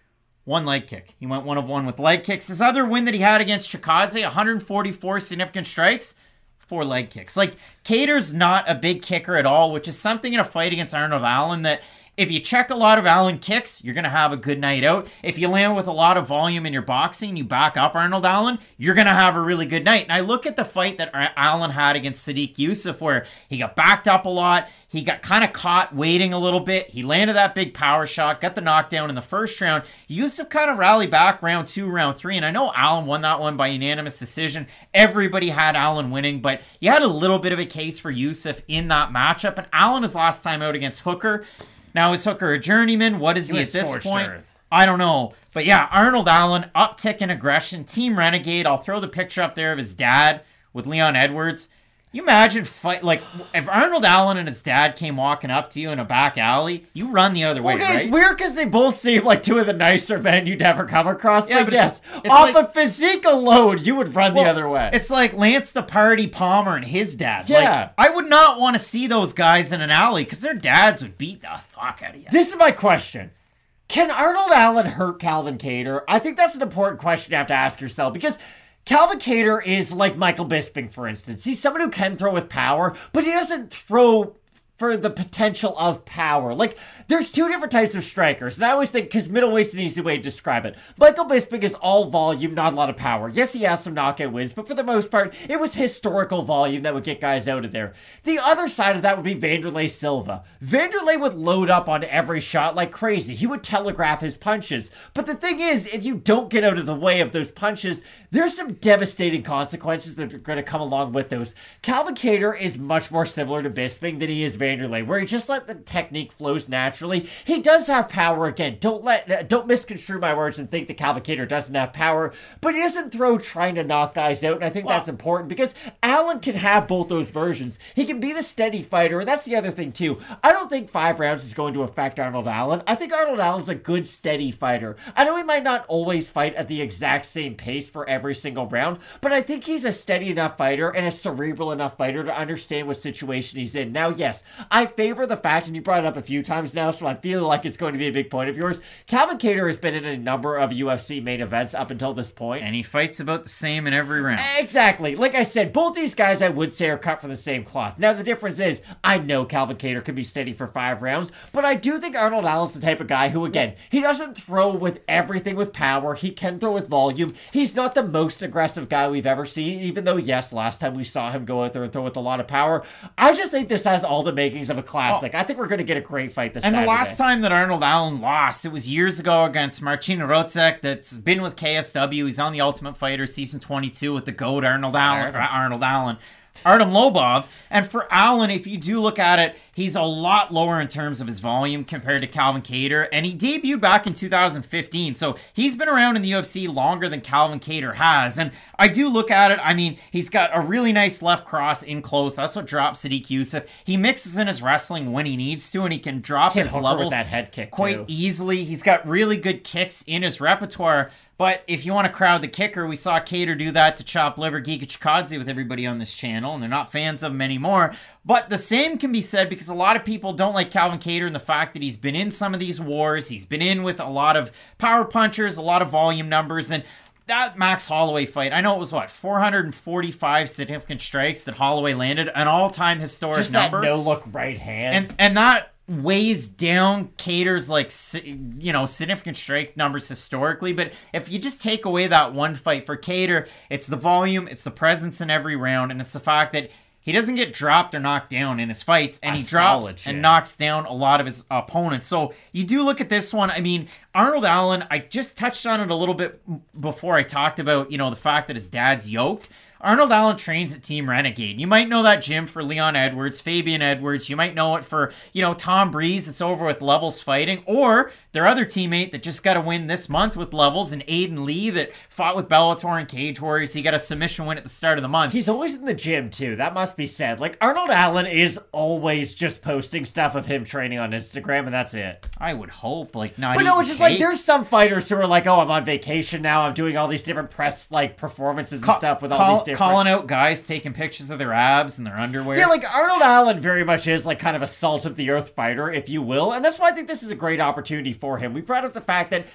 1 leg kick. He went 1 of 1 with leg kicks. His other win that he had against Chikadze, 144 significant strikes, 4 leg kicks. Like, Kattar's not a big kicker at all, which is something in a fight against Arnold Allen that if you check a lot of Allen kicks, you're going to have a good night out. If you land with a lot of volume in your boxing, you back up Arnold Allen, you're going to have a really good night. And I look at the fight that Allen had against Sadiq Yusuff where he got backed up a lot. He got kind of caught waiting a little bit. He landed that big power shot, got the knockdown in the first round. Yusuff kind of rallied back round 2, round 3, and I know Allen won that one by unanimous decision. Everybody had Allen winning, but you had a little bit of a case for Yusuff in that matchup. And Allen, his last time out against Hooker. Now, is Hooker a journeyman? What is he at this point? I don't know. But yeah, Arnold Allen, uptick in aggression, Team Renegade. I'll throw the picture up there of his dad with Leon Edwards. You imagine if Arnold Allen and his dad came walking up to you in a back alley, you run the other way, right? It's weird because they both seem like two of the nicer men you'd ever come across. Yeah, but yes, off of physique alone, you would run the other way. It's like Lance the Party Palmer and his dad. Yeah. Like, I would not want to see those guys in an alley because their dads would beat the fuck out of you. This is my question. Can Arnold Allen hurt Calvin Kattar? I think that's an important question you have to ask yourself because Calvin Kattar is like Michael Bisping, for instance. He's someone who can throw with power, but he doesn't throw for the potential of power. Like, there's 2 different types of strikers, and I always think, because middleweight's an easy way to describe it. Michael Bisping is all volume, not a lot of power. Yes, he has some knockout wins, but for the most part, it was historical volume that would get guys out of there. The other side of that would be Vanderlei Silva. Vanderlei would load up on every shot like crazy. He would telegraph his punches. But the thing is, if you don't get out of the way of those punches, there's some devastating consequences that are going to come along with those. Calvin Kattar is much more similar to Bisping than he is Vanderlei, where he just let the technique flows naturally. He does have power again. Don't misconstrue my words and think that Calvin Kattar doesn't have power, but he doesn't throw trying to knock guys out, and I think that's important because Allen can have both those versions. He can be the steady fighter, and that's the other thing too. I don't think 5 rounds is going to affect Arnold Allen. I think Arnold Allen's a good steady fighter. I know he might not always fight at the exact same pace for every single round, but I think he's a steady enough fighter and a cerebral enough fighter to understand what situation he's in. Now, yes, I favor the fact, and you brought it up a few times now, so I feel like it's going to be a big point of yours. Calvin Kattar has been in a number of UFC main events up until this point. And he fights about the same in every round. Exactly. Like I said, both these guys I would say are cut from the same cloth. Now, the difference is, I know Calvin Kattar can be steady for 5 rounds, but I do think Arnold Allen's the type of guy who, again, he doesn't throw with everything with power. He can throw with volume. He's not the most aggressive guy we've ever seen, even though, yes, last time we saw him go out there and throw with a lot of power. I just think this has all the makings of a classic. I think we're going to get a great fight this Saturday. And the last time that Arnold Allen lost, it was years ago against Marcin Rozek that's been with KSW. He's on The Ultimate Fighter Season 22 with the GOAT Arnold Allen. Artem Lobov. And for Allen, if you do look at it, he's a lot lower in terms of his volume compared to Calvin Kattar. And he debuted back in 2015. So he's been around in the UFC longer than Calvin Kattar has. And I do look at it. I mean, he's got a really nice left cross in close. That's what drops Sadiq Yusuff. He mixes in his wrestling when he needs to, and he can drop his levels with that head kick quite easily. He's got really good kicks in his repertoire. But if you want to crowd the kicker, we saw Kattar do that to Chop Liver Giga Chikadze with everybody on this channel, and they're not fans of him anymore. But the same can be said because a lot of people don't like Calvin Kattar and the fact that he's been in some of these wars. He's been in with a lot of power punchers, a lot of volume numbers, and that Max Holloway fight, I know it was 445 significant strikes that Holloway landed, an all-time historic Just number. That no-look right hand. And that weighs down Kattar's significant strike numbers historically. But if you just take away that one fight for Kattar, it's the volume, it's the presence in every round, and it's the fact that he doesn't get dropped or knocked down in his fights, and he drops and knocks down a lot of his opponents. So you do look at this one. I mean, Arnold Allen, I just touched on it a little bit before I talked about, the fact that his dad's yoked. Arnold Allen trains at Team Renegade. You might know that gym for Leon Edwards, Fabian Edwards. You might know it for, Tom Breeze. It's over with Levels Fighting. Or their other teammate that just got a win this month with Levels, and Aiden Lee, that fought with Bellator and Cage Warriors. He got a submission win at the start of the month. He's always in the gym, too. That must be said. Arnold Allen is always just posting stuff of him training on Instagram, and that's it. I would hope. Not But no, it's just there's some fighters who are I'm on vacation now. I'm doing all these different press, performances and stuff with all these different... Calling out guys taking pictures of their abs and their underwear. Yeah, Arnold Allen very much is kind of a salt-of-the-earth fighter, if you will. And that's why I think this is a great opportunity for him. We brought up the fact that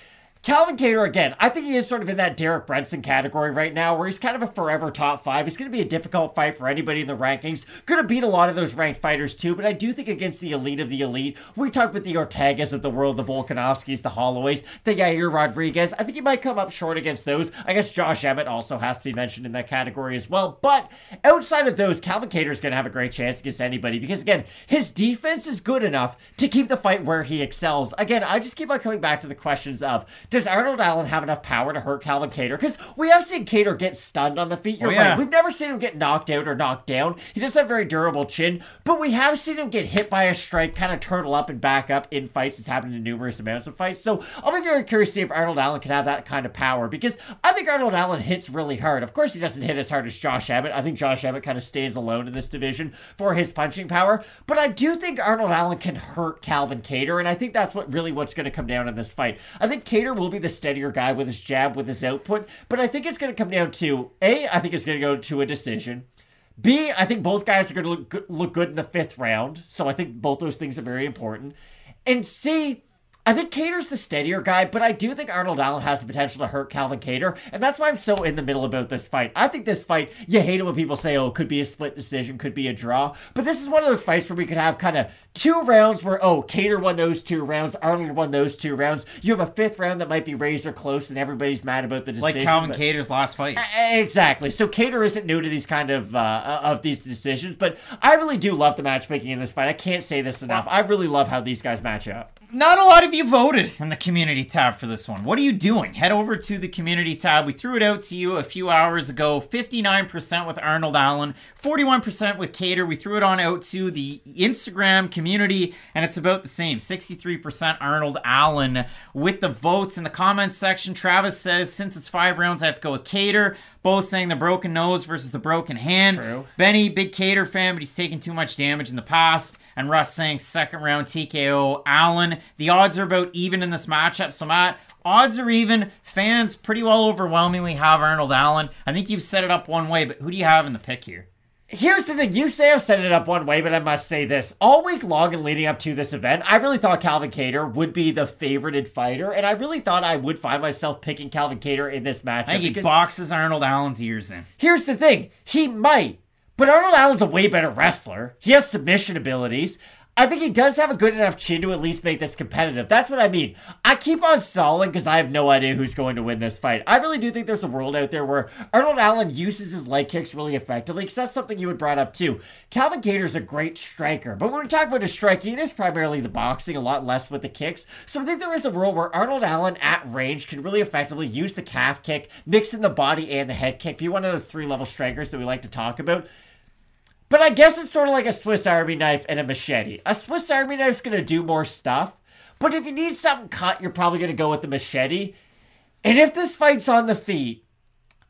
Calvin Kattar, again, I think he is sort of in that Derek Brunson category right now, where he's kind of a forever top 5. He's going to be a difficult fight for anybody in the rankings. Going to beat a lot of those ranked fighters too, but I do think against the elite of the elite, we talk about the Ortegas of the world, the Volkanovskis, the Holloways, the Yair Rodriguez. I think he might come up short against those. I guess Josh Emmett also has to be mentioned in that category as well. But outside of those, Calvin Kattar is going to have a great chance against anybody because, again, his defense is good enough to keep the fight where he excels. Again, I just keep on coming back to the questions of, does Arnold Allen have enough power to hurt Calvin Kattar? Because we have seen Kattar get stunned on the feet. You're right. We've never seen him get knocked out or knocked down. He does have a very durable chin, but we have seen him get hit by a strike, kind of turtle up and back up in fights. It's happened in numerous amounts of fights. So I'll be very curious to see if Arnold Allen can have that kind of power, because I think Arnold Allen hits really hard. Of course, he doesn't hit as hard as Josh Emmett. I think Josh Emmett kind of stands alone in this division for his punching power, but I do think Arnold Allen can hurt Calvin Kattar, and I think that's what's going to come down in this fight. I think Kattar will be the steadier guy with his jab, with his output, but I think it's going to come down to, A, I think it's going to go to a decision. B, I think both guys are going to look good in the 5th round, so I think both those things are very important. And C, I think Kattar's the steadier guy, but I do think Arnold Allen has the potential to hurt Calvin Kattar, and that's why I'm so in the middle about this fight. I think this fight, you hate it when people say, oh, it could be a split decision, could be a draw, but this is one of those fights where we could have kind of 2 rounds where, oh, Kattar won those 2 rounds, Arnold won those 2 rounds. You have a 5th round that might be razor close, and everybody's mad about the decision. Like Calvin Kattar's last fight. Exactly. So Kattar isn't new to these kind of these decisions, but I really do love the matchmaking in this fight. I can't say this enough. I really love how these guys match up. Not a lot of you voted in the community tab for this one. What are you doing? Head over to the community tab. We threw it out to you a few hours ago. 59% with Arnold Allen, 41% with Kattar. We threw it on out to the Instagram community, and it's about the same. 63% Arnold Allen with the votes. In the comments section, Travis says, since it's 5 rounds, I have to go with Kattar. Both saying the broken nose versus the broken hand. True. Benny, big Kattar fan, but he's taken too much damage in the past. And Russ saying 2nd round TKO Allen. The odds are about even in this matchup. So Matt, odds are even. Fans pretty well overwhelmingly have Arnold Allen. I think you've set it up one way, but who do you have in the pick here? Here's the thing, you say I've set it up one way, but I must say this. All week long and leading up to this event, I really thought Calvin Kattar would be the favorited fighter, and I really thought I would find myself picking Calvin Kattar in this matchup. I think he boxes Arnold Allen's ears in. Here's the thing, he might, but Arnold Allen's a way better wrestler. He has submission abilities. I think he does have a good enough chin to at least make this competitive. That's what I mean. I keep on stalling because I have no idea who's going to win this fight. I really do think there's a world out there where Arnold Allen uses his leg kicks really effectively, because that's something you had brought up too. Calvin Kattar's a great striker, but when we talk about his striking, it is primarily the boxing, a lot less with the kicks. So I think there is a world where Arnold Allen at range can really effectively use the calf kick, mix in the body and the head kick, be one of those 3-level strikers that we like to talk about. But I guess it's sort of like a Swiss Army knife and a machete. A Swiss Army knife's going to do more stuff, but if you need something cut, you're probably going to go with the machete. And if this fight's on the feet,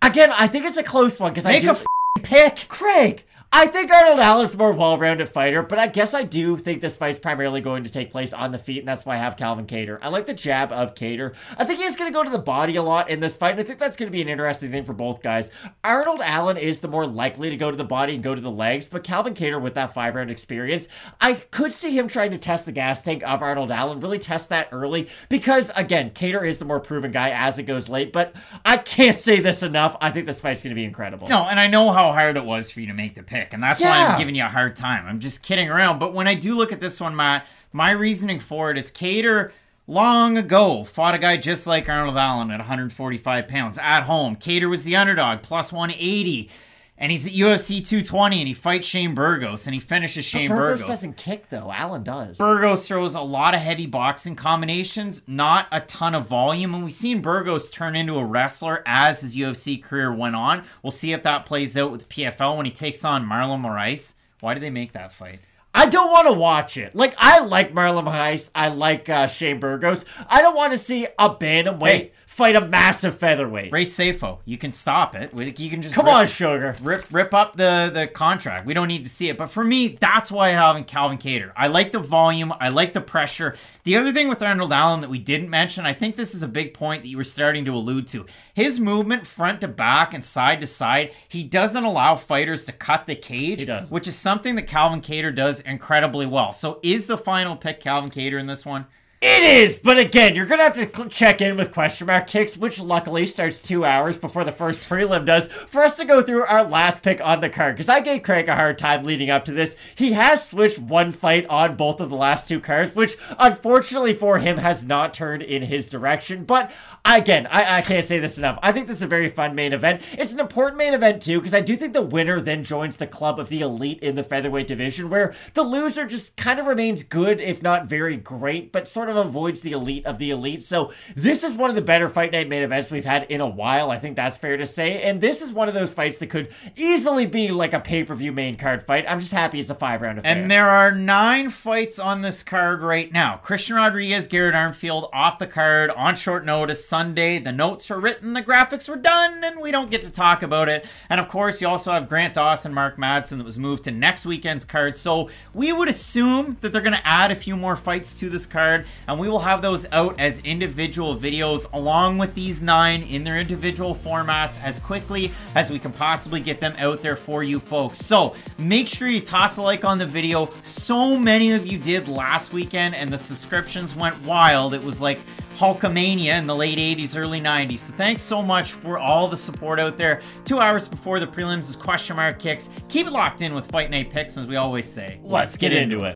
again, I think it's a close one, because I do... Make a pick. Craig, I think Arnold Allen's the more well-rounded fighter, but I guess I do think this fight's primarily going to take place on the feet, and that's why I have Calvin Kattar. I like the jab of Kattar. I think he's going to go to the body a lot in this fight, and I think that's going to be an interesting thing for both guys. Arnold Allen is the more likely to go to the body and go to the legs, but Calvin Kattar, with that 5-round experience, I could see him trying to test the gas tank of Arnold Allen, really test that early, because, again, Kattar is the more proven guy as it goes late, but I can't say this enough. I think this fight's going to be incredible. No, and I know how hard it was for you to make the pick, and that's why I'm giving you a hard time. I'm just kidding around. But when I do look at this one, Matt, my reasoning for it is Kattar long ago fought a guy just like Arnold Allen at 145 pounds at home. Kattar was the underdog, plus 180. And he's at UFC 220, and he fights Shane Burgos, and he finishes Shane Burgos. Burgos doesn't kick, though. Allen does. Burgos throws a lot of heavy boxing combinations, not a ton of volume, and we've seen Burgos turn into a wrestler as his UFC career went on. We'll see if that plays out with PFL when he takes on Marlon Moraes. Why did they make that fight? I don't want to watch it. Like, I like Marlon Moraes. I like Shane Burgos. I don't want to see a bantamweight fight a massive featherweight. Ray Safo, you can stop it. You can just come on, sugar. Rip up the contract. We don't need to see it. But for me, that's why I have Calvin Kattar. I like the volume. I like the pressure. The other thing with Arnold Allen that we didn't mention, I think this is a big point that you were starting to allude to. His movement front to back and side to side, he doesn't allow fighters to cut the cage, he does, which is something that Calvin Kattar does incredibly well. So is the final pick Calvin Kattar in this one? It is, but again, you're going to have to check in with question mark kicks, which luckily starts 2 hours before the first prelim does, for us to go through our last pick on the card, because I gave Craig a hard time leading up to this. He has switched one fight on both of the last two cards, which unfortunately for him has not turned in his direction, but again, I can't say this enough. I think this is a very fun main event. It's an important main event too, because I do think the winner then joins the club of the elite in the featherweight division, where the loser just kind of remains good, if not very great, but sort of avoids the elite of the elite. So this is one of the better Fight Night main events we've had in a while. I think that's fair to say. And this is one of those fights that could easily be like a pay-per-view main card fight. I'm just happy it's a 5-round affair. And there are 9 fights on this card right now. Christian Rodriguez, Garrett Armfield off the card on short notice Sunday. The notes were written, the graphics were done, and we don't get to talk about it. And of course, you also have Grant Dawson, Mark Madsen that was moved to next weekend's card. So we would assume that they're going to add a few more fights to this card, and we will have those out as individual videos along with these 9 in their individual formats as quickly as we can possibly get them out there for you folks. So make sure you toss a like on the video. So many of you did last weekend, and the subscriptions went wild. It was like Hulkamania in the late 80s, early 90s. So thanks so much for all the support out there. 2 hours before the prelims is question mark kicks. Keep it locked in with Fight Night Picks, as we always say. Let's get into it.